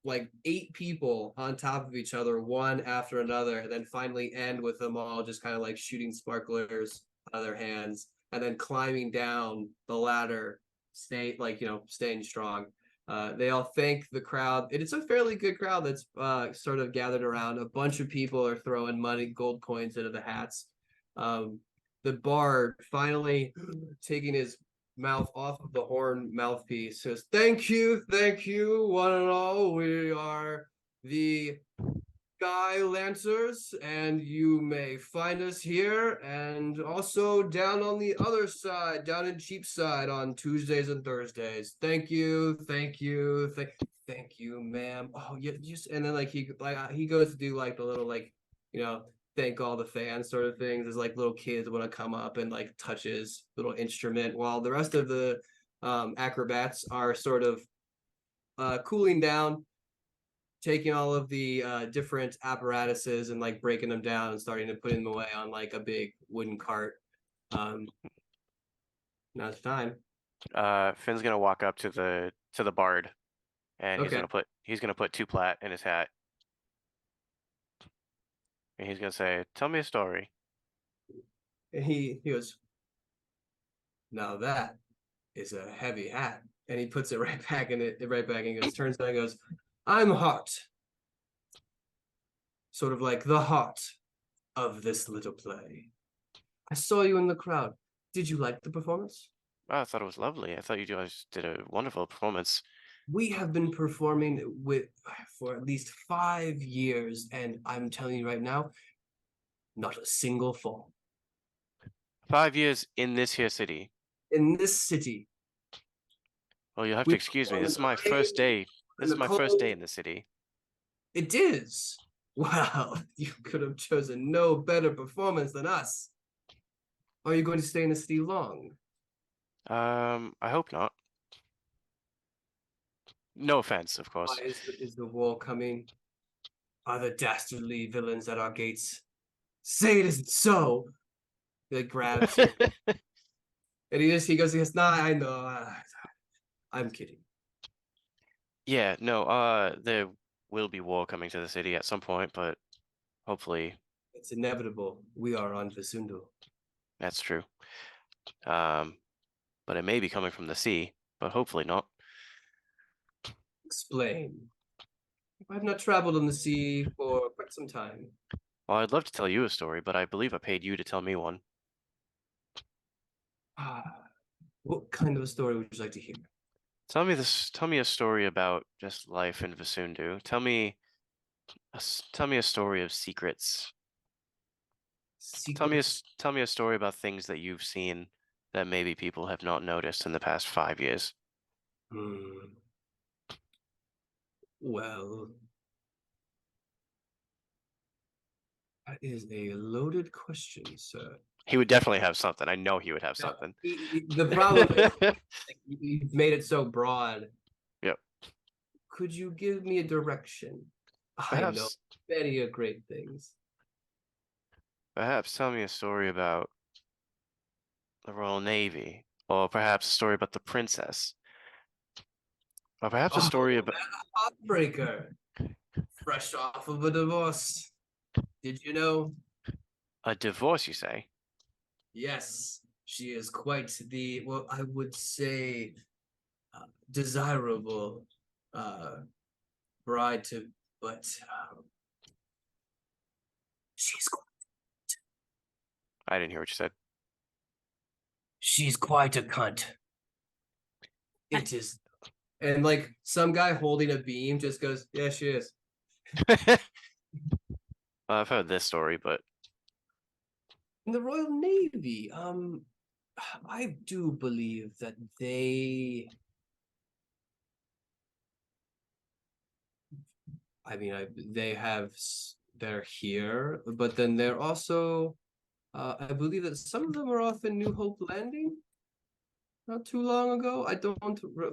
like 8 people on top of each other, one after another, and then finally end with them all just kind of like shooting sparklers out of their hands, and then climbing down the ladder, staying strong. They all thank the crowd. It's a fairly good crowd that's sort of gathered around. A bunch of people are throwing money, gold coins into the hats. The bard finally taking his mouth off of the horn mouthpiece says, thank you, one and all. We are the Sky Lancers, and you may find us here and also down on the other side, down in Cheapside on Tuesdays and Thursdays. Thank you, thank you, thank you, ma'am. Oh, yeah, just and then like he goes to do like the little like, thank all the fans sort of things. There's like little kids want to come up and like touch his little instrument, while the rest of the acrobats are sort of cooling down, taking all of the different apparatuses and like breaking them down and starting to put them away on like a big wooden cart. Now it's time. Finn's gonna walk up to the bard, and Okay. he's gonna put 2 plat in his hat, and he's gonna say, "Tell me a story." And he goes, now that is a heavy hat. And he puts it right back in it, and goes, turns around and goes, I'm Heart. Sort of like the heart of this little play. I saw you in the crowd. Did you like the performance? Oh, I thought it was lovely. I thought you guys did a wonderful performance. We have been performing for at least 5 years, and I'm telling you right now, not a single fall. 5 years in this here city. In this city. Well, you'll have to excuse me. This is my first day. This is my first day in the city. It is. Well, you could have chosen no better performance than us. Are you going to stay in the city long? I hope not. No offense, of course. Why is the war coming? Are the dastardly villains at our gates? Say it isn't so. He grabs him. And he goes, nah, I know. I'm kidding. Yeah, no, there will be war coming to the city at some point, but hopefully It's inevitable. We are on Visundu. that's true. But it may be coming from the sea, but hopefully not. Explain. I've not traveled on the sea for quite some time. Well, I'd love to tell you a story, but I believe I paid you to tell me one. What kind of a story would you like to hear? Tell me a story about just life in Visundu. Tell me a story of secrets. Tell me a story about things that you've seen that maybe people have not noticed in the past 5 years. Well, that is a loaded question, sir. He would definitely have something. I know he would have something. The problem is, like, you've made it so broad. Yep. could you give me a direction? I know Perhaps, many a great things. perhaps tell me a story about the Royal Navy, or perhaps a story about the princess, or perhaps a story Oh, about. heartbreaker. Fresh off of a divorce. Did you know? A divorce, you say? Yes, she is quite the, well, I would say, desirable uh, bride to, but she's I didn't hear what you said. she's quite a cunt. It is, and like some guy holding a beam just goes, "Yeah, she is." I've heard this story, but In the Royal Navy, I do believe that they have they're here, but then they're also I believe that some of them are off in New Hope Landing not too long ago. I don't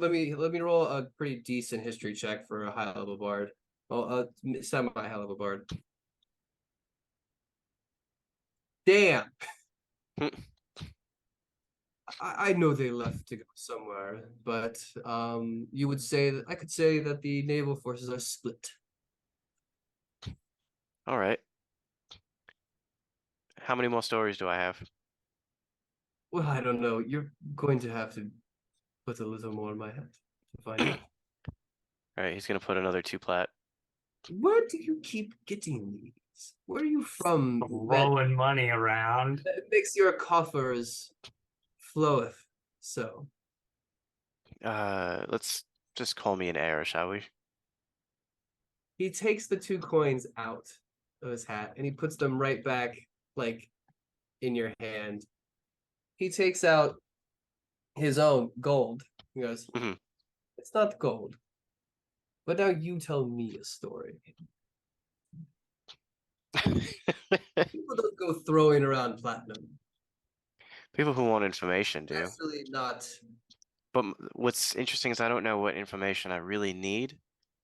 let me roll a pretty decent history check for a high level bard. Well, semi high level bard. Damn. I know they left to go somewhere, but you would say that I could say that the naval forces are split. all right. How many more stories do I have? Well, I don't know. You're going to have to put a little more in my head to find out. All right, he's gonna put another 2 plat. Where do you keep getting these? Where are you from? That, Rolling money around. that makes your coffers floweth so. Let's just call me an heir, shall we? He takes the 2 coins out of his hat and he puts them right back, like in your hand. He takes out his own gold. He goes, Mhm. It's not gold. But now you tell me a story. People don't go throwing around platinum. People who want information do. Actually, not. But what's interesting is I don't know what information I really need,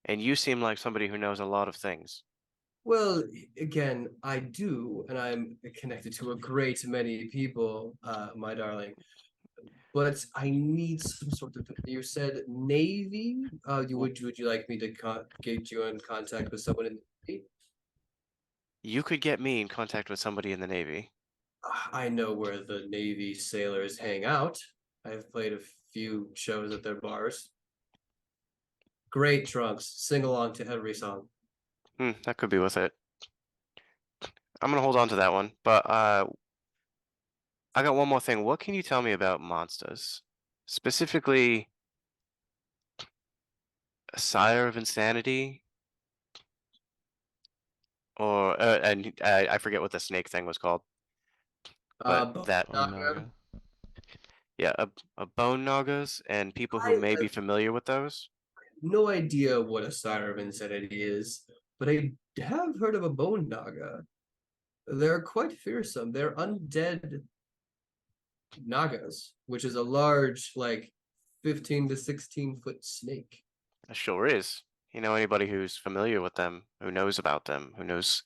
and you seem like somebody who knows a lot of things. Well, again, I do, and I'm connected to a great many people, my darling. But I need some sort of. You said Navy. Would you like me to get you in contact with someone in the Navy? You could get me in contact with somebody in the Navy. I know where the Navy sailors hang out. I've played a few shows at their bars. Great trunks. Sing along to every song. That could be with it. I'm gonna hold on to that one, but I got one more thing. What can you tell me about monsters? Specifically, a Sire of Insanity, or and I forget what the snake thing was called. But that, Oh, Naga. yeah, a Bone Nagas and people who may be familiar with those. No idea what a Sire of Insanity is, but I have heard of a Bone Naga. They're quite fearsome. They're undead Nagas, which is a large, like 15 to 16-foot snake. It sure is. You know anybody who's familiar with them, who knows about them, who knows?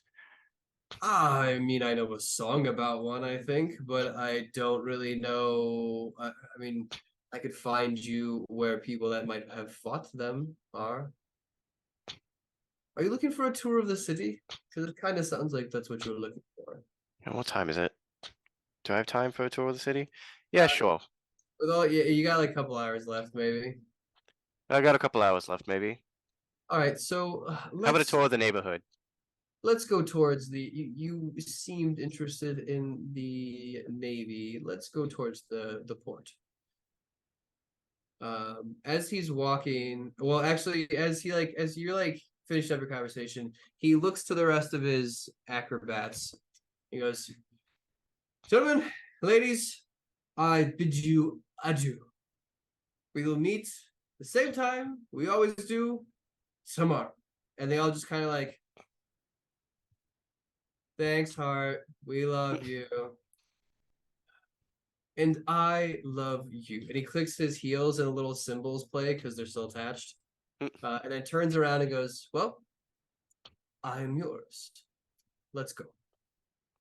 I mean, I know a song about one, I think, but I don't really know. I mean, I could find you where people that might have fought them are. Are you looking for a tour of the city? Because it kind of sounds like that's what you're looking for. And what time is it? Do I have time for a tour of the city? Yeah, sure. With all, you got like a couple hours left, maybe. I got a couple hours left, maybe. All right, so How about a let's tour of the neighborhood? let's go towards the. You seemed interested in the Navy. Let's go towards the port. As he's walking, well, actually, as you're like finished up your conversation, he looks to the rest of his acrobats. He goes, "Gentlemen, ladies, I bid you adieu. We will meet the same time we always do tomorrow." And they all just kind of like, "Thanks, Heart. We love you." And I love you. And he clicks his heels and little cymbals play because they're still attached. and then turns around and goes, "Well, I am yours. Let's go."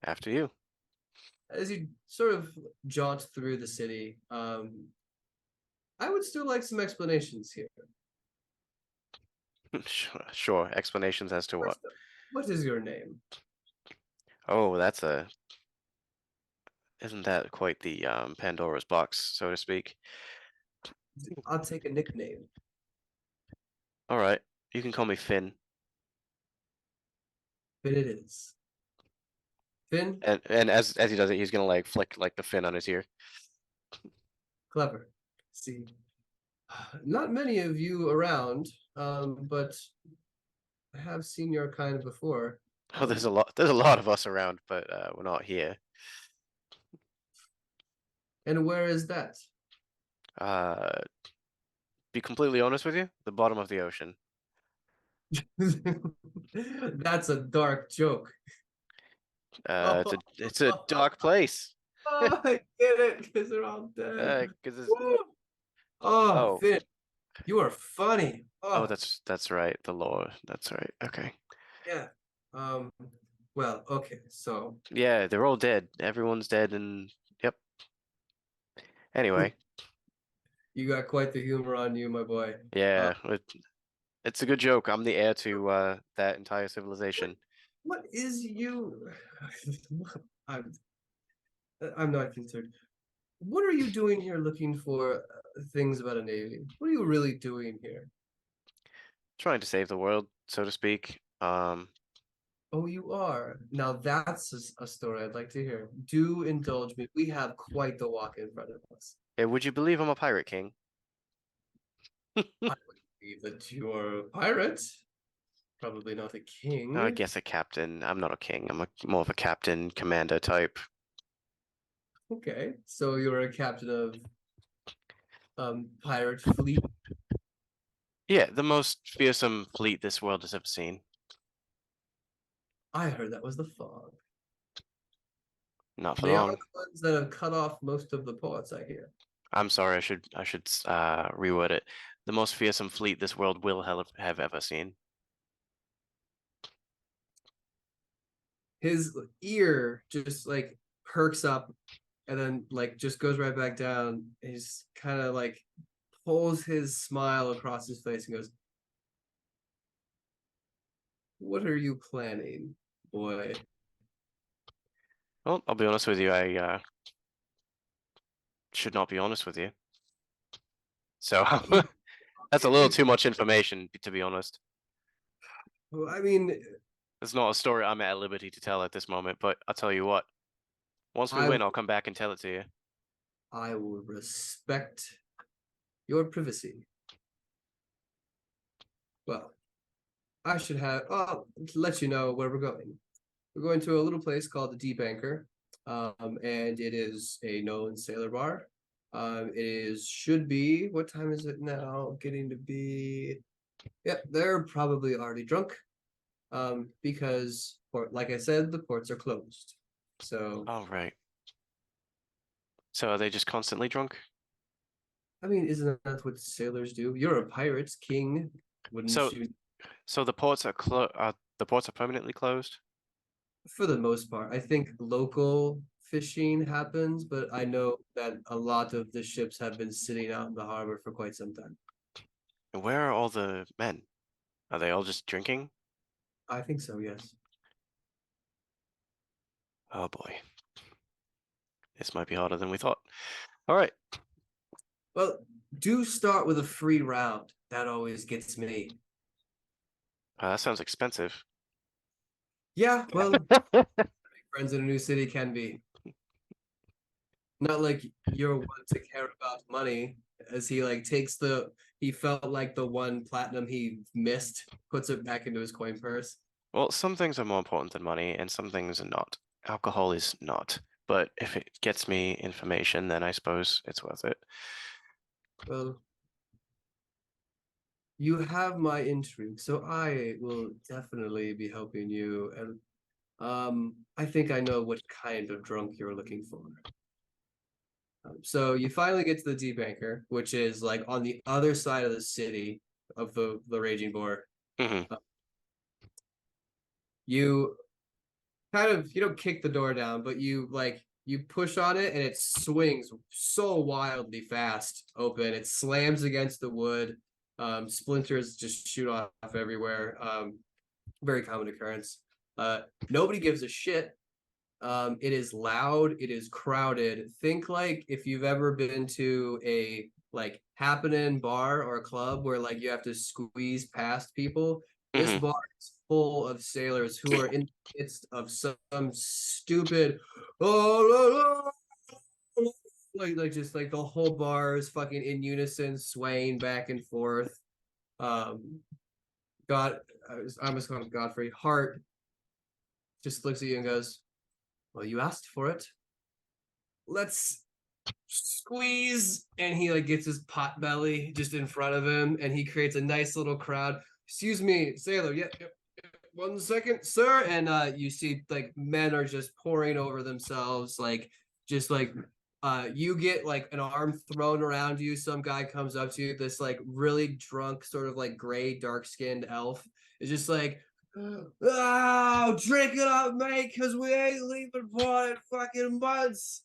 After you. As you sort of jaunt through the city, I would still like some explanations here. Sure. Explanations as to what? First up, what is your name? Oh, isn't that quite the Pandora's box, so to speak? I'll take a nickname. All right, you can call me Finn. Finn it is. Finn, And as he does it, he's gonna like flick like the fin on his ear. clever. See, not many of you around, but I have seen your kind before. Oh, there's a lot of us around, but we're not here. And where is that? Be completely honest with you, the bottom of the ocean. That's a dark joke. It's a dark place. Oh, I get it, because they're all dead. Because it's Woo! Oh, Oh. Finn, you are funny. oh, Oh, that's right, the lore. That's right. Okay. yeah. Well, okay, so Yeah, they're all dead. Everyone's dead, and yep. Anyway, you got quite the humor on you, my boy. yeah, it's a good joke. I'm the heir to that entire civilization. What is you? I'm I'm not concerned. What are you doing here looking for things about a navy? What are you really doing here? Trying to save the world, so to speak. Oh, you are. Now that's a story I'd like to hear. Do indulge me. We have quite the walk in front of us. Would you believe I'm a pirate king? I would believe that you're a pirate. Probably not a king. I guess a captain. I'm not a king. I'm more of a captain, commander type. Okay, so you're a captain of pirate fleet. Yeah, the most fearsome fleet this world has ever seen. I heard that was the fog. Not for They are long. the ones that have cut off most of the ports, I hear. I'm sorry. I should reword it. The most fearsome fleet this world will have ever seen. His ear just like perks up and then like just goes right back down. He's kind of like pulls his smile across his face and goes, "What are you planning, boy?" Well, I'll be honest with you. I should not be honest with you. So that's a little too much information, to be honest. Well, I mean, It's not a story I'm at liberty to tell at this moment, but I'll tell you what. Once we I- win, I'll come back and tell it to you. I will respect your privacy. Well, I should have, let you know where we're going. We're going to a little place called the Deep Anchor, and it is a known sailor bar. Should be, what time is it now? Getting to be, yep, they're probably already drunk, because, like I said, the ports are closed. So, All right. So are they just constantly drunk? I mean, isn't that what sailors do? You're a pirate king, wouldn't So- you? So the ports are permanently closed? For the most part, I think local fishing happens, but I know that a lot of the ships have been sitting out in the harbor for quite some time. And where are all the men? Are they all just drinking? I think so, yes. Oh boy. This might be harder than we thought. All right. Well, do start with a free round. That always gets me. That sounds expensive. Yeah, well, friends in a new city can be. Not like you're one to care about money, as he like he felt like the one platinum he missed, puts it back into his coin purse. Well, some things are more important than money, and some things are not. Alcohol is not. But if it gets me information, then I suppose it's worth it. Well, you have my intrigue, so I will definitely be helping you. And I think I know what kind of drunk you're looking for. So you finally get to the Deep Anchor, which is like on the other side of the city. of the raging boar. Mhm. You kind of, you don't kick the door down, but you push on it and it swings so wildly fast open. It slams against the wood. Splinters just shoot off everywhere. Very common occurrence. Nobody gives a shit. It is loud, it is crowded. Think like if you've ever been to a like happening bar or a club where like you have to squeeze past people. This Mhm. bar is full of sailors who are in the midst of some stupid like just like the whole bar is fucking in unison, swaying back and forth. God, I almost called him Godfrey. Hart just looks at you and goes, "Well, you asked for it. Let's squeeze." And he like gets his pot belly just in front of him, and he creates a nice little crowd. "Excuse me, sailor. Yeah, 1 second, sir." And you see like men are just pouring over themselves, like just like you get like an arm thrown around you. Some guy comes up to you, this like really drunk, sort of like gray, dark-skinned elf is just like, "Oh, drink it up, mate, because we ain't leaving port in fucking months."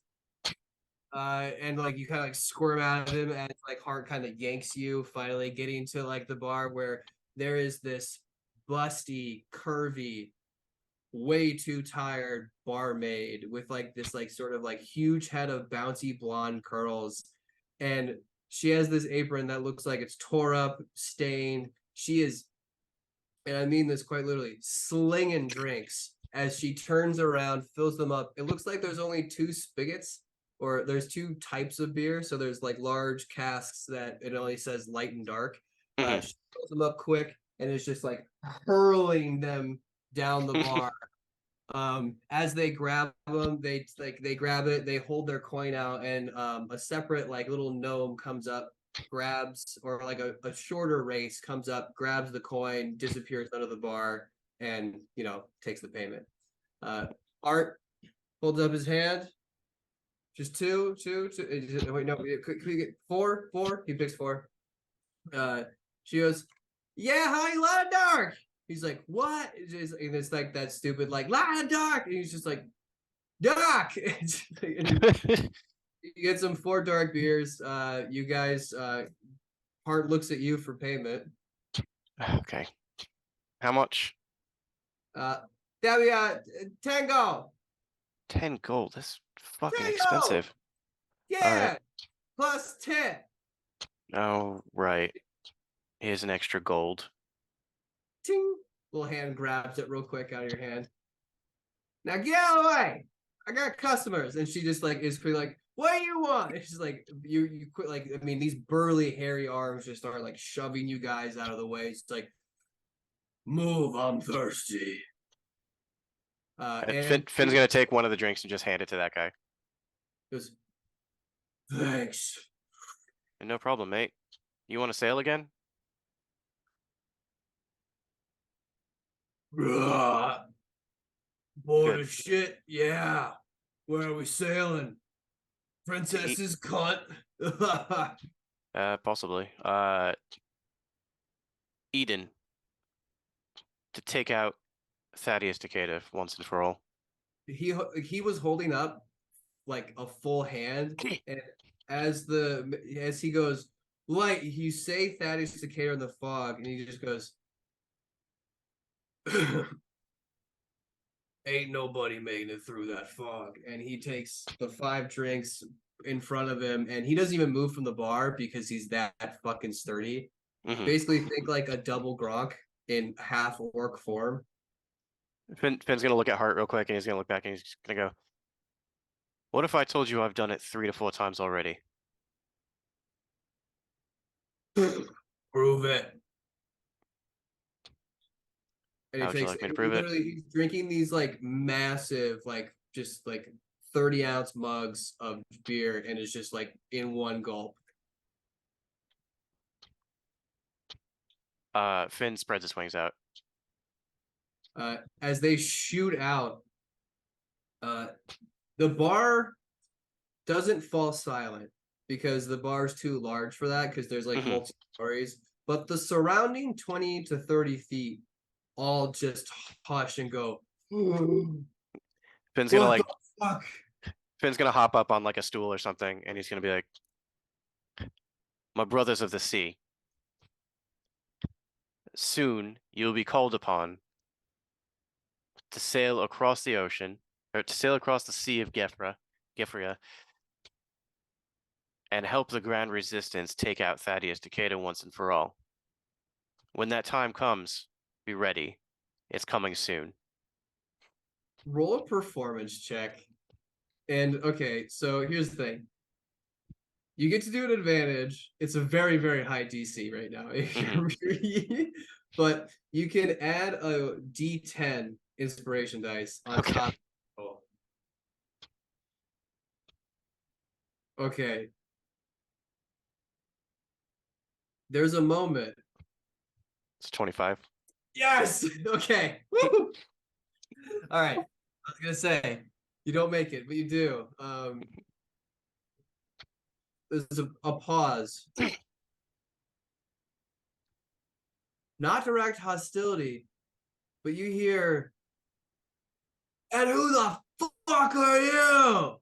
And like you kind of like squirm out of him, and like Hart kind of yanks you, finally getting to like the bar where there is this busty, curvy, way too tired barmaid with like this like sort of like huge head of bouncy blonde curls, and she has this apron that looks like it's tore up, stained. She is, and I mean this quite literally, slinging drinks as she turns around, fills them up. It looks like there's only two spigots, or there's two types of beer. So there's like large casks that it only says light and dark. Mhm. She fills them up quick and is just like hurling them down the bar. As they grab them, they grab it, they hold their coin out, and a separate like little gnome comes up, grabs, or like a shorter race comes up, grabs the coin, disappears under the bar, and takes the payment. Art holds up his hand. Just two. Wait, no, could we get four? He picks four. She goes, "Yeah, hi, Light of Dark." He's like, "What?" And it's like that stupid, like, "Light of Dark." And he's just like, "Dark." And you get some 4 dark beers. You guys, Hart looks at you for payment. Okay. How much? There we are, 10 gold. 10 gold. That's fucking 10 gold. expensive. Yeah, plus 10. Oh, right. Here's an extra gold. Ting. Little hand grabs it real quick out of your hand. "Now get out of the way. I got customers." And she just like is pretty like, "What do you want?" And she's like, you quit, like, I mean, these burly hairy arms just start like shoving you guys out of the way. It's like, "Move, I'm thirsty." And Finn's gonna take one of the drinks and just hand it to that guy. goes, "Thanks." No problem, mate. You want to sail again? Bored Good. of shit. Yeah. Where are we sailing? Princess's cunt. Possibly. Eden. To take out Thaddeus Decatur once and for all. He was holding up like a full hand, and as he goes, "Light," you say Thaddeus Decatur in the fog, and he just goes, "Ain't nobody making it through that fog." And he takes the 5 drinks in front of him, and he doesn't even move from the bar because he's that fucking sturdy. Mhm. Basically, think like a double Gronk in half orc form. Finn's gonna look at Hart real quick, and he's gonna look back, and he's gonna go, "What if I told you I've done it 3 to 4 times already?" Prove it. And How would you like me to prove it? literally, he's drinking these like massive, like just like 30-ounce mugs of beer, and it's just like in one gulp. Finn spreads his wings out. As they shoot out, the bar doesn't fall silent because the bar's too large for that, because there's like Mhm. multiple stories. but the surrounding 20 to 30 feet all just hush and go, Finn's gonna what like the fuck? Finn's gonna hop up on like a stool or something, and he's gonna be like, "My brothers of the sea, soon you'll be called upon to sail across the ocean, or to sail across the Sea of Gefria, and help the Grand Resistance take out Thaddeus Takeda once and for all. When that time comes, be ready. It's coming soon." Roll a performance check. And okay, so here's the thing. You get to do an advantage. It's a very, very high DC right now. But you can add a D10 inspiration dice on Okay. top. Oh. Okay. There's a moment. It's 25. Yes. Okay. Woo! All right. I was gonna say you don't make it, but you do. There's a pause. Not direct hostility, but you hear, "And who the fuck are you?"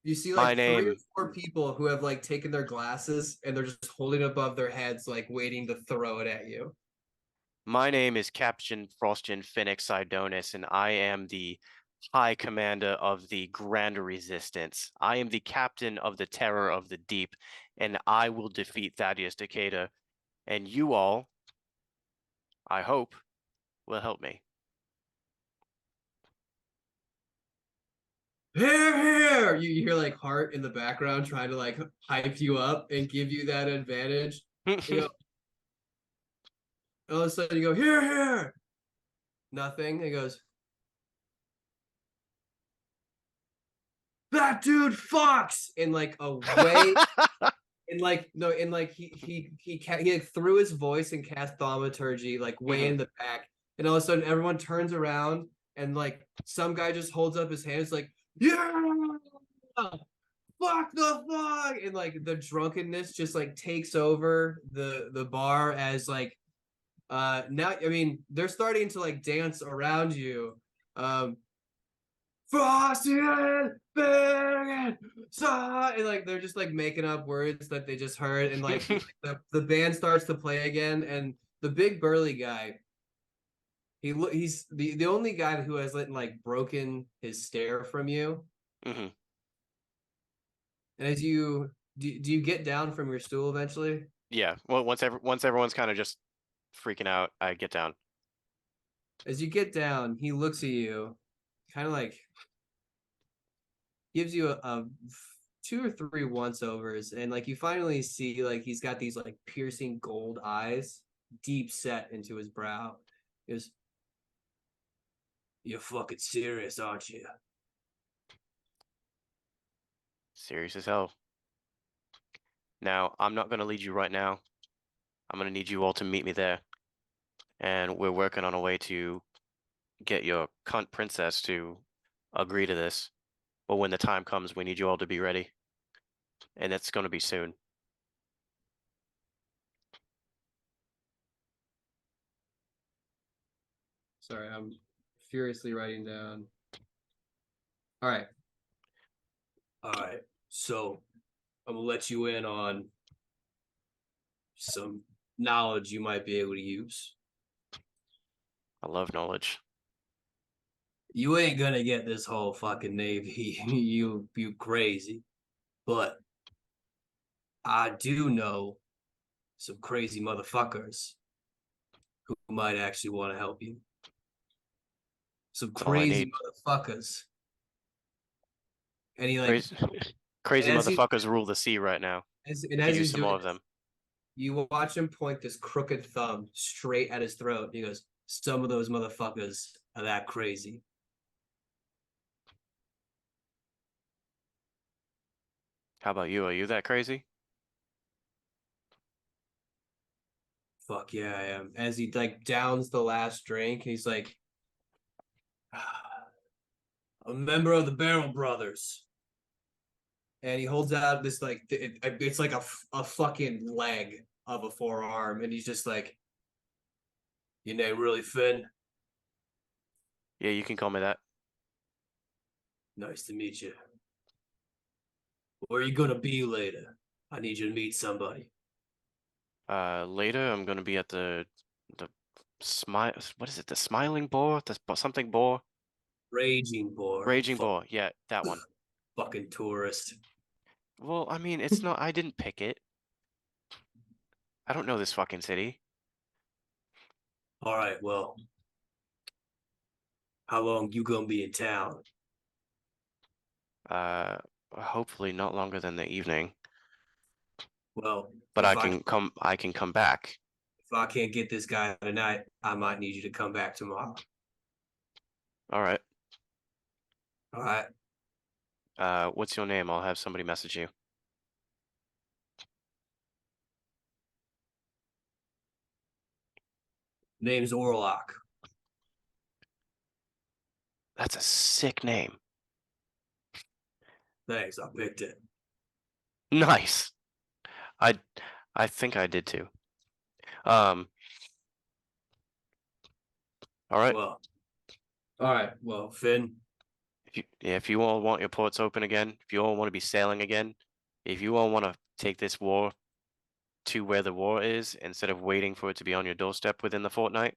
You see My like 3 or name- 4 people who have like taken their glasses and they're just holding it above their heads, like waiting to throw it at you. My name is Captain Frostian Phoenix Sidonis, and I am the High Commander of the Grand Resistance. I am the Captain of the Terror of the Deep, and I will defeat Thaddeus Takeda. And you all, I hope, will help me. Here, here! You hear like Hart in the background trying to like hype you up and give you that advantage. You go, all of a sudden you go, here, here! Nothing. He goes, that dude fucks! In like a way, in like, no, in like he like, threw his voice and cast thaumaturgy like way in the back. And all of a sudden everyone turns around and like some guy just holds up his hands like, yeah! Fuck the fuck, and like the drunkenness just like takes over the bar as like now I mean they're starting to like dance around you. Frosty and Big and like they're just like making up words that they just heard, and like the band starts to play again, and the big burly guy, he's the only guy who has like broken his stare from you. hmm And as you do you get down from your stool eventually? Yeah. Well, once everyone's kind of just freaking out, I get down. As you get down, he looks at you, kind of like gives you a 2 or 3 once overs, and like you finally see like he's got these like piercing gold eyes deep set into his brow. He goes, "You're fucking serious, aren't you?" Serious as hell. Now, I'm not going to lead you right now. I'm going to need you all to meet me there. And we're working on a way to get your cunt princess to agree to this. But when the time comes, we need you all to be ready. And it's going to be soon. Sorry, I'm furiously writing down. All right. All right. So I'm gonna let you in on some knowledge you might be able to use. I love knowledge. You ain't gonna get this whole fucking navy, you crazy. But I do know some crazy motherfuckers who might actually want to help you. Some That's all I crazy need. motherfuckers. And he like Crazy, crazy as he- motherfuckers rule the sea right now. as Could he's use some doing more of this, them. you watch him point this crooked thumb straight at his throat. He goes, "Some of those motherfuckers are that crazy." How about you? Are you that crazy? Fuck yeah, I am. As he like downs the last drink, he's like, "A member of the Barrel Brothers." and he holds out this like it's like a fucking leg of a forearm, and he's just like, "Your name really Finn? Yeah, you can call me that. Nice to meet you. Where are you gonna be later? I need you to meet somebody." Later I'm gonna be at the smile. What is it? The Smiling Boar? Something Boar? Raging Boar. Raging Boar. Yeah, that one. Fucking tourist. Well, I mean, it's not. I didn't pick it. I don't know this fucking city. All right, well, how long you gonna be in town? Hopefully not longer than the evening. Well, But if I can come back. if I can't get this guy tonight, I might need you to come back tomorrow. All right. All right. What's your name? I'll have somebody message you. Name's Orlock. That's a sick name. Thanks, I picked it. Nice. I think I did too. All right. Well, all right. Well, Finn, If you all want your ports open again, if you all want to be sailing again, if you all want to take this war to where the war is instead of waiting for it to be on your doorstep within the fortnight,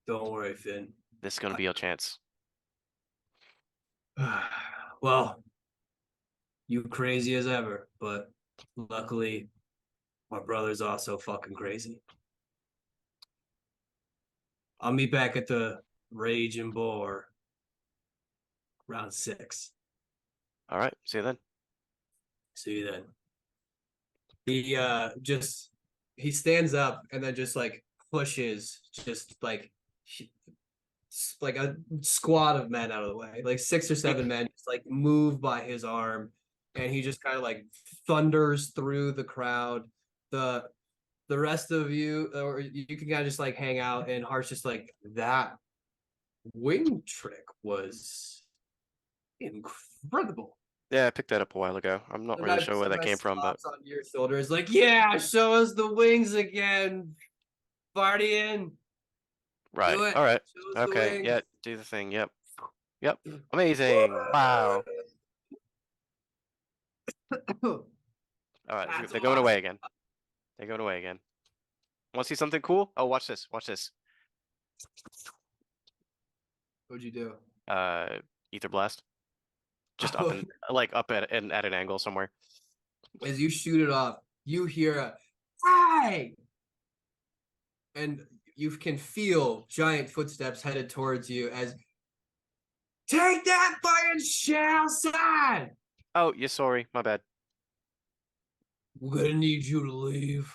don't worry, Finn. this is going to be your chance. Well, you crazy as ever, but luckily, my brother's also fucking crazy. I'll meet back at the Raging Boar around 6. All right. See you then. See you then. He stands up and then just like pushes just like a squad of men out of the way, like 6 or 7 men just like move by his arm, and he just kind of like thunders through the crowd. The rest of you, or you can kind of just like hang out, and Hart's just like, that wing trick was incredible. Yeah, I picked that up a while ago. I'm not really sure where that came from, but on your shoulders, like, yeah, show us the wings again, partying. right. Do it. All right. Show us the Okay. wings. Yeah. Do the thing. Yep. Yep. Amazing. Wow. All right. That's They're going awesome. away again. They're going away again. Want to see something cool? Oh, watch this. Watch this. What'd you do? Ether blast. Just up and like up at an angle somewhere. As you shoot it off, you hear a "Hey!" and you can feel giant footsteps headed towards you as take that fucking shit outside. Oh, yeah, sorry. My bad. We're gonna need you to leave.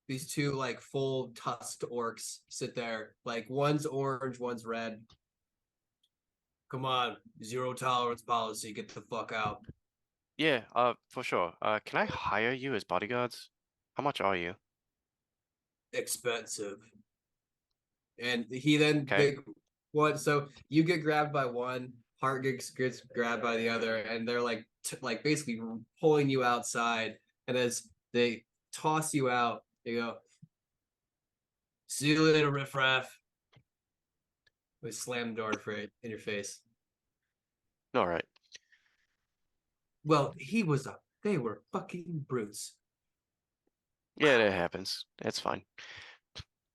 These 2 like full tusked orcs sit there, like one's orange, one's red. Come on, 0 tolerance policy. Get the fuck out. Yeah, for sure. Can I hire you as bodyguards? How much are you? Expensive. And he then Okay. one. So you get grabbed by one, Hart gets grabbed by the other, and they're like like basically pulling you outside. And as they toss you out, they go, "See you later, riffraff." We slam the door for it in your face. All right. Well, they were fucking brutes. Yeah, that happens. It's fine.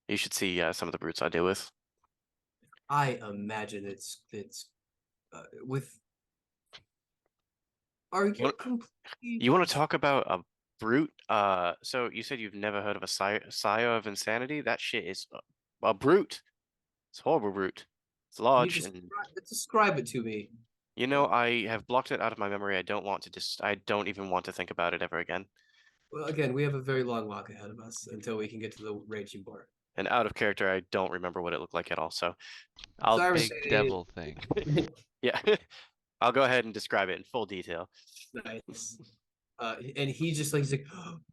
You should see some of the brutes I deal with. I imagine it's with. Are you completely? You want to talk about a brute? So you said you've never heard of a sire of insanity? That shit is a brute. It's a horrible brute. It's large and describe it to me. you know, I have blocked it out of my memory. I don't want to I don't even want to think about it ever again. Well, again, we have a very long walk ahead of us until we can get to the Raging Boar. And out of character, I don't remember what it looked like at all. So I'll Sorry, Big devil thing. yeah. I'll go ahead and describe it in full detail. Nice. And he's like,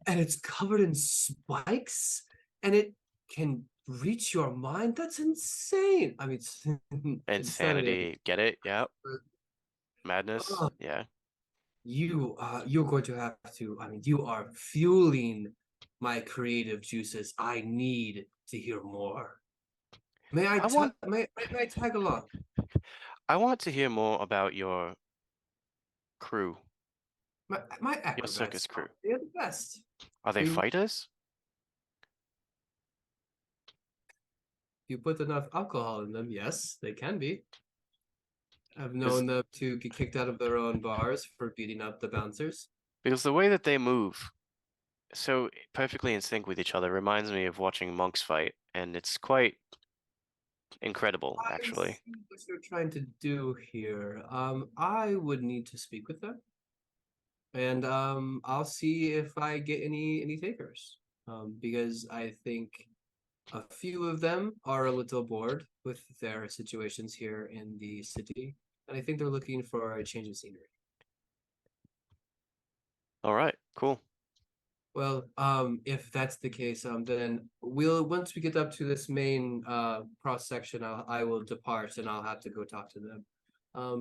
and it's covered in spikes, and it can reach your mind. That's insane. I mean, Insanity. Get it? Yeah. Madness. Oh. Yeah. you're going to have to. I mean, you are fueling my creative juices. I need to hear more. May I I want may I tag along? I want to hear more about your crew, My your circus acrobats, crew. they're the best. Are they We- fighters? If you put enough alcohol in them, yes, they can be. I've Is- known them to get kicked out of their own bars for beating up the bouncers. Because the way that they move so perfectly in sync with each other reminds me of watching monks fight, and it's quite incredible, I actually. see what you're trying to do here. I would need to speak with them, and I'll see if I get any takers. Because I think a few of them are a little bored with their situations here in the city, and I think they're looking for a change of scenery. All right, cool. Well, if that's the case, then once we get up to this main cross section, I will depart and I'll have to go talk to them.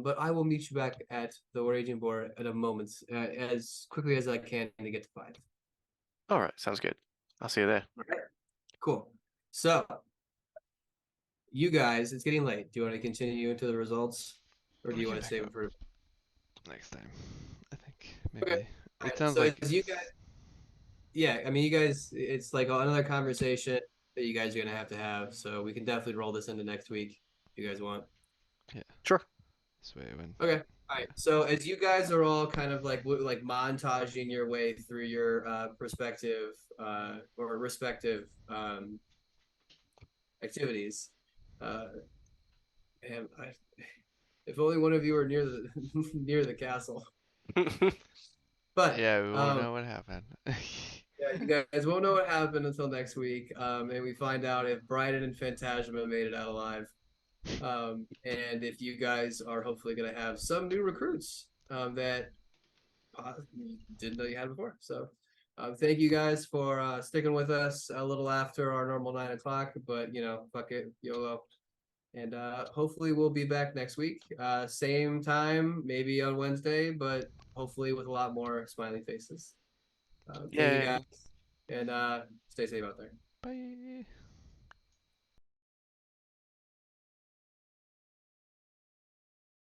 But I will meet you back at the Raging Boar at a moment, as quickly as I can to get to 5. All right, sounds good. I'll see you there. Okay. Cool. So, you guys, it's getting late. Do you want to continue into the results, or do We you can want to back save up. it for? Next time, I think maybe. Okay. It Alright, sounds so like as you guys, yeah, I mean, you guys, it's like another conversation that you guys are gonna have to have. So we can definitely roll this into next week if you guys want. Sure. this way when. Okay. All right. So as you guys are all kind of like like montaging your way through your perspective or respective activities, and if only one of you were near the near the castle. But Yeah, we won't know what happened. yeah, you guys won't know what happened until next week, and we find out if Bryden and Phantasma made it out alive, and if you guys are hopefully going to have some new recruits that you didn't know you had before. So, thank you guys for sticking with us a little after our normal 9 o'clock, but fuck it, YOLO. And hopefully we'll be back next week, same time, maybe on Wednesday, but hopefully with a lot more smiley faces. Thank you Yay. guys, and stay safe out there. Bye.